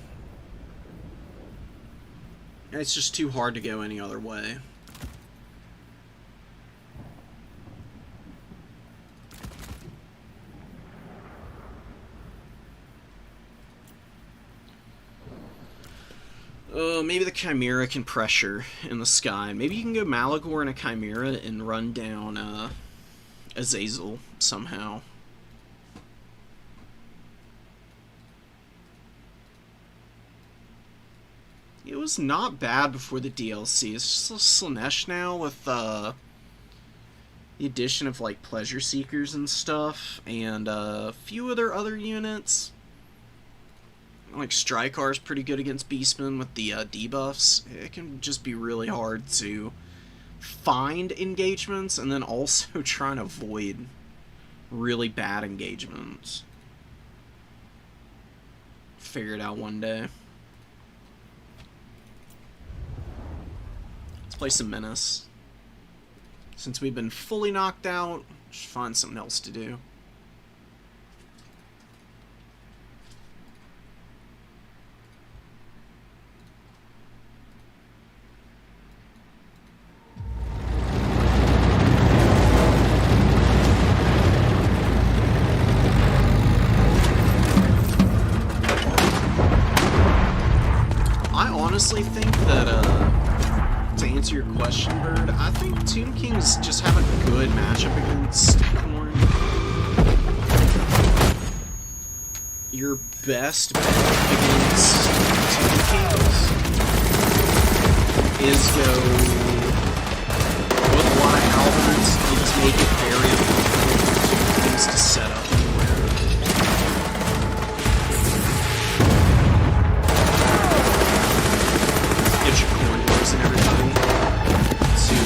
It's just too hard to go any other way. Maybe the Chimera can pressure in the sky. Maybe you can go Malagor and a Chimera and run down Azazel somehow. It was not bad before the DLC. It's just Slanesh now with the addition of like pleasure seekers and stuff, and a few of their other units. Like Strykar's pretty good against Beastmen with the debuffs. It can just be really hard to find engagements and then also try and avoid really bad engagements. Figure it out one day. Let's play some Menace. Since we've been fully knocked out, should find something else to do. I honestly think that, to answer your question, Bird, I think Tomb Kings just have a good matchup against Corn. Your best bet against Tomb Kings is go with a lot of Alberts and just make it very difficult for Tomb Kings to set up anywhere. Get your corridors and everything to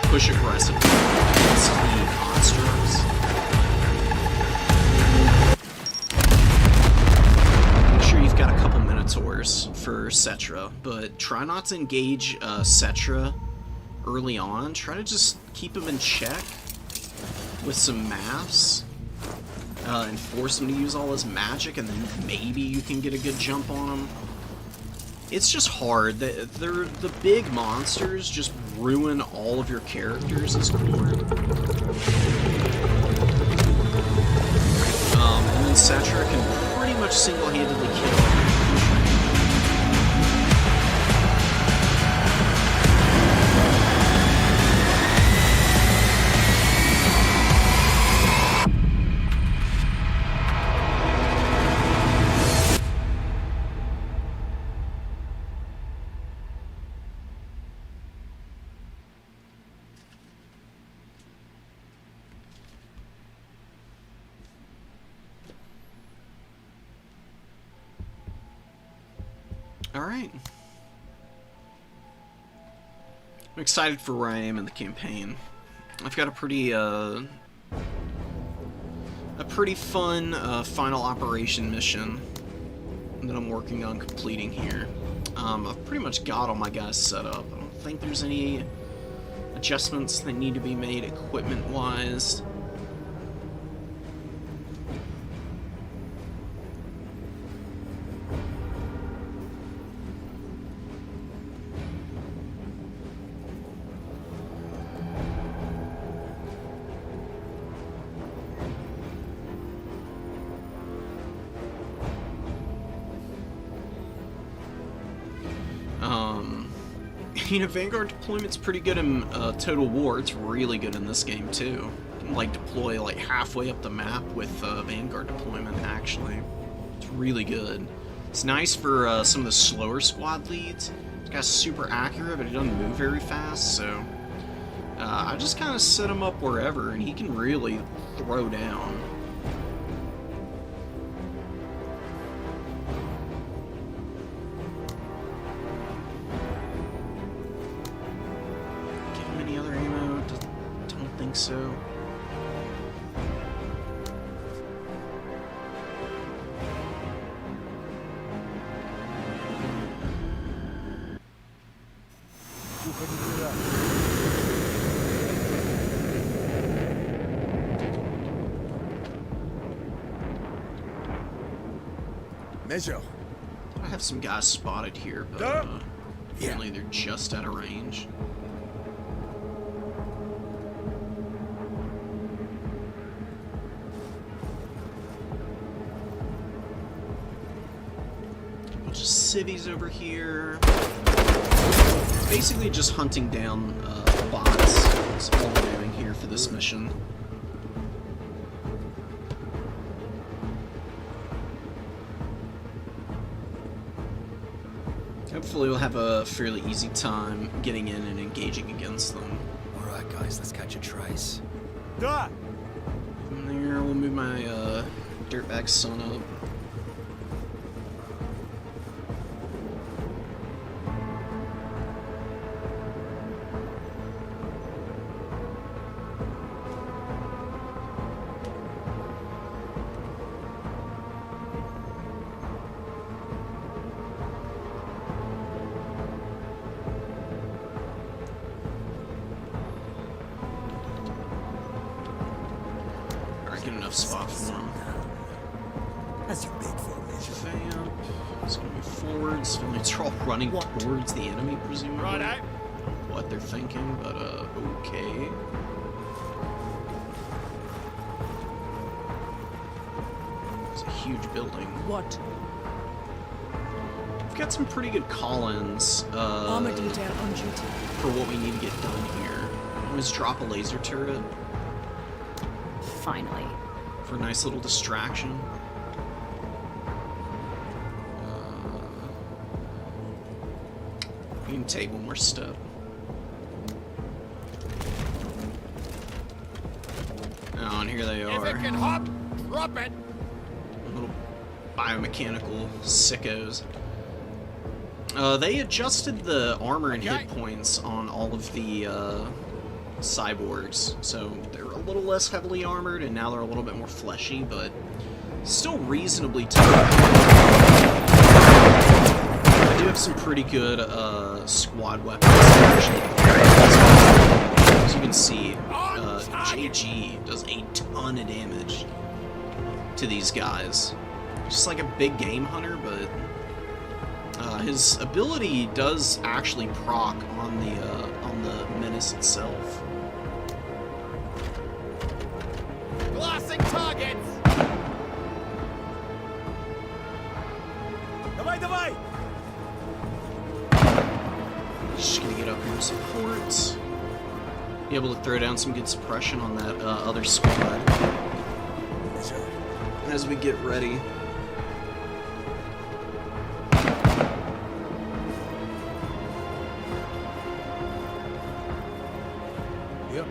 push aggressively against the constructs. Make sure you've got a couple Minotaurs for Cetra, but try not to engage Cetra early on. Try to just keep him in check with some mass. And force him to use all his magic, and then maybe you can get a good jump on him. It's just hard. The big monsters just ruin all of your characters as Corn. And then Cetra can pretty much single-handedly kill. Alright. I'm excited for where I am in the campaign. I've got a pretty fun final operation mission that I'm working on completing here. I've pretty much got all my guys set up. I don't think there's any adjustments that need to be made equipment-wise. You know, Vanguard deployment's pretty good in Total War. It's really good in this game, too. You can, like, deploy, like, halfway up the map with Vanguard deployment, actually. It's really good. It's nice for some of the slower squad leads. This guy's super accurate, but he doesn't move very fast, so... I just kind of set him up wherever, and he can really throw down. So Measure. I have some guys spotted here, but apparently they're just out of range. Civvies over here. Basically just hunting down bots. That's all we're doing here for this mission. Hopefully we'll have a fairly easy time getting in and engaging against them. Alright, guys, let's catch a trace. From there, we'll move my dirtbag son up. Get enough spot for him. That's your big formation. Vamp. It's gonna move forwards. It's all running towards the enemy, presumably. Right out. What they're thinking, but okay. It's a huge building. What? We've got some pretty good call-ins Armor detail on duty. for what we need to get done here. Always drop a laser turret Finally. for a nice little distraction. You can take one more step. Oh, and here they If are. it can hop, drop it. Little biomechanical sickos. They adjusted the armor and hit points on all of the cyborgs, so they're a little less heavily armored, and now they're a little bit more fleshy, but still reasonably tough. I do have some pretty good squad weapons, actually. As you can see, JG does a ton of damage to these guys. Just like a big game hunter, but his ability does actually proc on the Menace itself. Glassing targets. Давай! Just gonna get up here and support. Be able to throw down some good suppression on that other squad as we get ready. Yep.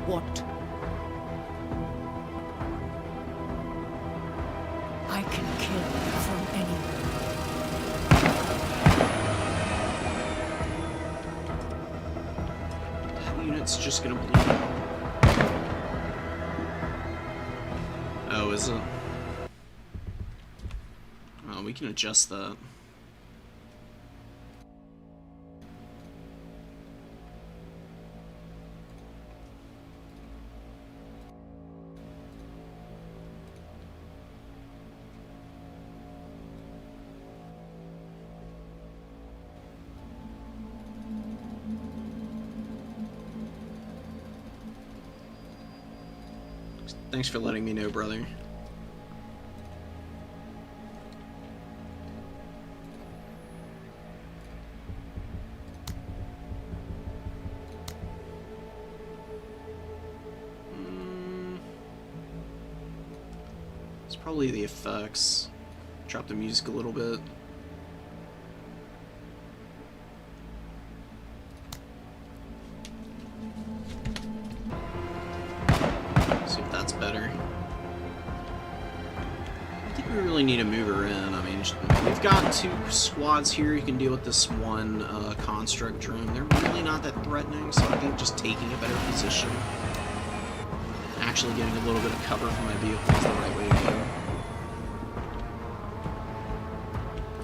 What? I can kill from anywhere. That unit's just gonna bleed out. Oh, is it? Oh, we can adjust that. Thanks for letting me know, brother. It's probably the effects. Drop the music a little bit. See if that's better. I think we really need to move her in. I mean, we've got two squads here. You can deal with this one construct drone. They're really not that threatening, so I think just taking a better position, actually getting a little bit of cover from my vehicle is the right way to go.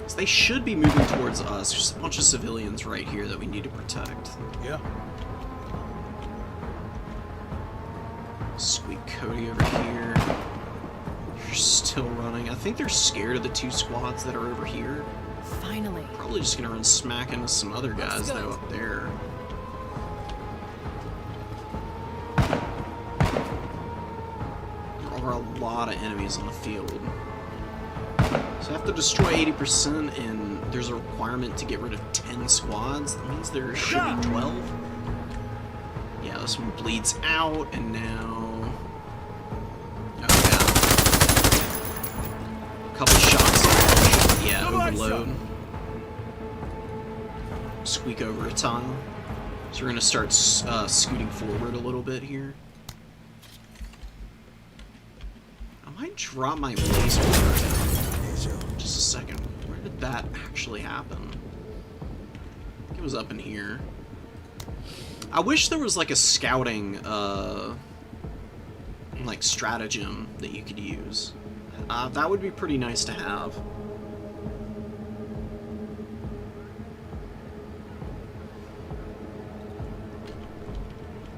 So they should be moving towards us. There's a bunch of civilians right here that we need to protect. Yeah. Sweet Cody over here. You're still running. I think they're scared of the two squads that are over here. Finally. Probably just gonna run smack into some other guys though up there. There are a lot of enemies on the field. So I have to destroy 80%, and there's a requirement to get rid of 10 squads. That means there should be 12. Yeah, this one bleeds out, and now... Oh, yeah. couple shots. Yeah, overload. Squeak over a tile. So we're gonna start scooting forward a little bit here. I might drop my laser down. Just a second. Where did that actually happen? I think it was up in here. I wish there was like a scouting like stratagem that you could use. That would be pretty nice to have.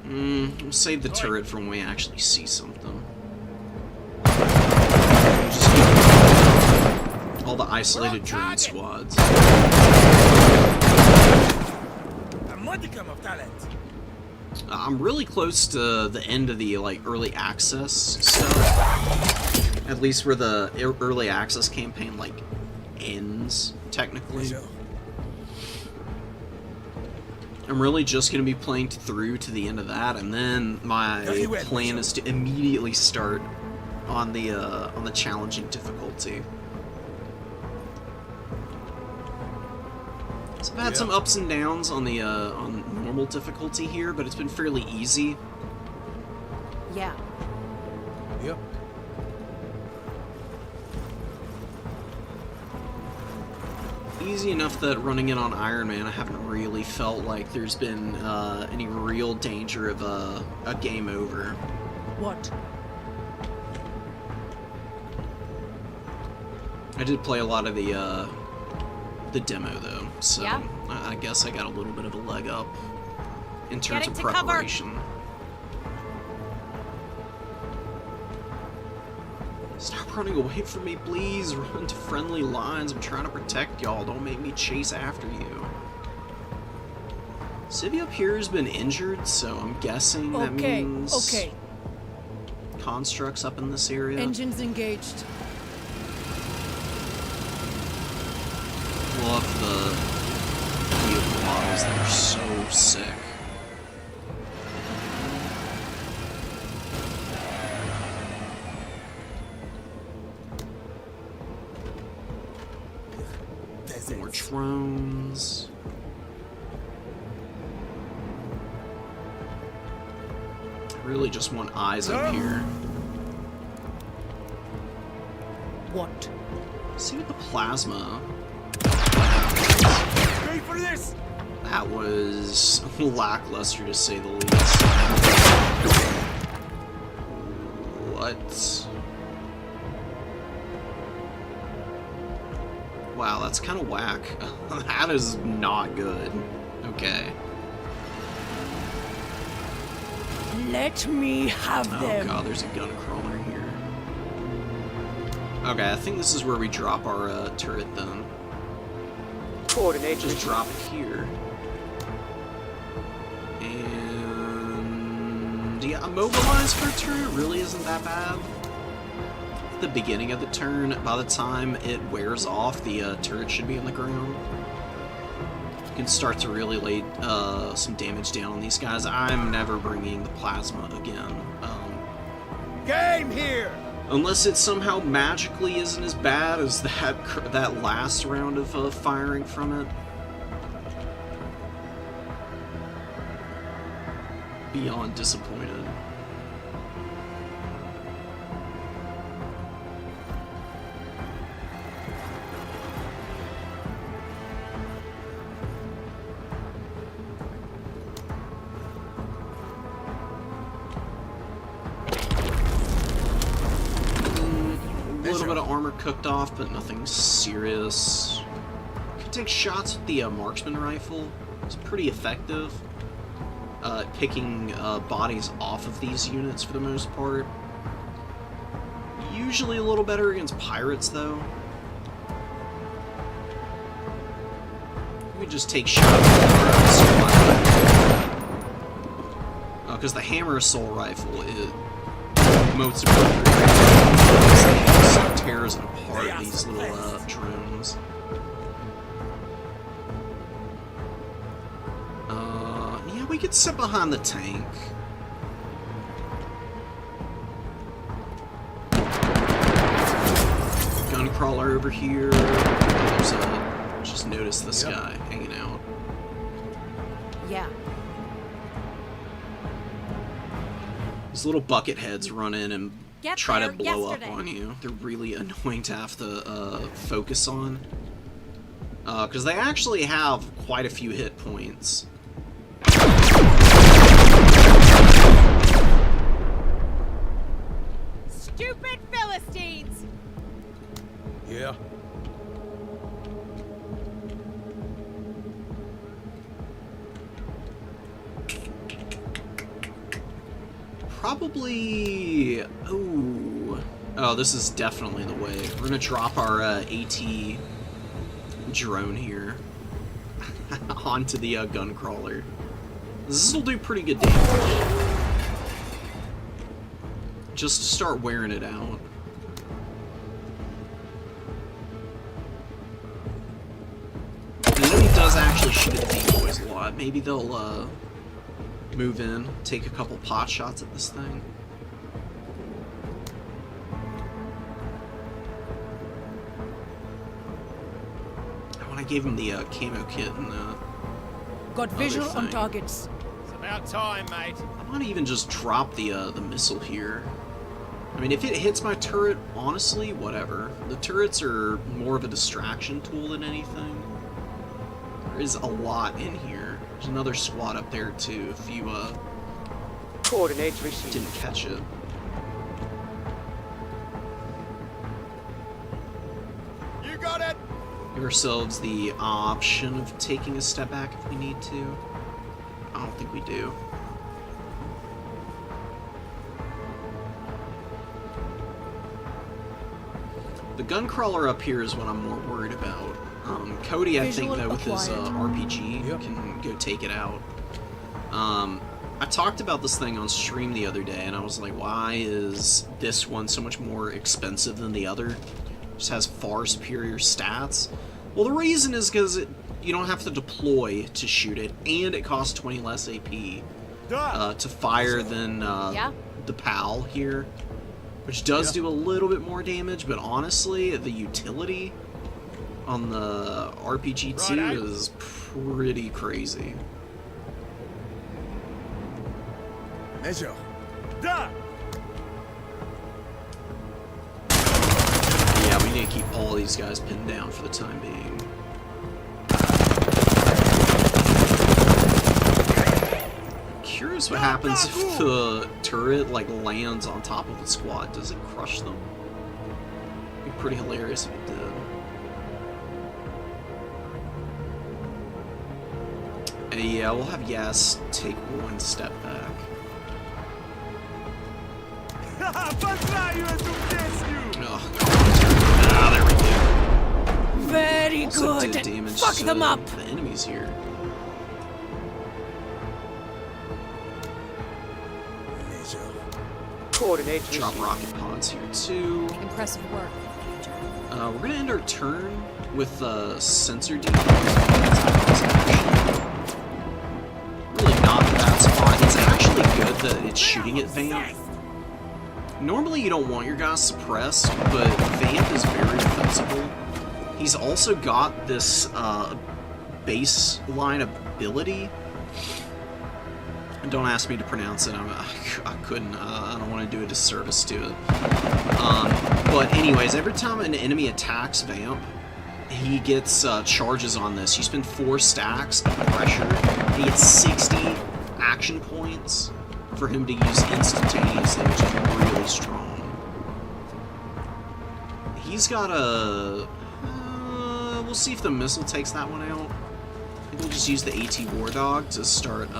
We'll save the turret for when we actually see something. All the isolated drone squads. I'm really close to the end of the like early access stuff. At least where the early access campaign like ends technically. I'm really just going to be playing through to the end of that, and then my plan is to immediately start on the challenging difficulty. So I've had some ups and downs on the on normal difficulty here, but it's been fairly easy. Yeah. Yep. Easy enough that running in on Iron Man, I haven't really felt like there's been any real danger of a game over. What? I did play a lot of the demo though, so Yeah. I guess I got a little bit of a leg up in terms of Getting to cover. preparation. Stop running away from me, please. Run to friendly lines. I'm trying to protect y'all. Don't make me chase after you. Civvy up here has been injured, so I'm guessing that means Okay. constructs up in this area. Engines engaged. Love the vehicle models. They're so sick. More drones. I really just want eyes up here. What? See what the plasma. Ready for this? That was lackluster to say the least. What? Wow, that's kind of whack. That is not good. Okay. Let me have Oh them. god, there's a gun crawler here. Okay, I think this is where we drop our turret then. Just drop it here. And yeah, immobilized for a turret really isn't that bad. At the beginning of the turn, by the time it wears off, the turret should be on the ground. You can start to really lay some damage down on these guys. I'm never bringing the plasma again. Game here! Unless it somehow magically isn't as bad as that last round of firing from it. Beyond disappointed. A little bit of armor cooked off, but nothing serious. Could take shots with the marksman rifle. It's pretty effective. Picking bodies off of these units for the most part. Usually a little better against pirates, though. We just take shots with because the hammer assault rifle is most appropriate. It tears apart these little drones. Yeah, we could sit behind the tank. crawler over here. There's just noticed this guy hanging out. Yeah. These little bucket heads run in and Get try to there blow yesterday. up on you. They're really annoying to have to focus on. Because they actually have quite a few hit points. Stupid Philistines! Yeah. Probably... Oh, this is definitely the way. We're gonna drop our AT drone here onto the gun crawler. This will do pretty good damage. Just to start wearing it out. The enemy does actually shoot at decoys a lot. Maybe they'll move in, take a couple pot shots at this thing. When I gave him the camo kit and the Got visual thing. on targets. It's about time, mate. I want to even just drop the missile here. I mean, if it hits my turret, honestly, whatever. The turrets are more of a distraction tool than anything. There is a lot in here. There's another squad up there too. If you Coordinates received. didn't catch it. You got it. Give ourselves the option of taking a step back if we need to. I don't think we do. The gun crawler up here is what I'm more worried about. Cody, I think, Visual though, with his acquired. RPG, can go take it out. I talked about this thing on stream the other day, and I was like, why is this one so much more expensive than the other? Just has far superior stats. Well, the reason is because you don't have to deploy to shoot it, and it costs 20 less AP to fire than the PAL here, which does do a little bit more damage, but honestly, the utility on the RPG-2 Right, is pretty crazy. Measure. Done. Yeah, we need to keep all these guys pinned down for the time being. Curious what happens if the turret like lands on top of the squad. Does it crush them? It'd be pretty hilarious if it did. Yeah, we'll have Yas take one step back. Oh, there we go. Very Also good. did damage Fuck to them up. the enemies here. Measure. Coordinates Drop received. rocket pods here too. Impressive work. We're gonna end our turn with sensor defense. Really not that spot. It's actually good that it's shooting at Vamp. Normally you don't want your guys suppressed, but Vamp is very defensible. He's also got this baseline ability. Don't ask me to pronounce it. I couldn't. I don't want to do a disservice to it. But anyways, every time an enemy attacks Vamp, he gets charges on this. You spend 4 stacks of pressure, and he gets 60 action points for him to use instantaneously, which is really strong. He's got a... we'll see if the missile takes that one out. I think we'll just use the AT War Dog to start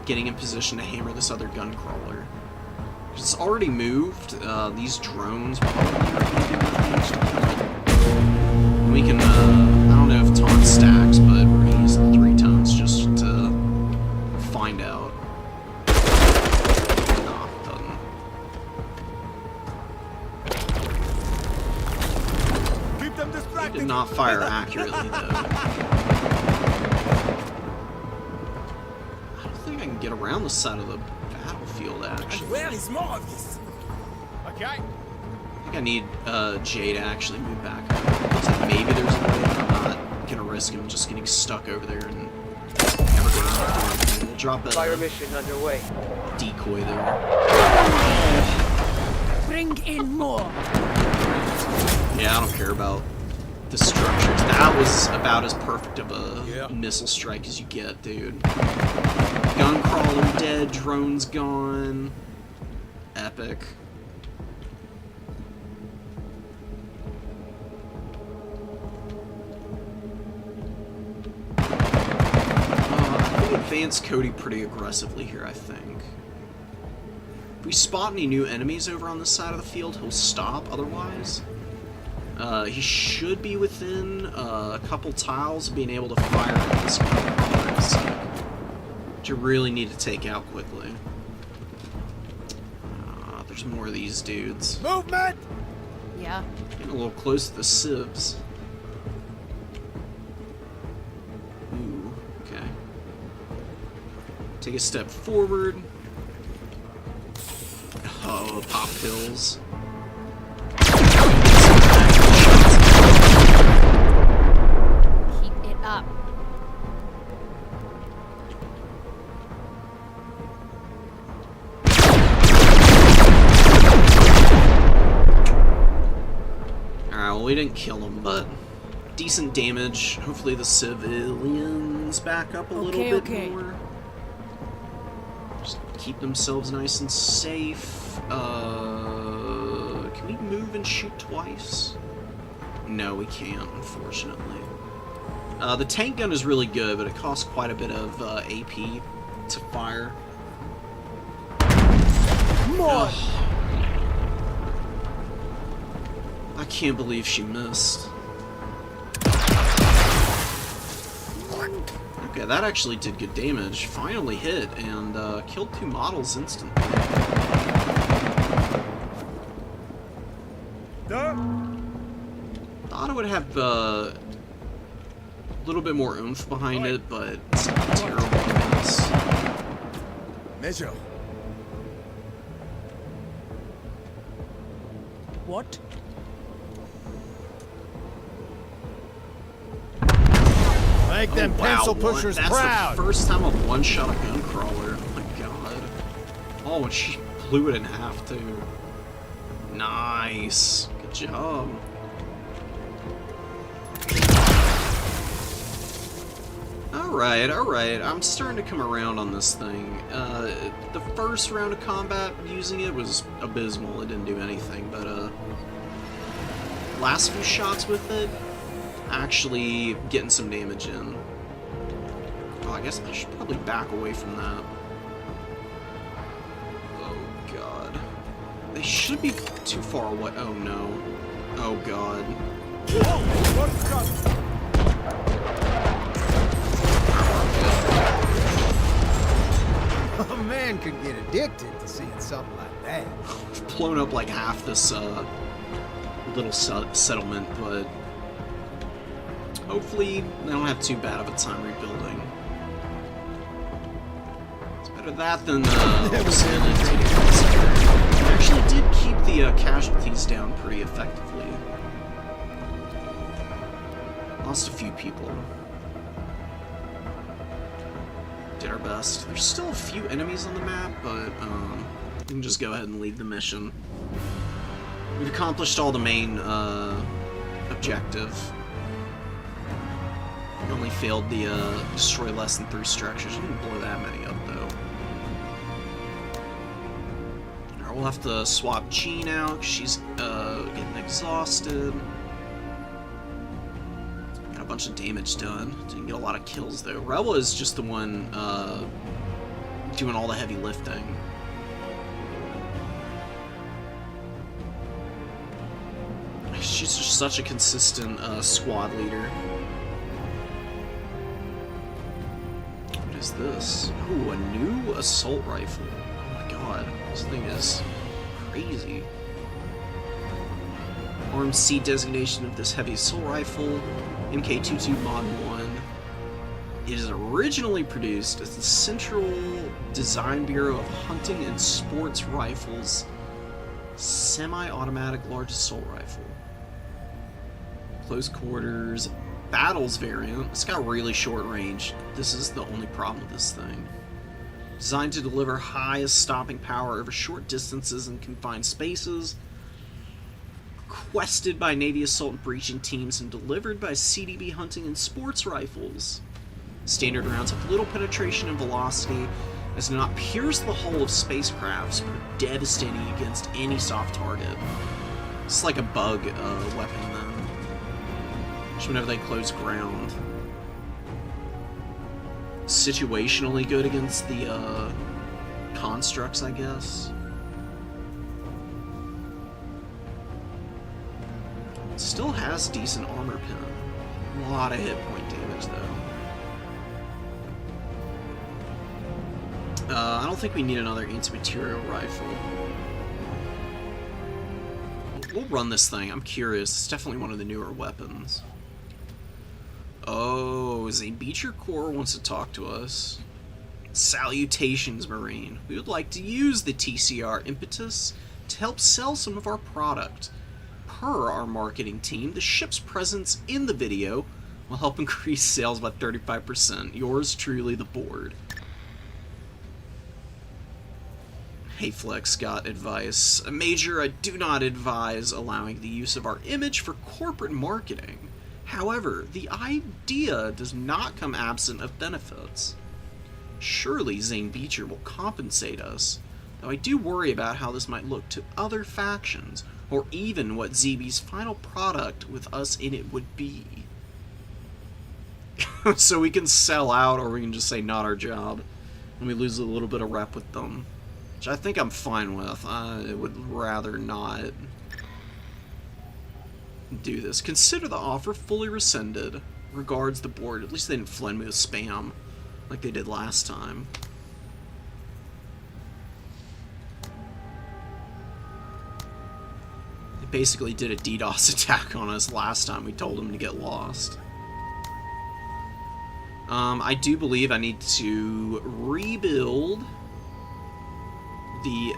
getting in position to hammer this other gun crawler. It's already moved. These drones probably are going to do damage to it. We can, I don't know if taunt stacks, but we're going to use the 3 taunts just to find out. Nah, doesn't. Keep them He distracted. did not fire accurately, though. I don't think I can get around the side of the battlefield, actually. Where is more of this? Okay. think I need Jay to actually move back. So maybe there's a way, but I'm not gonna risk him just getting stuck over there and never getting back. We'll drop a Fire mission underway. decoy there. Bring in more. Yeah, I don't care about the structures. That was about as perfect of a missile strike as you get, dude. Gun crawler dead, drones gone. Epic. I'm gonna advance Cody pretty aggressively here, I think. If we spot any new enemies over on this side of the field, he'll stop. Otherwise, he should be within a couple tiles of being able to fire at this guy, which you really need to take out quickly. There's more of these dudes. Movement! Yeah. Getting a little close to the sieves. Ooh, okay. Take a step forward. Oh, pop pills. Keep it up. Alright, well, we didn't kill him, but decent damage. Hopefully the civilians back up a little bit more. Just keep themselves nice and safe. Can we move and shoot twice? No, we can't, unfortunately. The tank gun is really good, but it costs quite a bit of AP to fire. More! I can't believe she missed. Okay, that actually did good damage. Finally hit and killed 2 models instantly. Thought it would have a little bit more oomph behind it, but it's not terrible. Measure. What? Make them pencil pushers That's proud! the first time I've one-shot a gun crawler. Oh my god. Oh, and she blew it in half, too. Nice. Good job. Alright, alright. I'm starting to come around on this thing. The first round of combat using it was abysmal. It didn't do anything, but last few shots with it, actually getting some damage in. Oh, I guess I should probably back away from that. Oh god. They should be too far away. Oh no. Oh god. A man could get addicted to seeing something like that. We've blown up like half this little settlement, but hopefully they don't have too bad of a time rebuilding. It's better that than I actually did keep the casualties down pretty effectively. Lost a few people. Did our best. There's still a few enemies on the map, but we can just go ahead and leave the mission. We've accomplished all the main objective. We only failed the destroy less than 3 structures. We didn't blow that many up, though. Alright, we'll have to swap Jean out, 'cause she's getting exhausted. Got a bunch of damage done. Didn't get a lot of kills, though. Rebel is just the one doing all the heavy lifting. She's just such a consistent squad leader. What is this? Ooh, a new assault rifle. Oh my god, this thing is crazy. Arm C designation of this heavy assault rifle, MK22 Mod 1. It is originally produced as the Central Design Bureau of Hunting and Sports Rifles, Semi-automatic large assault rifle. Close quarters. Battles variant. It's got really short range. This is the only problem with this thing. Designed to deliver highest stopping power over short distances and confined spaces. Quested by Navy assault and breaching teams and delivered by CDB hunting and sports rifles. Standard rounds have little penetration and velocity, as do not pierce the hull of spacecrafts, but are devastating against any soft target. It's like a bug weapon then. Just whenever they close ground. Situationally good against the constructs, I guess. Still has decent armor pen. A lot of hit point damage though. I don't think we need another anti-material rifle. We'll run this thing. I'm curious. It's definitely one of the newer weapons. Oh, Zane Beecher Corps wants to talk to us. Salutations, Marine. We would like to use the TCR impetus to help sell some of our product. Per our marketing team, the ship's presence in the video will help increase sales by 35%. Yours truly, the board. Hey Flex got advice. Major, I do not advise allowing the use of our image for corporate marketing. However, the idea does not come absent of benefits. Surely Zane Beecher will compensate us, though I do worry about how this might look to other factions, or even what ZB's final product with us in it would be. So we can sell out, or we can just say not our job, and we lose a little bit of rep with them. Which I think I'm fine with. I would rather not do this. Consider the offer fully rescinded. Regards the board. At least they didn't flood me with spam like they did last time. They basically did a DDoS attack on us last time we told them to get lost. I do believe I need to rebuild the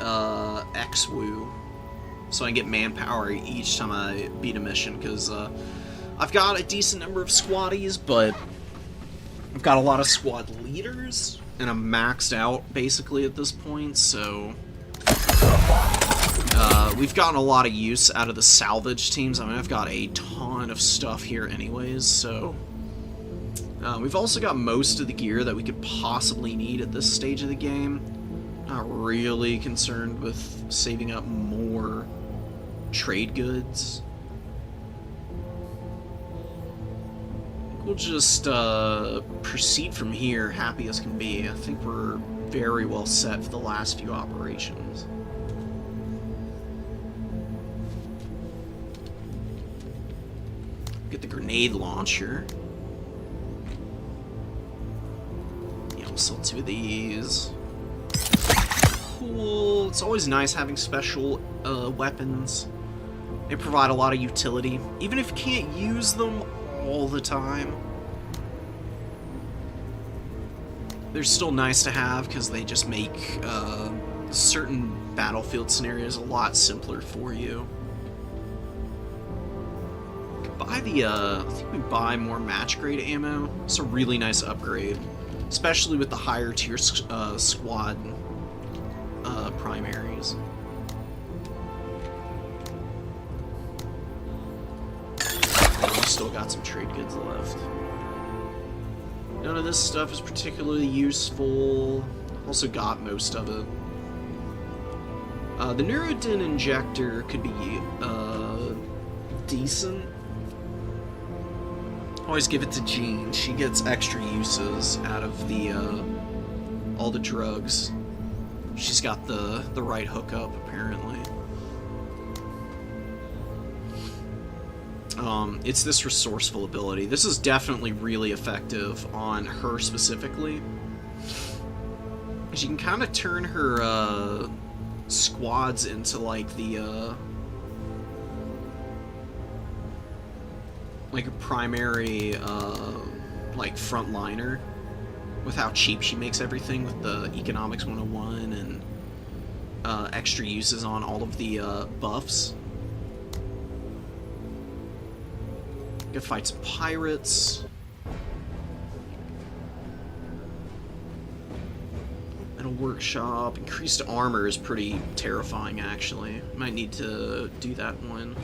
XWU so I can get manpower each time I beat a mission, because I've got a decent number of squaddies, but I've got a lot of squad leaders, and I'm maxed out basically at this point, so we've gotten a lot of use out of the salvage teams. I mean, I've got a ton of stuff here anyways, so we've also got most of the gear that we could possibly need at this stage of the game. Not really concerned with saving up more trade goods. We'll just proceed from here, happy as can be. I think we're very well set for the last few operations. Get the grenade launcher. Yeah, we'll sell 2 of these. Cool. It's always nice having special weapons. They provide a lot of utility, even if you can't use them all the time. They're still nice to have because they just make certain battlefield scenarios a lot simpler for you. We could buy the, I think we buy more match grade ammo. It's a really nice upgrade, especially with the higher tier squad primaries. We've still got some trade goods left. None of this stuff is particularly useful. Also got most of it. The Neurodin injector could be decent. Always give it to Jean. She gets extra uses out of the all the drugs. She's got the right hookup, apparently. It's this resourceful ability. This is definitely really effective on her specifically. She can kind of turn her squads into like the like a primary like frontliner, with how cheap she makes everything with the Economics 101 and extra uses on all of the buffs. Go fight some pirates. Metal workshop. Increased armor is pretty terrifying, actually. Might need to do that one.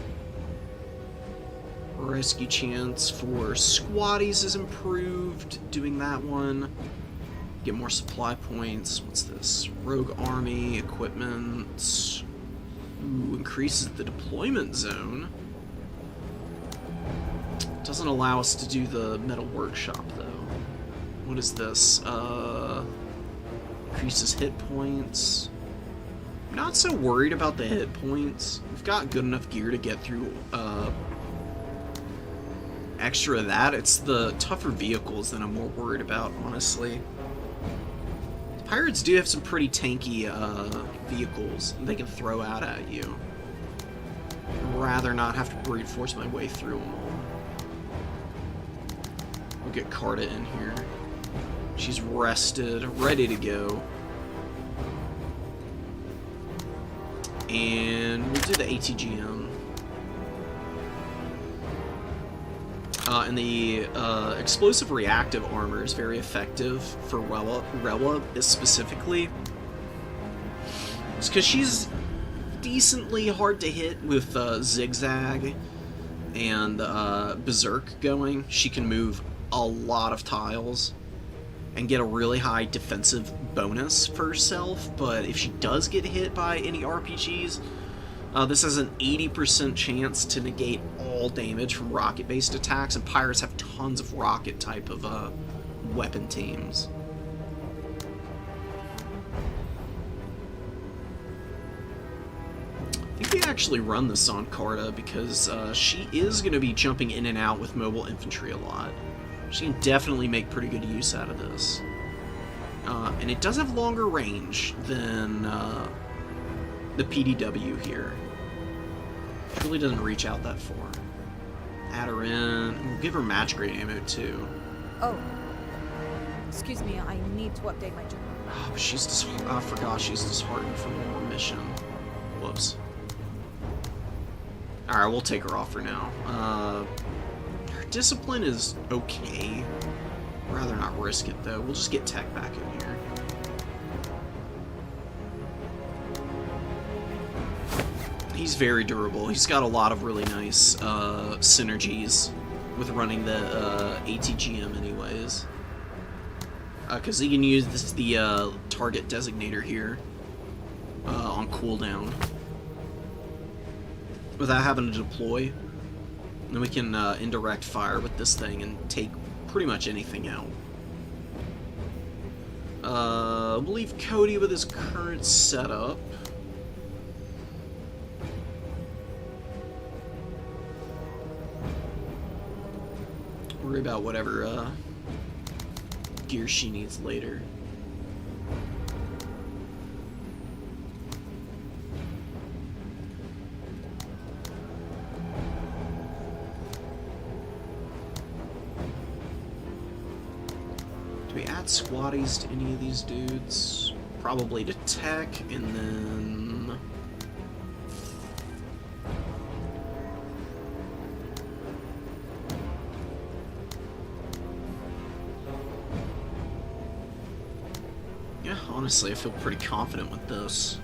Rescue chance for squatties is improved. Doing that one. Get more supply points. What's this? Rogue army, equipment. Ooh, increases the deployment zone. Doesn't allow us to do the metal workshop, though. What is this? Increases hit points. I'm not so worried about the hit points. We've got good enough gear to get through, extra of that. It's the tougher vehicles that I'm more worried about, honestly. Pirates do have some pretty tanky vehicles they can throw out at you. I'd rather not have to brute force my way through them all. We'll get Carta in here. She's rested, ready to go. And we'll do the ATGM. And the explosive reactive armor is very effective for Rella specifically. It's because she's decently hard to hit with Zigzag and Berserk going. She can move a lot of tiles and get a really high defensive bonus for herself, but if she does get hit by any RPGs, this has an 80% chance to negate all damage from rocket-based attacks, and pirates have tons of rocket type of weapon teams. I think we actually run this on Carta because she is going to be jumping in and out with mobile infantry a lot. She can definitely make pretty good use out of this. And it does have longer range than the PDW here. It really doesn't reach out that far. Add her in. We'll give her match grade ammo too. Oh. Excuse me, I need to update my journal. Oh, but she's I forgot she's disheartened from one more mission. Whoops. Alright, we'll take her off for now. Her discipline is okay. Rather not risk it though. We'll just get Tech back in here. He's very durable. He's got a lot of really nice synergies with running the ATGM anyways. Because he can use the target designator here on cooldown without having to deploy. And then we can indirect fire with this thing and take pretty much anything out. We'll leave Cody with his current setup. Worry about whatever gear she needs later. Do we add squatties to any of these dudes? Probably to Tech, and then... yeah, honestly, I feel pretty confident with this.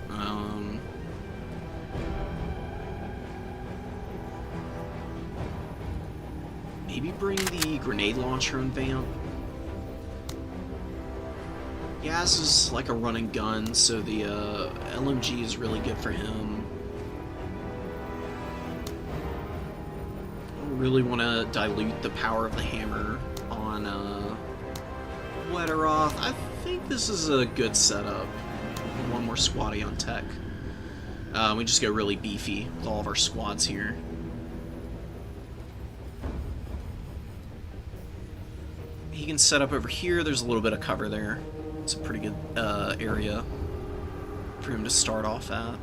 Maybe bring the grenade launcher and Vamp. Yaz is like a running gun, so the LMG is really good for him. I really want to dilute the power of the hammer on Wetteroth. I think this is a good setup. One more squatty on Tech. We just go really beefy with all of our squads here. He can set up over here. There's a little bit of cover there. It's a pretty good area for him to start off at.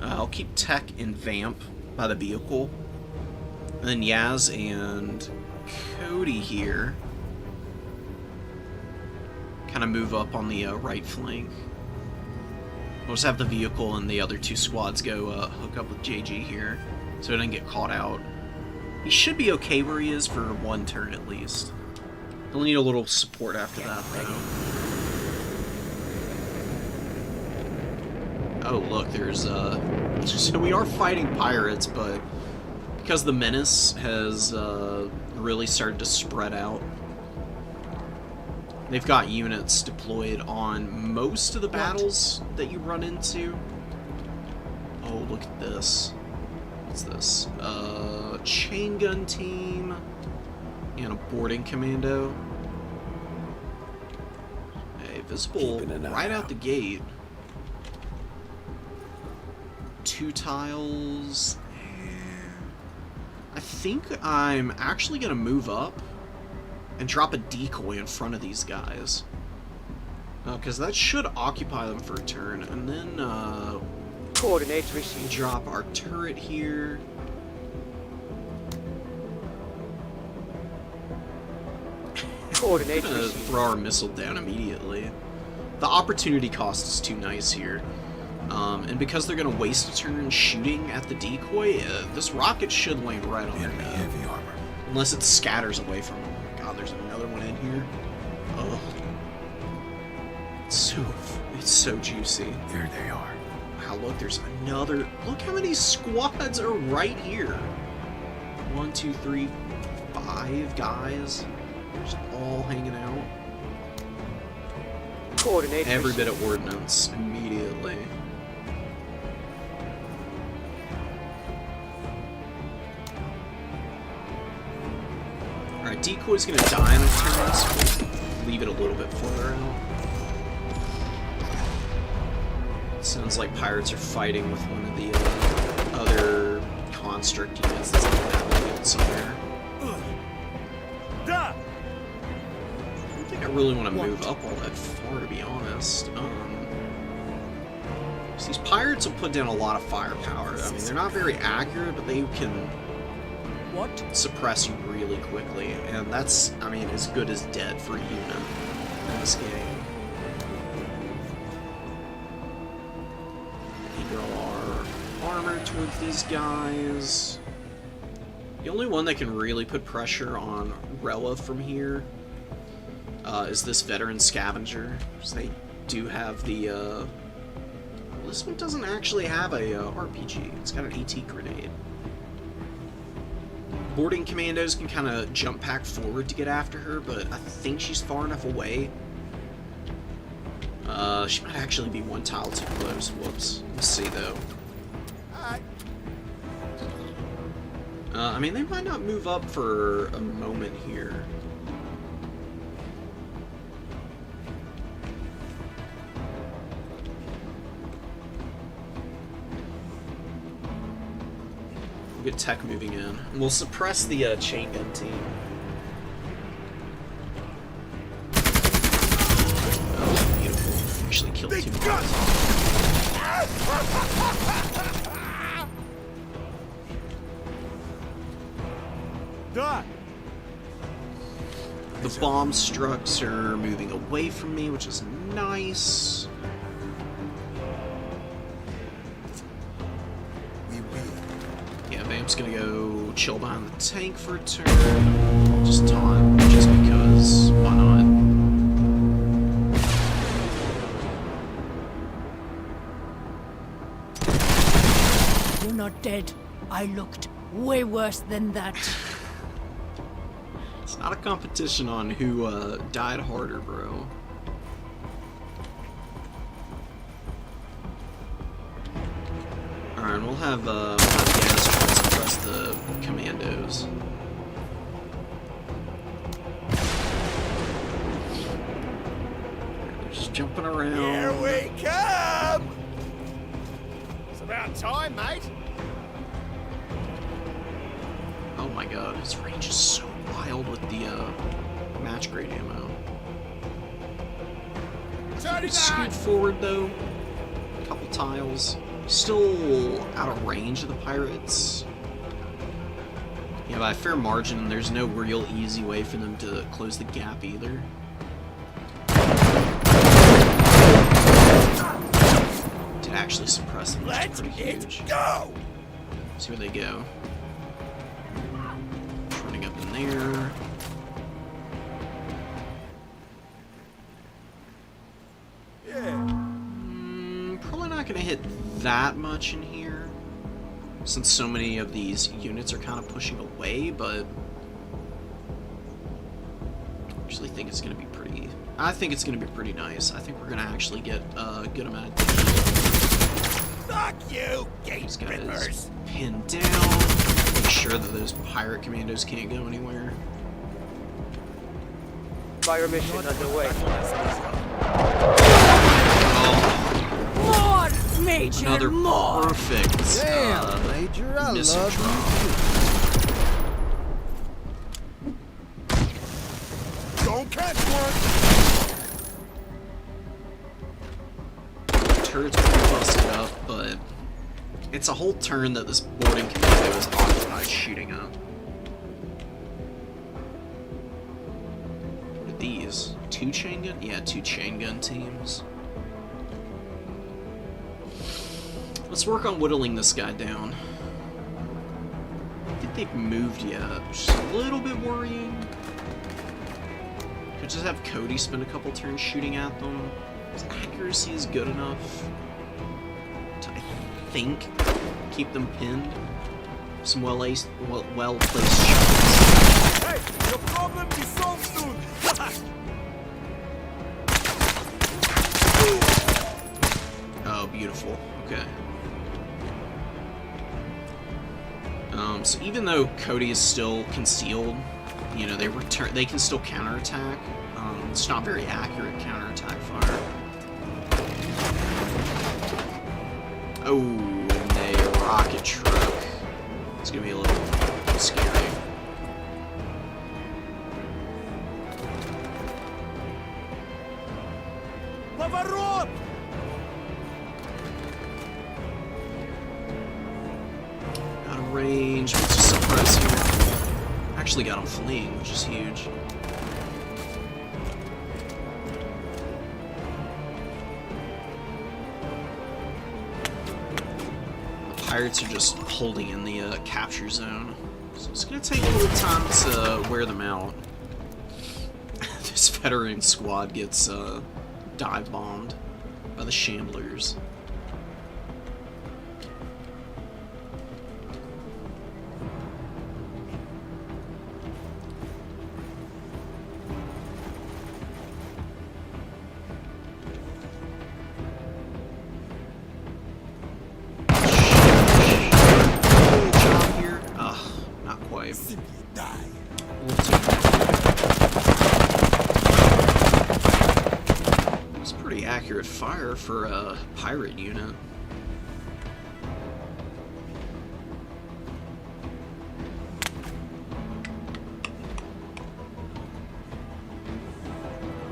I'll keep Tech and Vamp by the vehicle. And then Yaz and Cody here kind of move up on the right flank. We'll just have the vehicle and the other two squads go hook up with JG here, so he doesn't get caught out. He should be okay where he is for one turn at least. He'll need a little support after that, though. Oh, look, there's, so we are fighting pirates, but because the Menace has, really started to spread out, they've got units deployed on most of the battles that you run into. Oh, look at this. What's this? Chain gun team and a boarding commando. Hey, visible right out the gate. 2 tiles. I think I'm actually gonna move up and drop a decoy in front of these guys. Because that should occupy them for a turn. And then, Coordinates received. drop our turret here. Coordinates I'm gonna received. throw our missile down immediately. The opportunity cost is too nice here. And because they're gonna waste a turn shooting at the decoy, this rocket should land right on their Enemy head. heavy armor. Unless it scatters away from them. Oh my god, there's another one in here. Oh. It's so juicy. There they are. Wow, look, there's another. Look how many squads are right here. 1, 2, 3, 5 guys. Just all hanging out. Coordinates Every received. bit of ordnance immediately. Alright, decoy's gonna die in a turn, so we'll leave it a little bit further out. Sounds like pirates are fighting with one of the other construct units that's on that field somewhere. I don't think I really want to move up all that far, to be honest. So these pirates will put down a lot of firepower. I mean, they're not very accurate, but they can suppress you really quickly, and that's, I mean, as good as dead for a unit in this game. We throw our armor towards these guys. The only one that can really put pressure on Rella from here is this veteran scavenger. So they do have the, well, this one doesn't actually have a RPG. It's got an AT grenade. Boarding commandos can kind of jump pack forward to get after her, but I think she's far enough away. She might actually be one tile too close. Whoops. Let's see, though. I mean, they might not move up for a moment here. We'll get tech moving in. We'll suppress the chain gun team. Oh, beautiful. Actually killed 2 Die! The bomb structs are moving away from me, which is nice. Yeah, Vamp's gonna go chill behind the tank for a turn. Just taunt, just because. Why not? You're not dead. I looked way worse than that. It's not a competition on who died harder, bro. Alright, we'll have gas try to suppress the commandos. They're just jumping around. Here we come! It's about time, mate. Oh my god, his range is so wild with the match grade ammo. Scoot forward though. A couple tiles. Still out of range of the pirates. Yeah, by a fair margin, there's no real easy way for them to close the gap either. actually suppress them, which is pretty huge. Go! See where they go. Running up in there. Probably not going to hit that much in here, since so many of these units are kind of pushing away, but I actually think it's going to be pretty... I think it's going to be pretty nice. I think we're going to actually get a good amount of damage. Fuck you, gate These guys rippers! pinned down. Make sure that those pirate commandos can't go anywhere. Fire mission underway. More, Major, Another more. perfect Damn, Major, I missile love drop. Don't catch one! Turret's pretty busted up, but it's a whole turn that this boarding commando is occupied shooting up. What are these? 2 chain gun? Yeah, 2 chain gun teams. Let's work on whittling this guy down. I don't think they've moved yet, which is a little bit worrying. Could just have Cody spend a couple turns shooting at them. His accuracy is good enough to, I think, keep them pinned. Some well-placed shots. Hey, your problem be solved soon! Oh, beautiful. Okay. So even though Cody is still concealed, you know, they can still counterattack. It's not very accurate counterattack fire. Oh, and a rocket truck. It's gonna be a little scary. Поворот! Out of range. Let's just suppress here. Actually got him fleeing, which is huge. Pirates are just holding in the capture zone, so it's gonna take a little time to wear them out. This veteran squad gets dive bombed by the shamblers. Accurate fire for a pirate unit.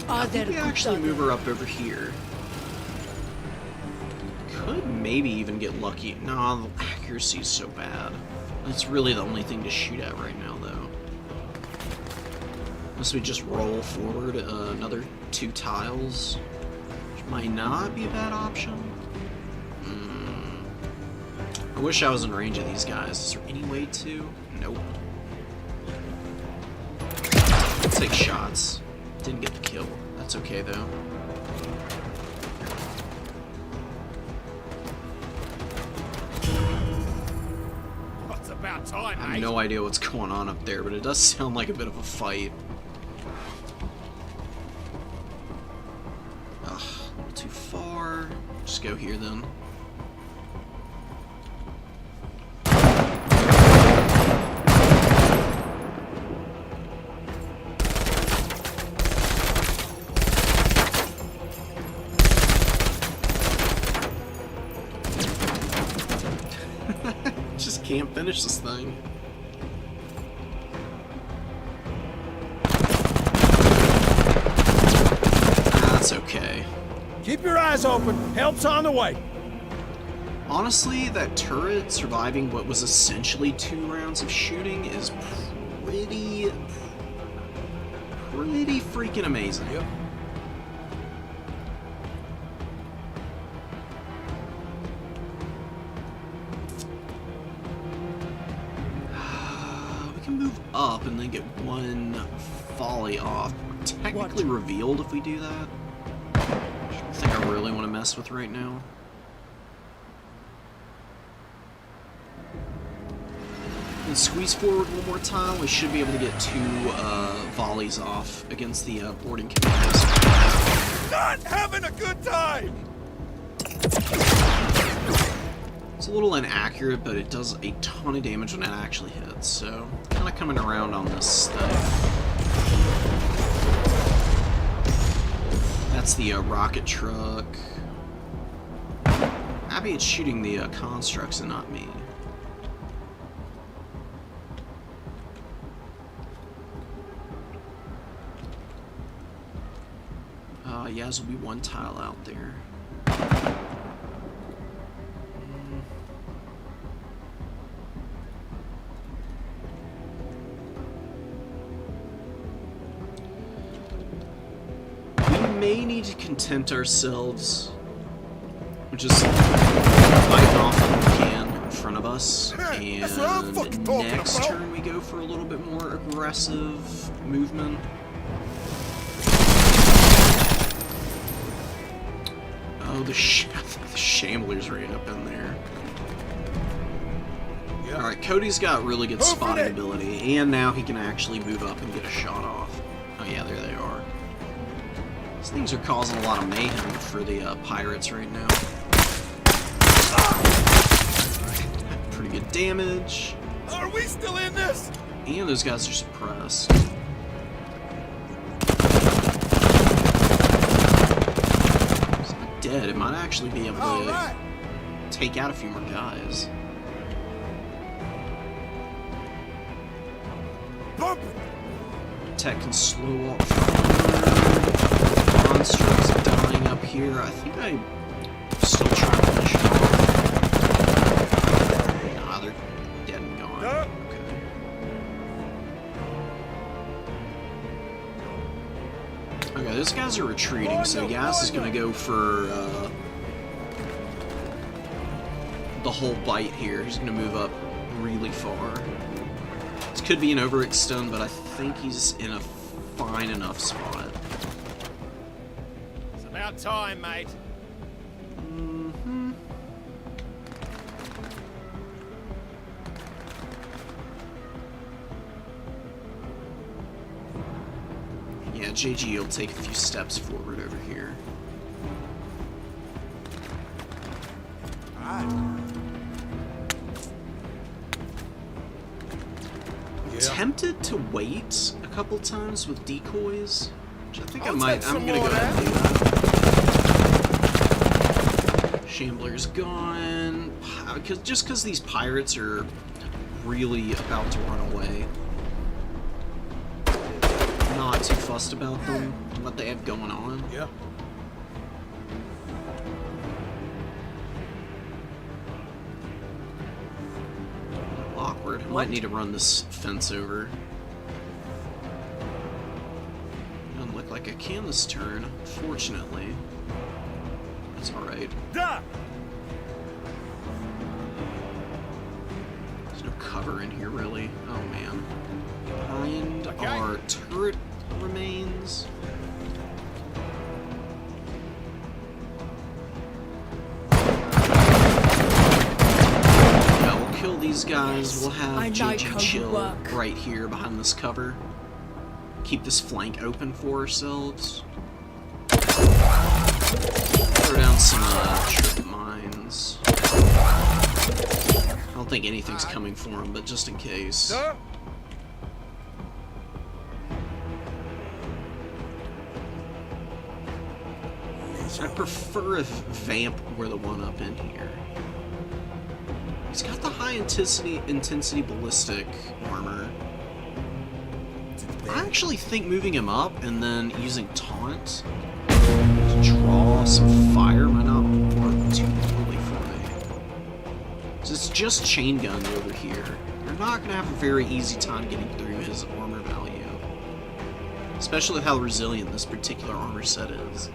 I think we actually move her up over here. Could maybe even get lucky. Nah, the accuracy is so bad. That's really the only thing to shoot at right now, though. Unless we just roll forward another 2 tiles. Might not be a bad option. I wish I was in range of these guys. Is there any way to? Nope. Let's take shots. Didn't get the kill. That's okay though. It's about time, I have no idea what's going on up there, but it does sound like a bit of a fight. Too far. Just go here then. Just can't finish this thing. That's okay. Keep your eyes open. Help's on the way. Honestly, that turret surviving what was essentially 2 rounds of shooting is pretty freaking amazing. Yep. we can move up and then get one volley off. We're technically revealed if we do that. I don't think I really want to mess with right now. And squeeze forward one more time. We should be able to get 2 volleys off against the boarding cannons. Not having a good time! It's a little inaccurate, but it does a ton of damage when it actually hits, so kind of coming around on this thing. That's the rocket truck. Happy it's shooting the constructs and not me. Yeah, there'll be 1 tile out there. We may need to content ourselves with just biting off what we can in front of us, and next turn we go for a little bit more aggressive movement. Oh, the Shamblers right up in there. Yep. Alright, Cody's got really good spotting ability, and now he can actually move up and get a shot off. Oh yeah, there they are. These things are causing a lot of mayhem for the pirates right now. Pretty good damage. Are we still in this? And those guys are suppressed. Dead, it might actually be able to take out a few more guys. Tech can slow up. Monsters dying up here. I think I'm still trying to finish it off. Nah, they're dead and gone. Okay. Okay, those guys are retreating, so Yas is going to go for the whole bite here. He's going to move up really far. This could be an overextend, but I think he's in a fine enough spot. It's about time, mate. Mm-hmm. Yeah, JG will take a few steps forward over here. Tempted to wait a couple times with decoys, which I think I'm gonna go ahead and do that. Shambler's gone. Just because these pirates are really about to run away. Not too fussed about them and what they have going on. Yeah. Awkward. I might need to run this fence over. Doesn't look like I can this turn, fortunately. That's alright. There's no cover in here, really. Oh, man. Behind our turret remains. Yeah, we'll kill these guys. We'll have JG chill right here behind this cover. Keep this flank open for ourselves. Throw down some trip mines. I don't think anything's coming for him, but just in case. I prefer if Vamp were the one up in here. He's got the high intensity ballistic armor. I actually think moving him up and then using taunt to draw some fire might not work too poorly for me. So it's just chain gunned over here. You're not going to have a very easy time getting through his armor value. Especially with how resilient this particular armor set is.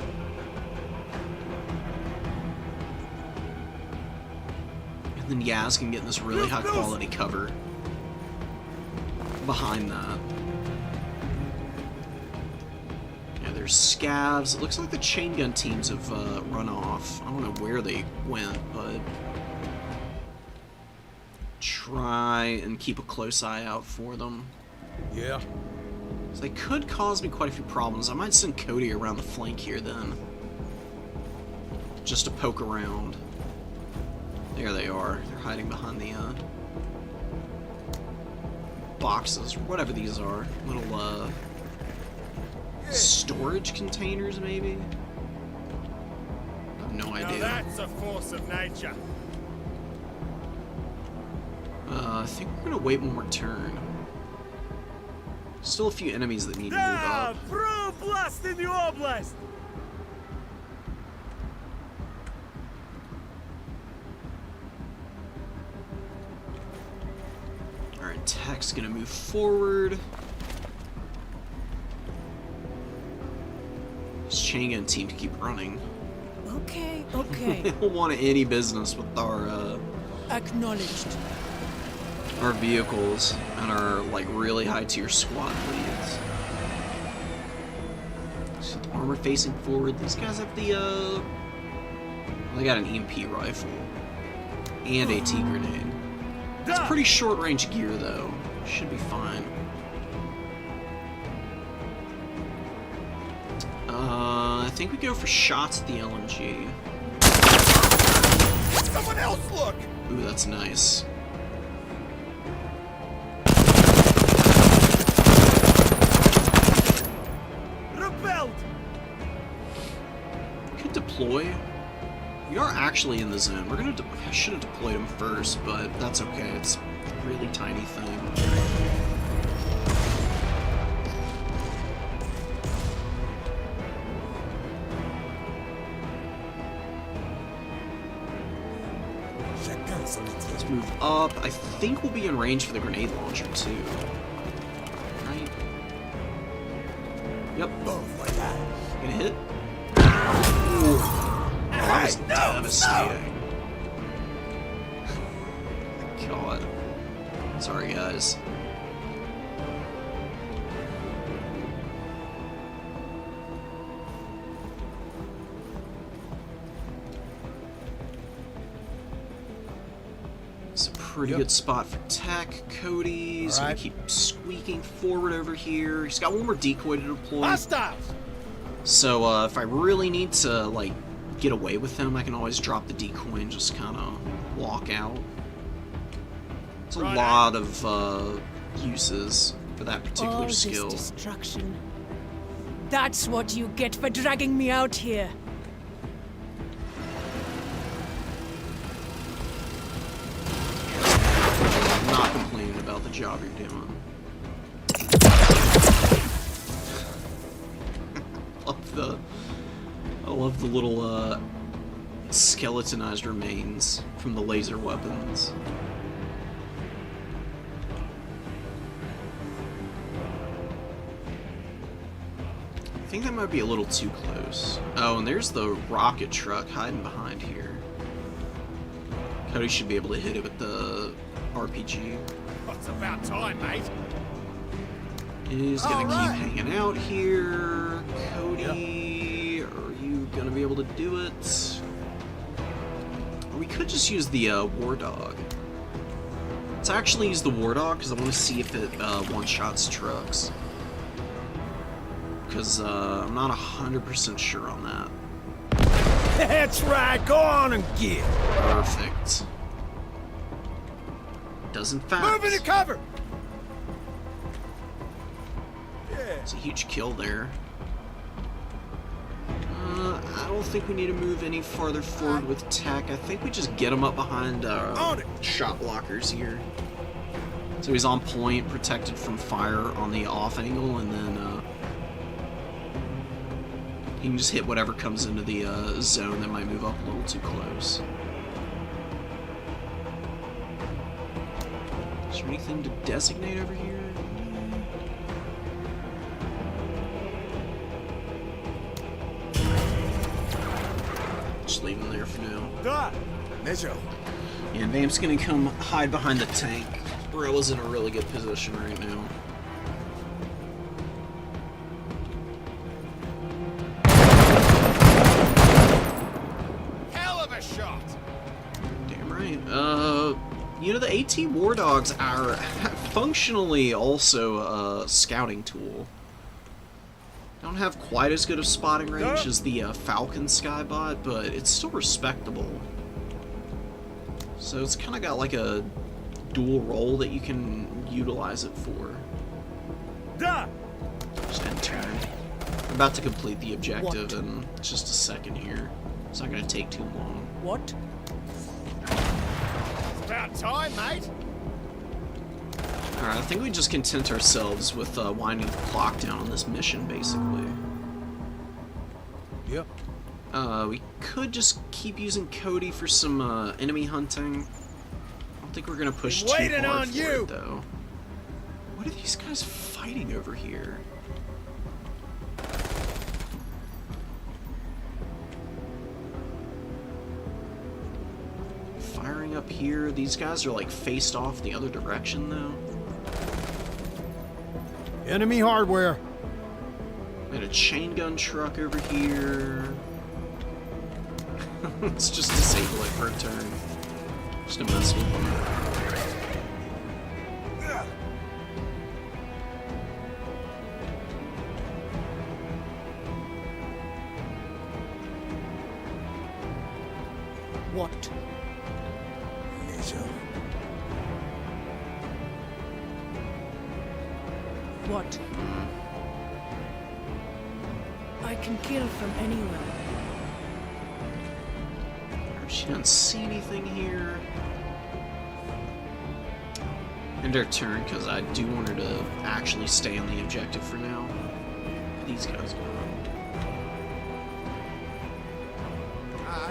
And then Yaz can get in this really high quality cover. behind that. Yeah, there's scavs. It looks like the chain gun teams have run off. I don't know where they went, but try and keep a close eye out for them. Yeah. So they could cause me quite a few problems. I might send Cody around the flank here then, just to poke around. There they are. They're hiding behind the boxes, whatever these are. Little storage containers, maybe? I have no idea. Now that's a force of nature. I think we're gonna wait one more turn. Still a few enemies that need to move up. Pro blast in the oblast! Alright, Tech's gonna move forward. This chain gun team to keep running. Okay, They okay. don't want any business with our Acknowledged. vehicles and our like really high tier squad leads. So the armor facing forward. These guys have the they got an EMP rifle and AT grenade. It's pretty short range gear though. Should be fine. I think we go for shots at the LMG. Someone else look! Ooh, that's nice. Repelled! Could deploy. We are actually in the zone. We're gonna. I should have deployed him first, but that's okay. It's a really tiny thing. Let's move up. I think we'll be in range for the grenade launcher too. Right? Yep. Gonna hit. Ooh. Oh, that was devastating. God. Sorry, guys. It's a pretty good spot for Tech. Cody's gonna keep squeaking forward over here. He's got one more decoy to deploy. Hostiles! So if I really need to like get away with him, I can always drop the decoy and just kind of walk out. It's a lot of uses for that particular All skill. this destruction. That's what you get for dragging me out here. I'm not complaining about the job you're doing. I love the little skeletonized remains from the laser weapons. I think that might be a little too close. Oh, and there's the rocket truck hiding behind here. Cody should be able to hit it with the RPG. It's about time, mate. He's gonna keep hanging out here. Cody, are you gonna be able to do it? Or we could just use the War Dog. Let's actually use the War Dog because I want to see if it one-shots trucks. Because I'm not 100% sure on that. That's right, go on and get. Perfect. Does in fact. Move into cover! It's a huge kill there. I don't think we need to move any farther forward with Tech. I think we just get him up behind shot blockers here. So he's on point, protected from fire on the off angle, and then he can just hit whatever comes into the zone that might move up a little too close. Is there anything to designate over here? Just leave him there for now. Da! Measure. And Vamp's gonna come hide behind the tank. Umbrella's in a really good position right now. Hell of a shot! Damn right. You know, the AT War Dogs are functionally also a scouting tool. Don't have quite as good of spotting range as the Falcon Skybot, but it's still respectable. So it's kind of got like a dual role that you can utilize it for. Just end turn. I'm about to complete the objective in just a second here. It's not going to take too long. What? It's about time, mate! Alright, I think we just content ourselves with winding the clock down on this mission, basically. Yep. We could just keep using Cody for some enemy hunting. I don't think we're gonna push too waiting hard on for you. it, though. What are these guys fighting over here? Firing up here. These guys are like faced off the other direction, though. Enemy hardware. And a chain gun truck over here. Let's just disable it for a turn. Just to mess with them. What? Measure. What? I can kill from anywhere. She doesn't see anything here. End her turn, because I do want her to actually stay on the objective for now. These guys go.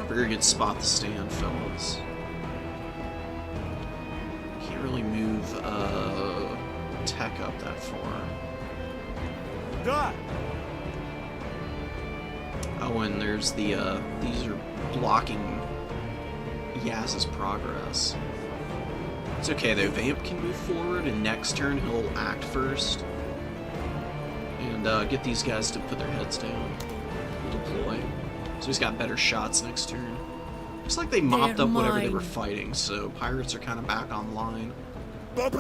Very good spot to stand, fellas. Can't really move tech up that far. Oh, and there's the these are blocking Yaz's progress. It's okay though, Vamp can move forward, and next turn he'll act first. And get these guys to put their heads down. We'll deploy. So he's got better shots next turn. Looks like they mopped up whatever they were fighting, so pirates are kind of back online. We'll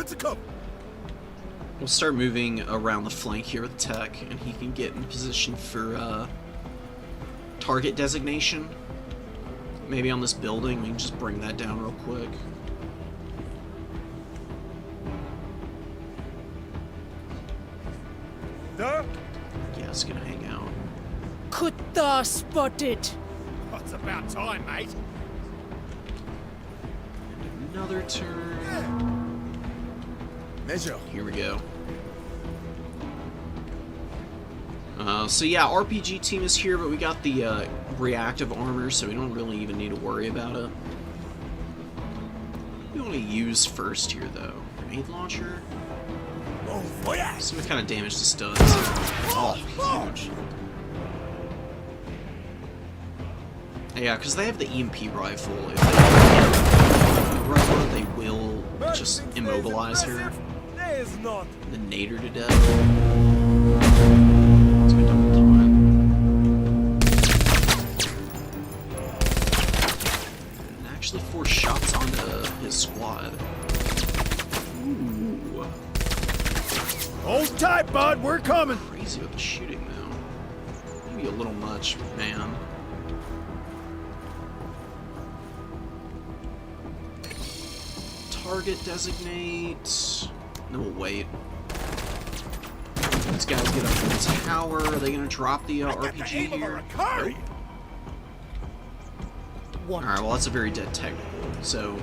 start moving around the flank here with Tech, and he can get in position for target designation. Maybe on this building, we can just bring that down real quick. Yeah, it's gonna hang out. Kutta spotted. It's about time, mate. And another turn. Measure. Here we go. So yeah, RPG team is here, but we got the reactive armor, so we don't really even need to worry about it. We want to use first here, though. Grenade launcher. Oh, yeah. See what kind of damage this does. Oh, huge. Yeah, because they have the EMP rifle. If they rifle, they will just immobilize her. The nader to death. Let's go double time. And actually force shots onto his squad. Ooh. Hold tight, bud. We're coming. Crazy with the shooting, though. Maybe a little much, man. Target designate. No, we'll wait. These guys get up to the tower. Are they gonna drop the RPG here? Nope. Alright, well that's a very dead tech. So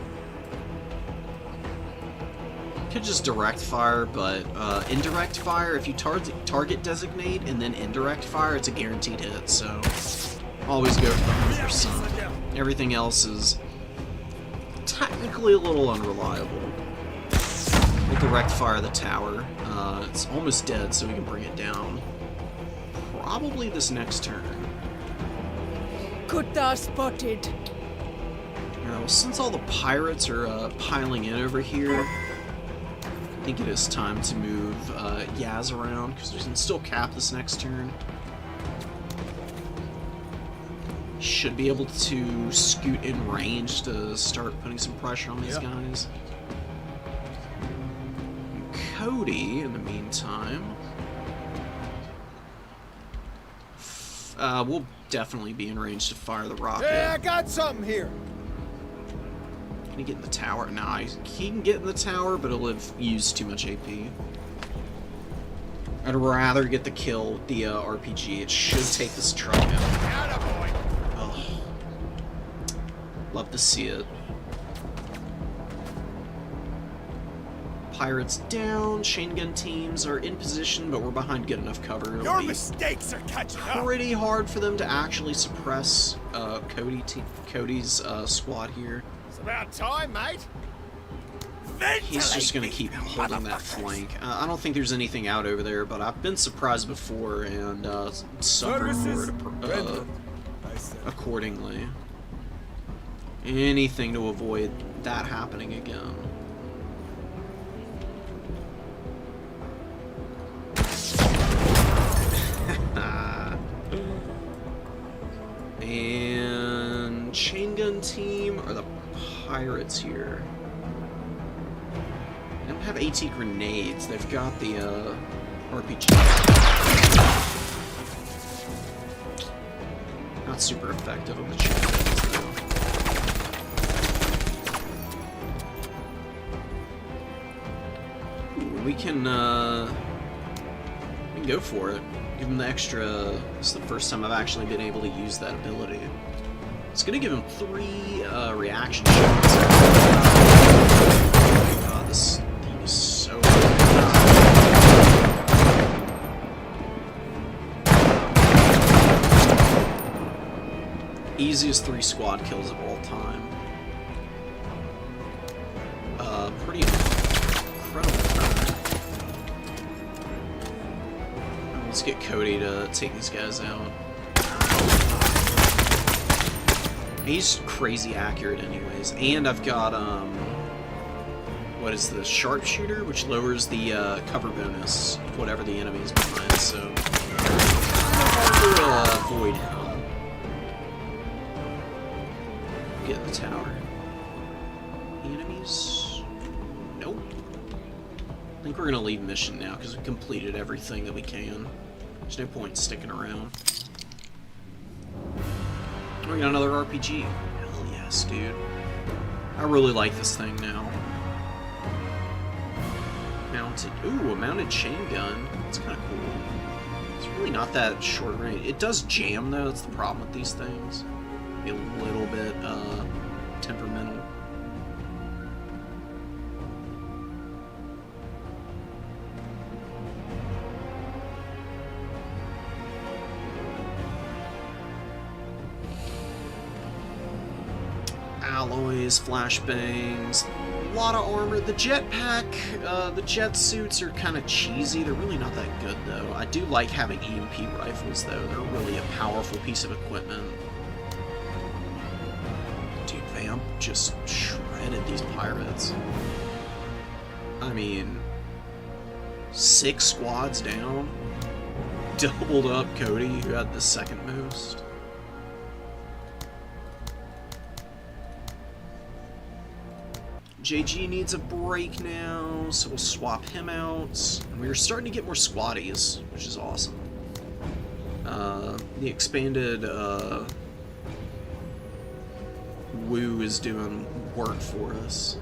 could just direct fire, but indirect fire, if you target designate and then indirect fire, it's a guaranteed hit, so always go for the 100%. Everything else is technically a little unreliable. We'll direct fire the tower. It's almost dead, so we can bring it down. Probably this next turn. Kutta spotted. Well, since all the pirates are piling in over here, I think it is time to move Yaz around, because we can still cap this next turn. Should be able to scoot in range to start putting some pressure on these guys. Cody, in the meantime, will definitely be in range to fire the rocket. Yeah, I got something here. Can he get in the tower? Nah, he can get in the tower, but he'll have used too much AP. I'd rather get the kill with the RPG. It should take this truck out. Oh, love to see it. Pirates down. Shenanigans teams are in position, but we're behind good enough cover. It'll Your be mistakes are catching up. pretty hard for them to actually suppress Cody's squad here. It's about time, mate. He's just going to keep holding that flank. I don't think there's anything out over there, but I've been surprised before and suffered for it accordingly. Anything to avoid that happening again. And chain gun team or the pirates here? They don't have AT grenades. They've got the RPG. Not super effective on the chain guns though. Ooh, we can go for it. Give him the extra. This is the first time I've actually been able to use that ability. It's gonna give him 3 reaction shots. Oh my god, this thing is so easiest 3 squad kills of all time. Pretty incredible. Let's get Cody to take these guys out. He's crazy accurate anyways. And I've got, what is the sharpshooter, which lowers the cover bonus of whatever the enemy is behind, so hard to avoid him. Get in the tower. Enemies? Nope. I think we're gonna leave mission now because we completed everything that we can. There's no point in sticking around. We got another RPG. Hell yes, dude. I really like this thing now. Mounted. Ooh, a mounted chain gun. That's kind of cool. It's really not that short range. It does jam though. That's the problem with these things. Be a little bit temperamental. Alloys, flashbangs, a lot of armor. The jetpack, the jet suits are kind of cheesy. They're really not that good, though. I do like having EMP rifles, though. They're really a powerful piece of equipment. Dude, Vamp just shredded these pirates. I mean, 6 squads down. Doubled up Cody, who had the second most. JG needs a break now, so we'll swap him out. And we're starting to get more squaddies, which is awesome. The expanded Woo is doing work for us.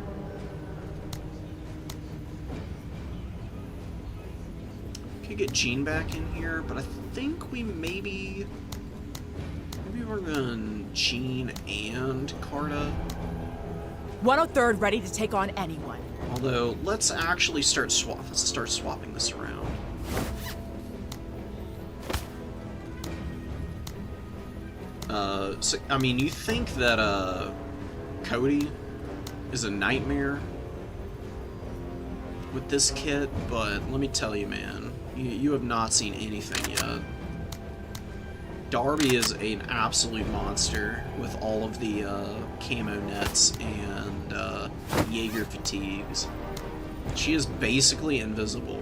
Can get Gene back in here, but I think we maybe we're going Gene and Carta. 103rd ready to take on anyone. Although, let's actually start swapping this around. So, I mean, you think that Cody is a nightmare with this kit, but let me tell you, man, you have not seen anything yet. Darby is an absolute monster with all of the camo nets and Jaeger fatigues. She is basically invisible.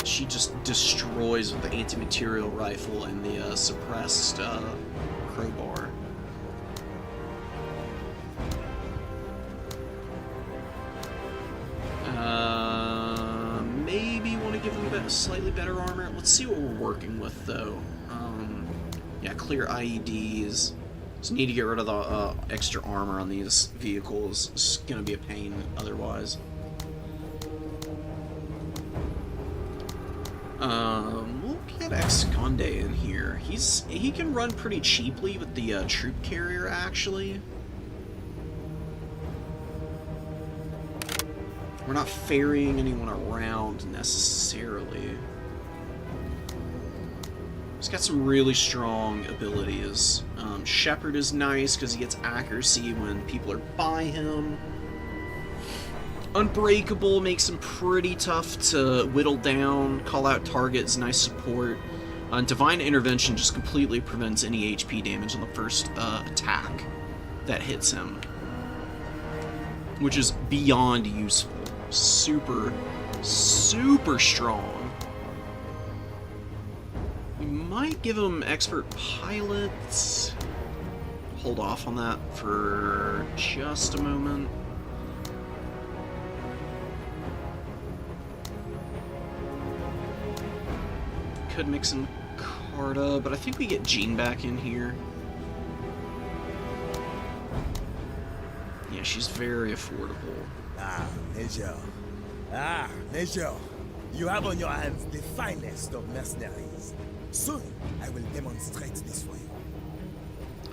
She just destroys with the anti-material rifle and the suppressed crowbar. Maybe want to give them a slightly better armor. Let's see what we're working with, though. Yeah, clear IEDs. Just need to get rid of the extra armor on these vehicles. It's gonna be a pain otherwise. We'll get Ex-Conde in here. He can run pretty cheaply with the troop carrier, actually. We're not ferrying anyone around necessarily. He's got some really strong abilities. Shepherd is nice because he gets accuracy when people are by him. Unbreakable makes him pretty tough to whittle down. Call out targets, nice support. Divine Intervention just completely prevents any HP damage on the first attack that hits him, which is beyond useful. Super, super strong. We might give him Expert Pilot. Hold off on that for just a moment. Could mix in Carta, but I think we get Jean back in here. Yeah, she's very affordable. Ah, Major. Ah, Major. You have on your hands the finest of mercenaries. Soon, I will demonstrate this for you.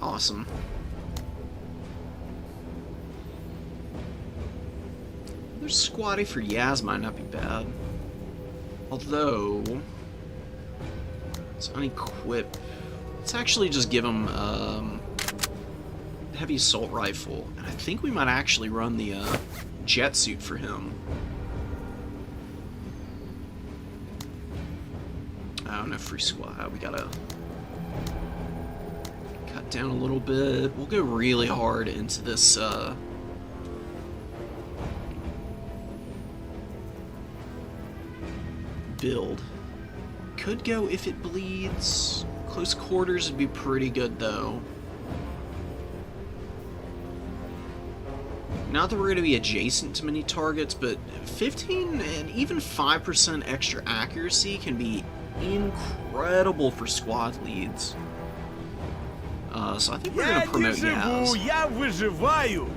Awesome. There's Squatty for Yaz might not be bad. Although, it's unequipped. Let's actually just give him heavy assault rifle. And I think we might actually run the jet suit for him. Oh, no free squad. We gotta cut down a little bit. We'll go really hard into this build. Could go if it bleeds. Close quarters would be pretty good, though. Not that we're going to be adjacent to many targets, but 15 and even 5% extra accuracy can be incredible for squad leads. So I think we're going to promote Yaz. Я выживаю!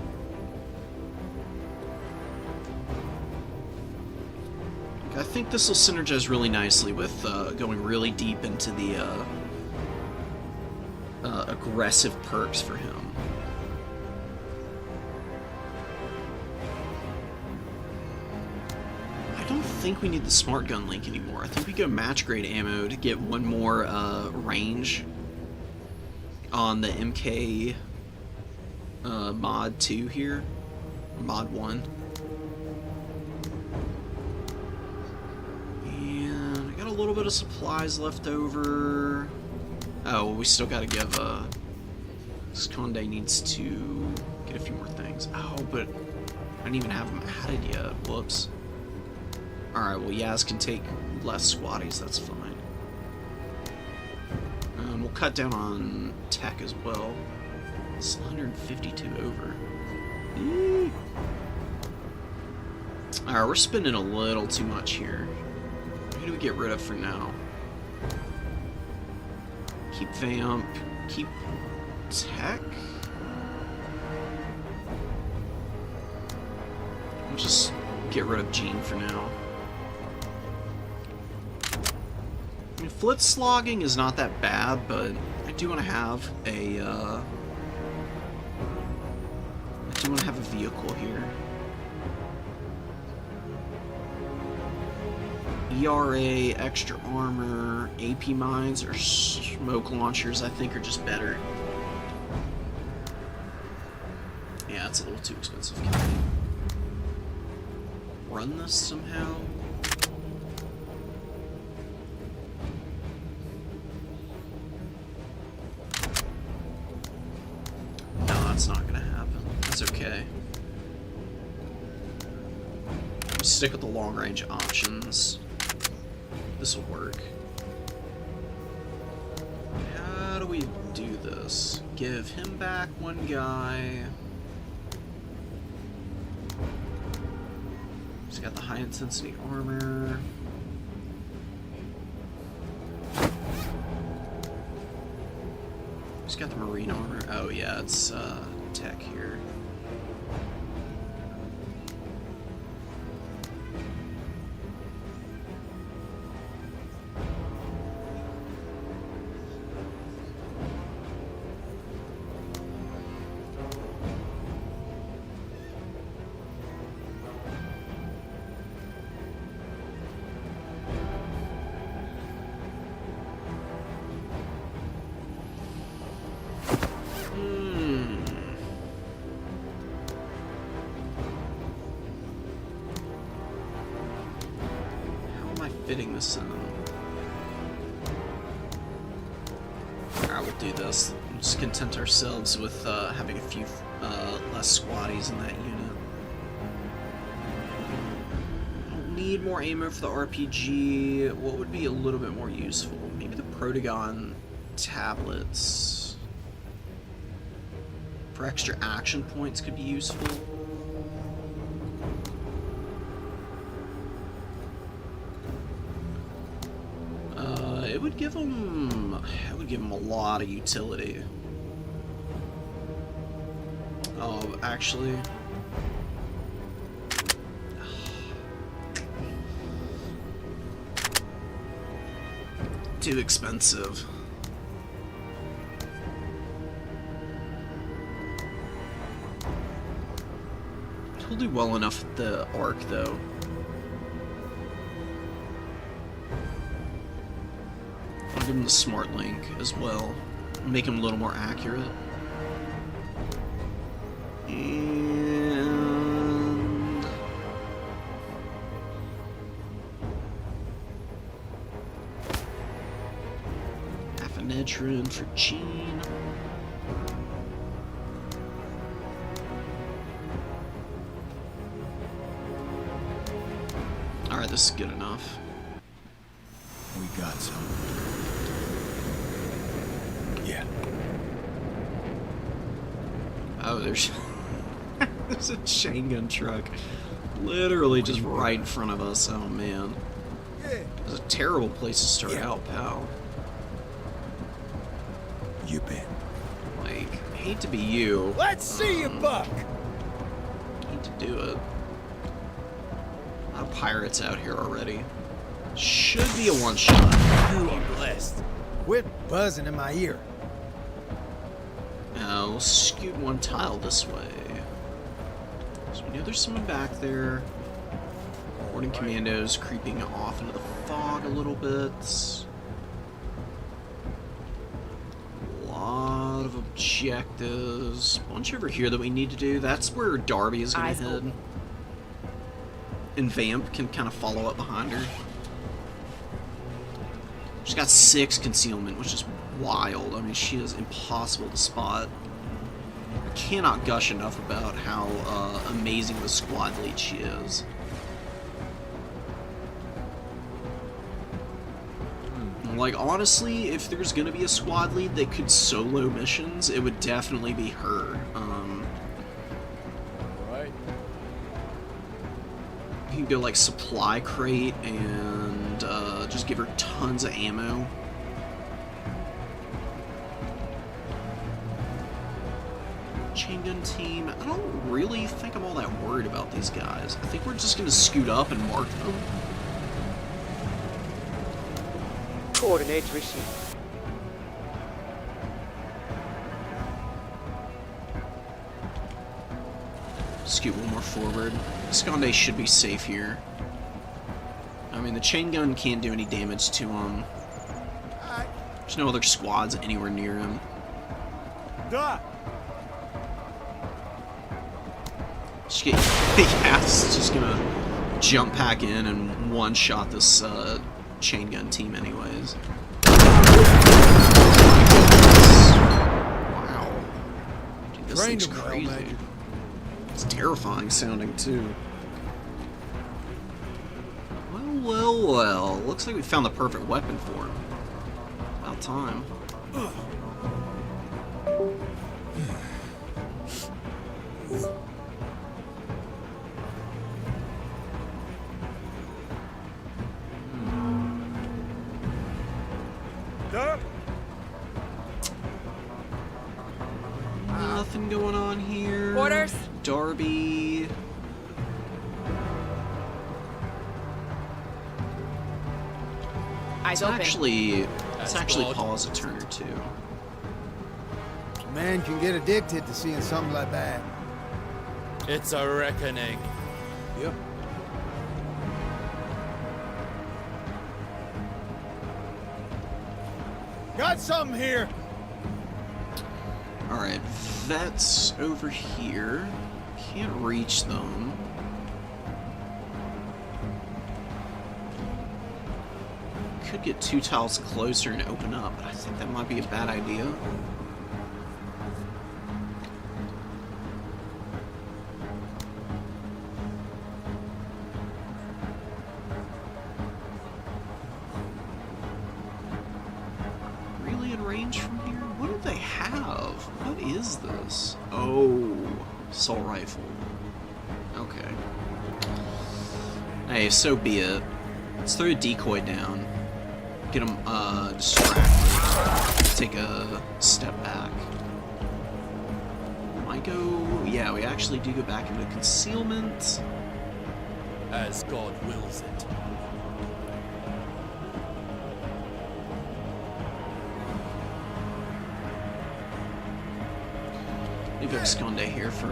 I think this will synergize really nicely with going really deep into the aggressive perks for him. I don't think we need the smart gun link anymore. I think we go match grade ammo to get one more range on the MK mod 2 here, mod 1. And I got a little bit of supplies left over. Oh, well, we still got to give Conde needs to get a few more things. Oh, but I didn't even have them added yet. Whoops. Alright, well, Yaz can take less squatties, that's fine. We'll cut down on tech as well. It's 152 over. Alright, we're spending a little too much here. Who do we get rid of for now? Keep Vamp, keep Tech. We'll just get rid of Jean for now. I mean, Flitz slogging is not that bad, but I do want to have a vehicle here. ERA, extra armor, AP mines, or smoke launchers, I think, are just better. Yeah, it's a little too expensive. Can I run this somehow? No, that's not gonna happen. That's okay. stick with the long range options. This will work. How do we do this? Give him back one guy. He's got the high intensity armor. He's got the marine armor. Oh yeah, it's tech here. Fitting this in. Alright, we'll do this. We'll just content ourselves with having a few less squaddies in that unit. I don't need more ammo for the RPG. What would be a little bit more useful? Maybe the Protagon tablets. For extra action points could be useful. It would give them a lot of utility. Oh, actually, too expensive. He'll do well enough with the arc, though. I'll give him the smart link as well. Make him a little more accurate. And half an Edrin for Gene. Alright, this is good enough. We got some. Yeah. Oh, there's there's a chain gun truck literally just right in front of us. Oh man, it's a terrible place to start out, pal. You bet. Like, hate to be you. Let's see you buck! Hate to do it. A lot of pirates out here already. Should be a one-shot. You are blessed. Quit buzzing in my ear. Now, we'll scoot one tile this way. So we know there's someone back there. Boarding commandos creeping off into the fog a little bit. A lot of objectives. Bunch over here that we need to do. That's where Darby is going to head. And Vamp can kind of follow up behind her. She's got 6 concealment, which is wild. I mean, she is impossible to spot. I cannot gush enough about how amazing the squad lead she is. Like, honestly, if there's gonna be a squad lead that could solo missions, it would definitely be her. You can go, like, supply crate and just give her tons of ammo. Chain gun team, I don't really think I'm all that worried about these guys. I think we're just gonna scoot up and mark them. Coordinates received. Scoot one more forward. Sconde should be safe here. I mean, the chain gun can't do any damage to him. There's no other squads anywhere near him. It's just gonna jump back in and one-shot this chain gun team anyways. Wow. Dude, this thing's crazy. It's terrifying sounding too. Well, well. Looks like we found the perfect weapon for him. About time. Nothing going on here. Orders. Darby. Eyes open. It's actually Paul's a turn or two. Man can get addicted to seeing something like that. It's a reckoning. Yep. Got something here. Alright, vets over here. Can't reach them. Could get 2 tiles closer and open up, but I think that might be a bad idea. Really in range from here? What do they have? What is this? Oh, assault rifle. Okay. Hey, so be it. Let's throw a decoy down. Get them distracted. Take a step back. Might go... Yeah, we actually do go back into concealment. As God wills it. Leave Esconde here for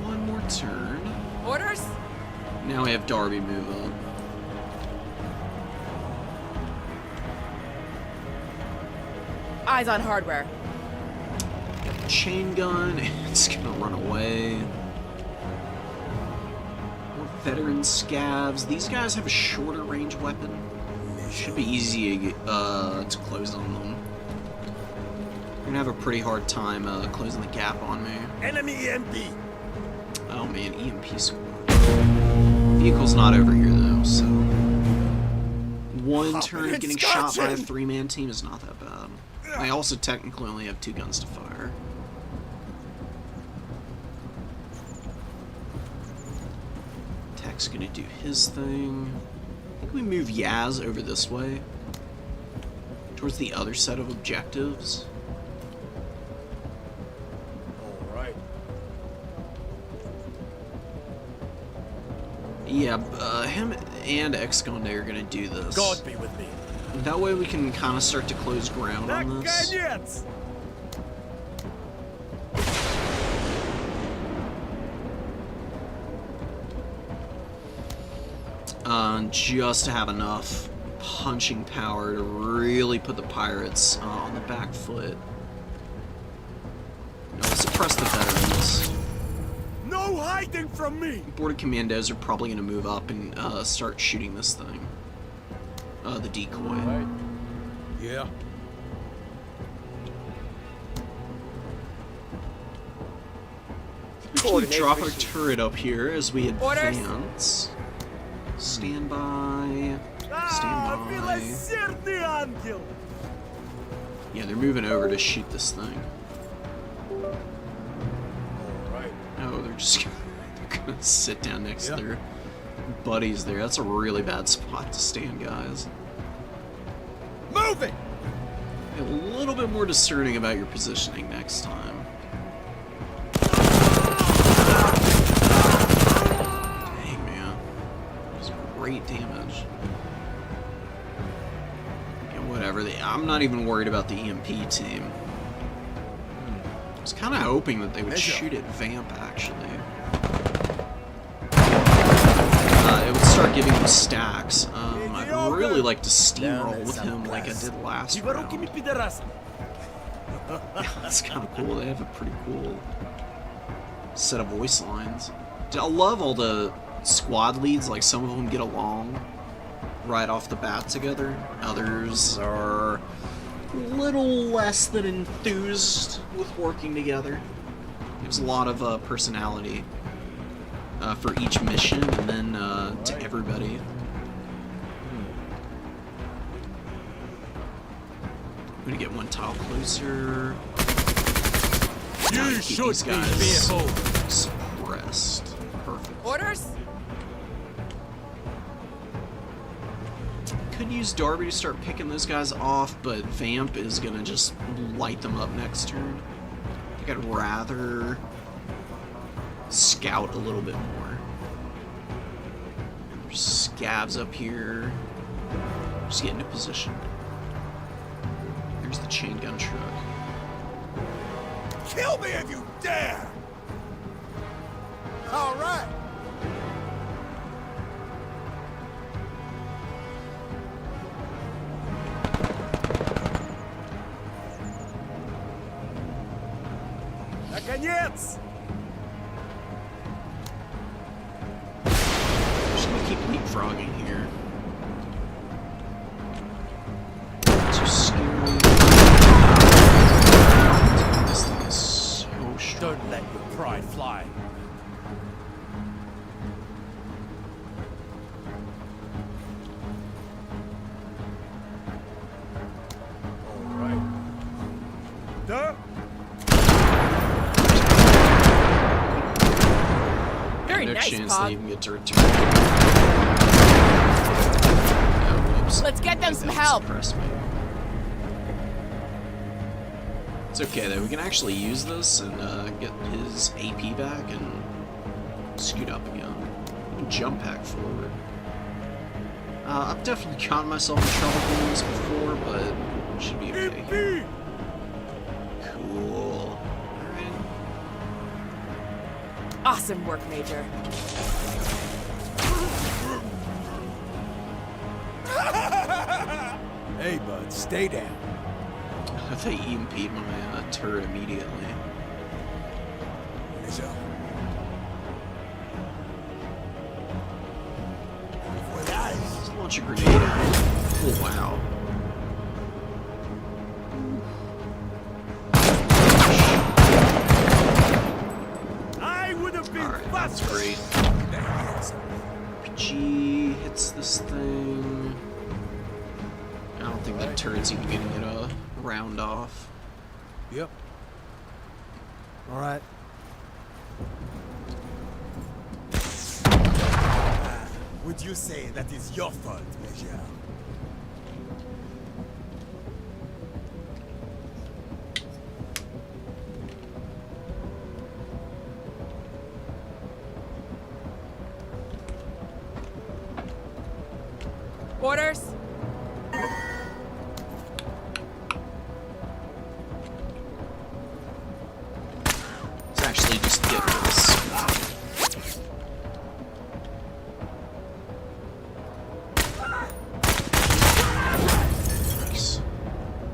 one more turn. Orders. Now we have Darby move up. Eyes on hardware. Chain gun, it's gonna run away. More veteran scavs. These guys have a shorter range weapon. Should be easy to close on them. You're gonna have a pretty hard time closing the gap on me. Enemy EMP. Oh man, EMP squad. Vehicle's not over here though, so one turn of getting shot by a 3-man team is not that bad. I also technically only have 2 guns to fire. Tech's gonna do his thing. I think we move Yaz over this way, towards the other set of objectives. Alright. Yeah, him and Esconde are gonna do this. God be with me. That way we can kind of start to close ground on this. Just to have enough punching power to really put the pirates on the back foot. No, suppress the veterans. No hiding from me. Boarded commandos are probably going to move up and start shooting this thing. The decoy. Right. Yeah. We drop our turret up here as we advance. Stand by. Stand by. Yeah, they're moving over to shoot this thing. Alright. Oh, they're just gonna sit down next to their buddies there. That's a really bad spot to stand, guys. Move it! Be a little bit more discerning about your positioning next time. Dang, man. That's great damage. Yeah, whatever. I'm not even worried about the EMP team. I was kind of hoping that they would shoot at Vamp, actually. It would start giving him stacks. I'd really like to steamroll with him like I did last round. That's kind of cool. They have a pretty cool set of voice lines. I love all the squad leads. Like, some of them get along right off the bat together. Others are a little less than enthused with working together. Gives a lot of personality for each mission, and then to everybody. I'm gonna get one tile closer. You Keep should these be guys fearful. suppressed. Perfect. Orders? Could use Darby to start picking those guys off, but Vamp is gonna just light them up next turn. I think I'd rather scout a little bit more. And there's scabs up here. Just get into position. There's the chain gun truck. Kill me if you dare! All right. Наконец! I'm just gonna keep leapfrogging here. Too scary. This thing is so strong. Don't let your pride fly. All right. Duh. Very No nice, chance Pog. they even get to return. Oh, whoops. Let's get them some They help. suppressed me. It's okay though, we can actually use this and get his AP back and scoot up again. And jump pack forward. I've definitely gotten myself in trouble doing this before, but it should be okay. Cool. Alright. Awesome work, Major. Hey, bud, stay down. They EMP'd my turret immediately. So. Let's launch a grenade. Oh, wow. I would have been Alright, that's great. G hits this thing. I don't think that turret's even gonna get a round off. Yep. All right. Would you say that is your fault, Major? Orders? Let's actually just get this. Nice.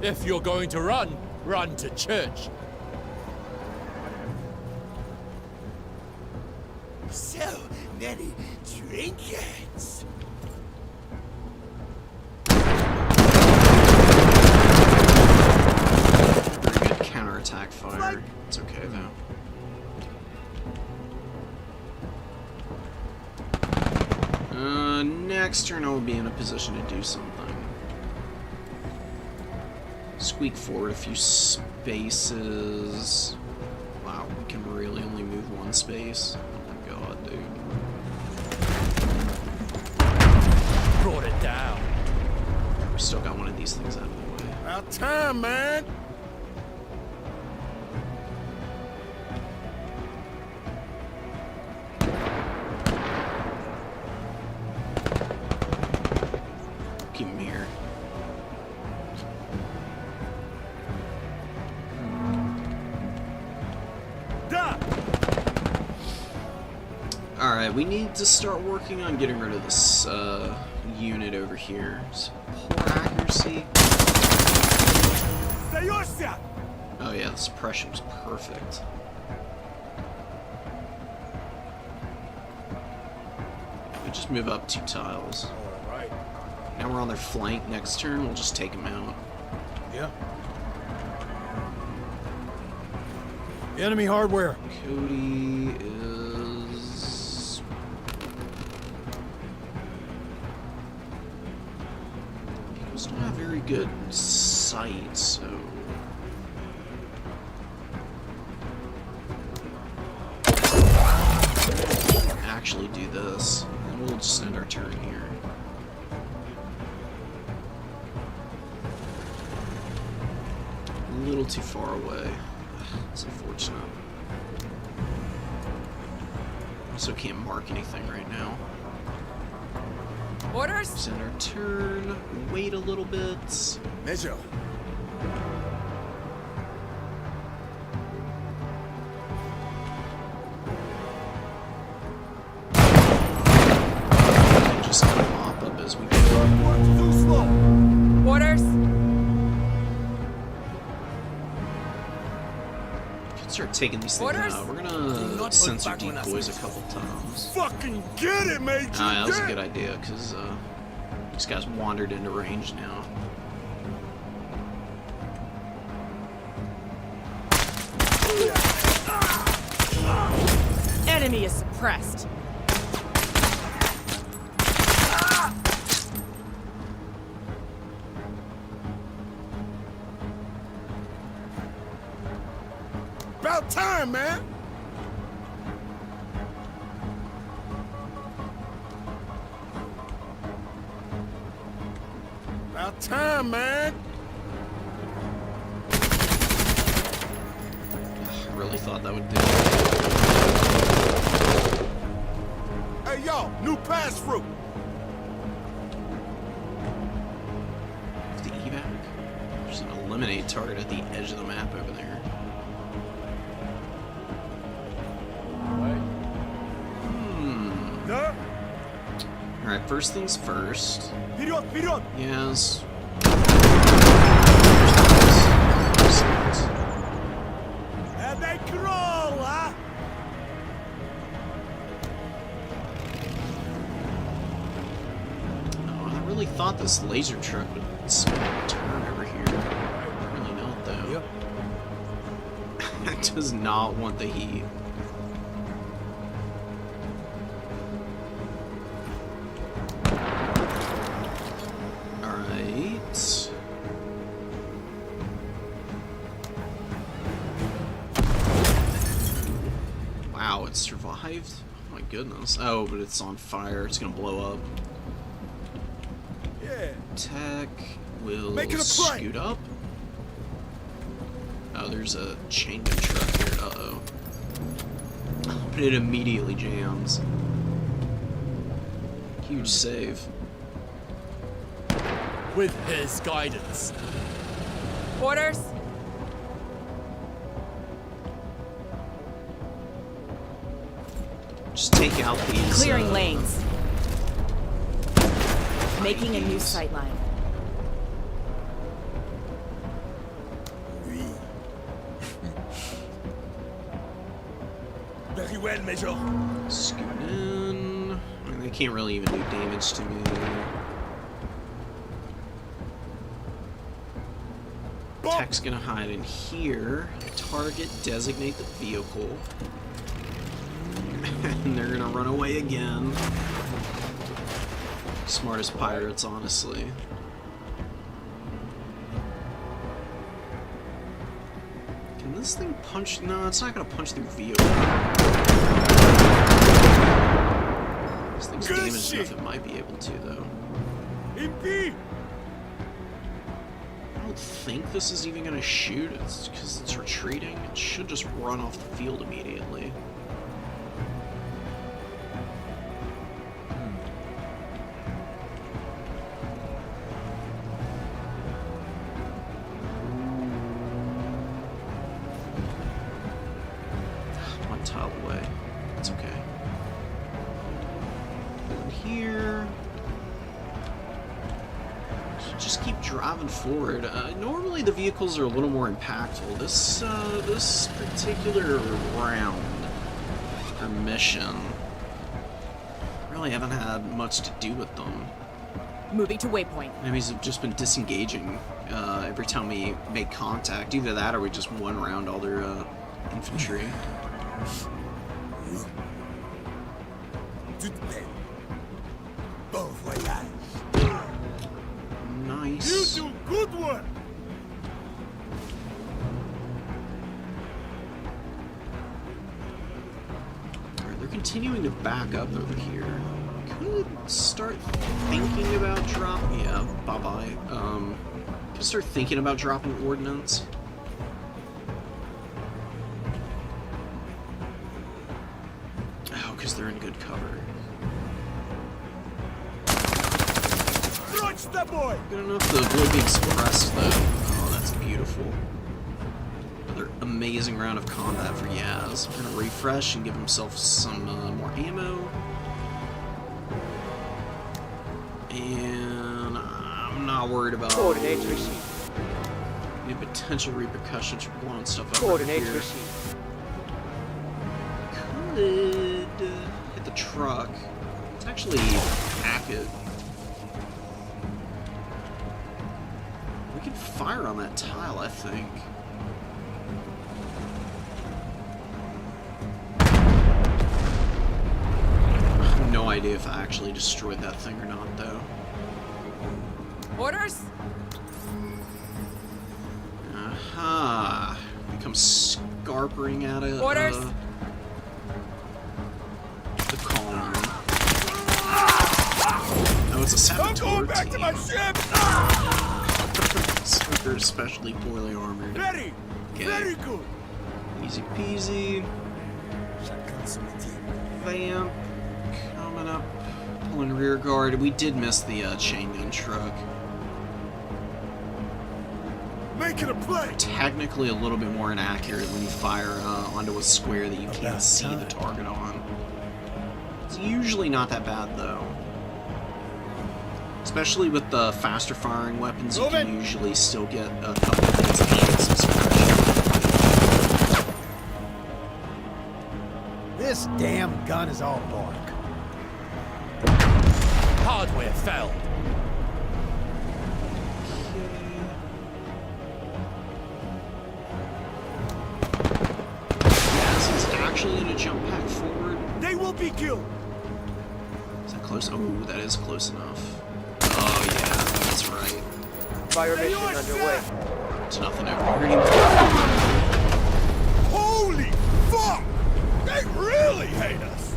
If you're going to run, run to church. So many trinkets. Very good counterattack fire. It's okay though. Next turn I will be in a position to do something. Squeak forward a few spaces. Wow, we can really only move one space. Oh my god, dude. Brought it down. We still got one of these things out of the way. About time, man. Keep him here. Alright, we need to start working on getting rid of this unit over here. So, poor accuracy. Oh yeah, the suppression was perfect. We just move up 2 tiles. All right. Now we're on their flank. Next turn, we'll just take them out. Yeah. Enemy hardware. Cody is... Just don't have very good sight, so... actually do this, and we'll just end our turn here. A little too far away. It's unfortunate. Also can't mark anything right now. Orders? Just end our turn, wait a little bit. Major. Just kind of mop up as we go. Too slow. Orders? Can start taking these things Orders? out. We're gonna censor decoys a couple times. Fucking get it, Major. That was a good idea, because these guys wandered into range now. Enemy is suppressed. About time, man. About time, man. I really thought that would do it. Hey, yo, new pass through. The evac. There's an eliminate target at the edge of the map over there. Duh. Alright, first things first. Вперед, вперед. Yes. And they crawl, huh? Oh, I really thought this laser truck would turn over here. Really not, though. It does not want the heat. Alright. Wow, it survived? Oh my goodness. Oh, but it's on fire. It's gonna blow up. Yeah. Tech will Make it a play. scoot up. Oh, there's a chain gun truck here. Uh-oh. But it immediately jams. Huge save. With his guidance. Orders? Just take out these. Clearing lanes. Making a new sightline. Oui. Very well, Major. Scoot in. I mean, they can't really even do damage to me. Tech's gonna hide in here. Target, designate the vehicle. And they're gonna run away again. Smartest pirates, honestly. Can this thing punch? No, it's not gonna punch through vehicle. This thing's Good damaged shit. enough it might be able to, though. Impede. I don't think this is even gonna shoot. It's because it's retreating. It should just run off the field immediately. One tile away. It's okay. And here. Just keep driving forward. Normally the vehicles are a little more impactful. This particular round or mission, really haven't had much to do with them. Moving to waypoint. Enemies have just been disengaging every time we make contact. Either that or we just one round all their infantry. Tout de même. Bon voyage. Nice. continuing to back up over here. Could start thinking about dropping. Yeah, bye bye. Could start thinking about dropping ordnance. Oh, because they're in good cover. Crunch the boy! Good enough to avoid being suppressed, though. Oh, that's beautiful. Another amazing round of combat for Yaz. Gonna refresh and give himself some more ammo. And I'm not worried about Coordinates received. any potential repercussions for blowing stuff up over Coordinates here. received. Could hit the truck. Let's actually hack it. We can fire on that tile, I think. I have no idea if I actually destroyed that thing or not, though. Orders? Aha. Become scarpering at it. Orders? The column. Oh, it's a saboteur. I'm going back to my ship! So they're especially poorly armored. Very, Okay. very good. Easy peasy. Vamp. Coming up. Pulling rear guard. We did miss the chain gun truck. Make it a play! Technically a little bit more inaccurate when you fire onto a square that you can't see the target on. It's usually not that bad, though. Especially with the faster firing weapons, you can usually still get a couple of hits and get some suppression. This damn gun is all bark. Hardware fell. Yes, he's actually going to jump back forward. They will be killed! Is that close? Oh, that is close enough. Oh, yeah, that's right. Fire mission underway. There's nothing over here anymore. Holy fuck! They really hate us!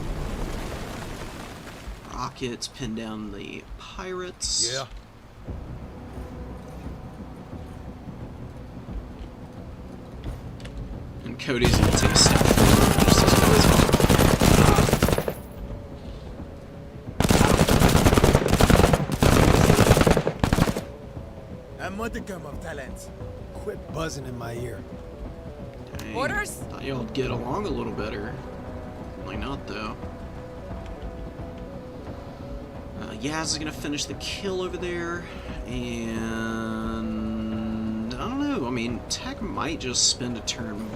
Rockets pin down the pirates. Yeah. And Cody's going to take a step forward just as well. A modicum of talent. Quit buzzing in my ear. Dang. Orders? Thought y'all'd get along a little better. Like not, though. Yaz is gonna finish the kill over there, and I don't know. I mean, Tech might just spend a turn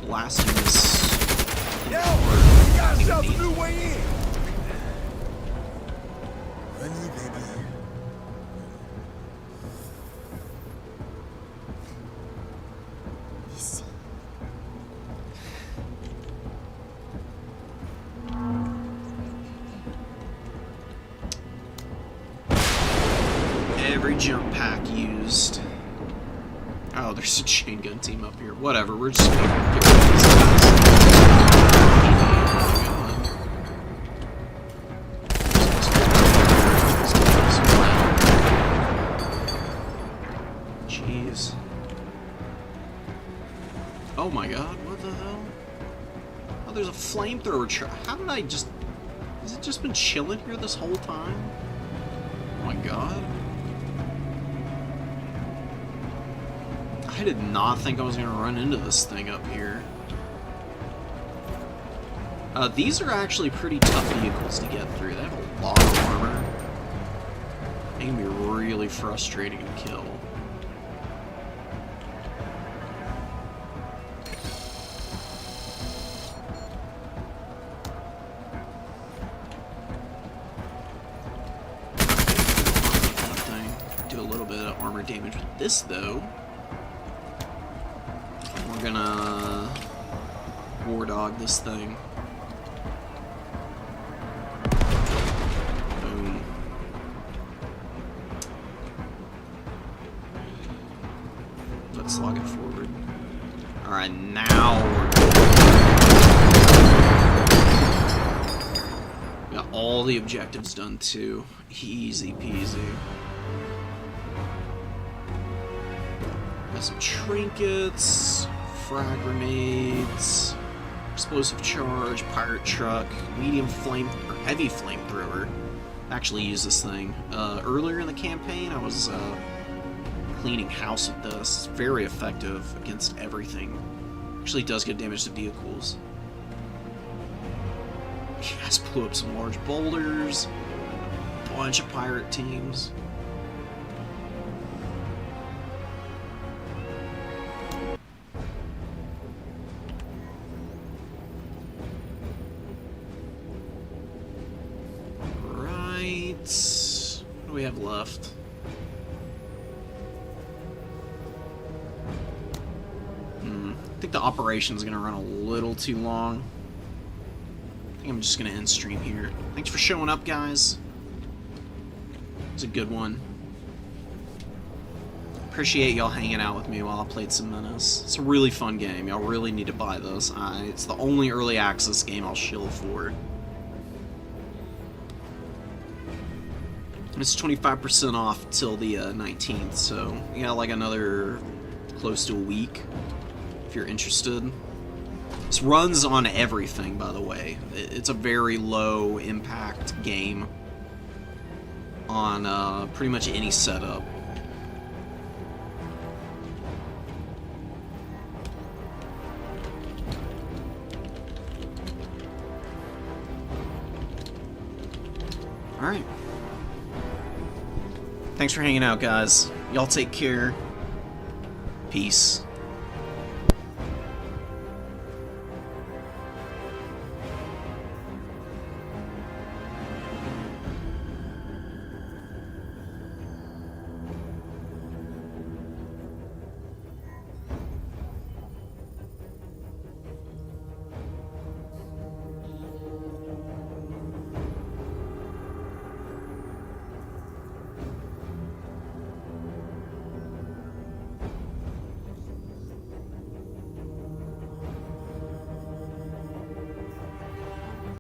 blasting this. Yo, we got ourselves a new way in! Honey, baby. Ici. Every jump pack used. Oh, there's a chain gun team up here. Whatever, we're just gonna get rid of these guys. Jeez. Oh my god, what the hell? Oh, there's a flamethrower truck. How did I just... Has it just been chilling here this whole time? Oh my god. I did not think I was going to run into this thing up here. These are actually pretty tough vehicles to get through. They have a lot of armor. They can be really frustrating to kill. Do a little bit of armor damage with this, though. We're gonna war dog this thing. Boom. Let's log it forward. Alright, now we're all the objectives done too. Easy peasy. Got some trinkets, frag grenades, explosive charge, pirate truck, medium flame or heavy flamethrower. Actually use this thing. Earlier in the campaign I was cleaning house with this. It's very effective against everything. Actually does good damage to vehicles. Yes, blew up some large boulders. Bunch of pirate teams. Right. What do we have left? I think the operation's gonna run a little too long. I think I'm just gonna end stream here. Thanks for showing up, guys. It was a good one. Appreciate y'all hanging out with me while I played some Menace. It's a really fun game. Y'all really need to buy this. It's the only early access game I'll shill for. And it's 25% off till the 19th, so you got like another close to a week if you're interested. This runs on everything, by the way. It's a very low impact game on pretty much any setup. Alright. Thanks for hanging out, guys. Y'all take care. Peace.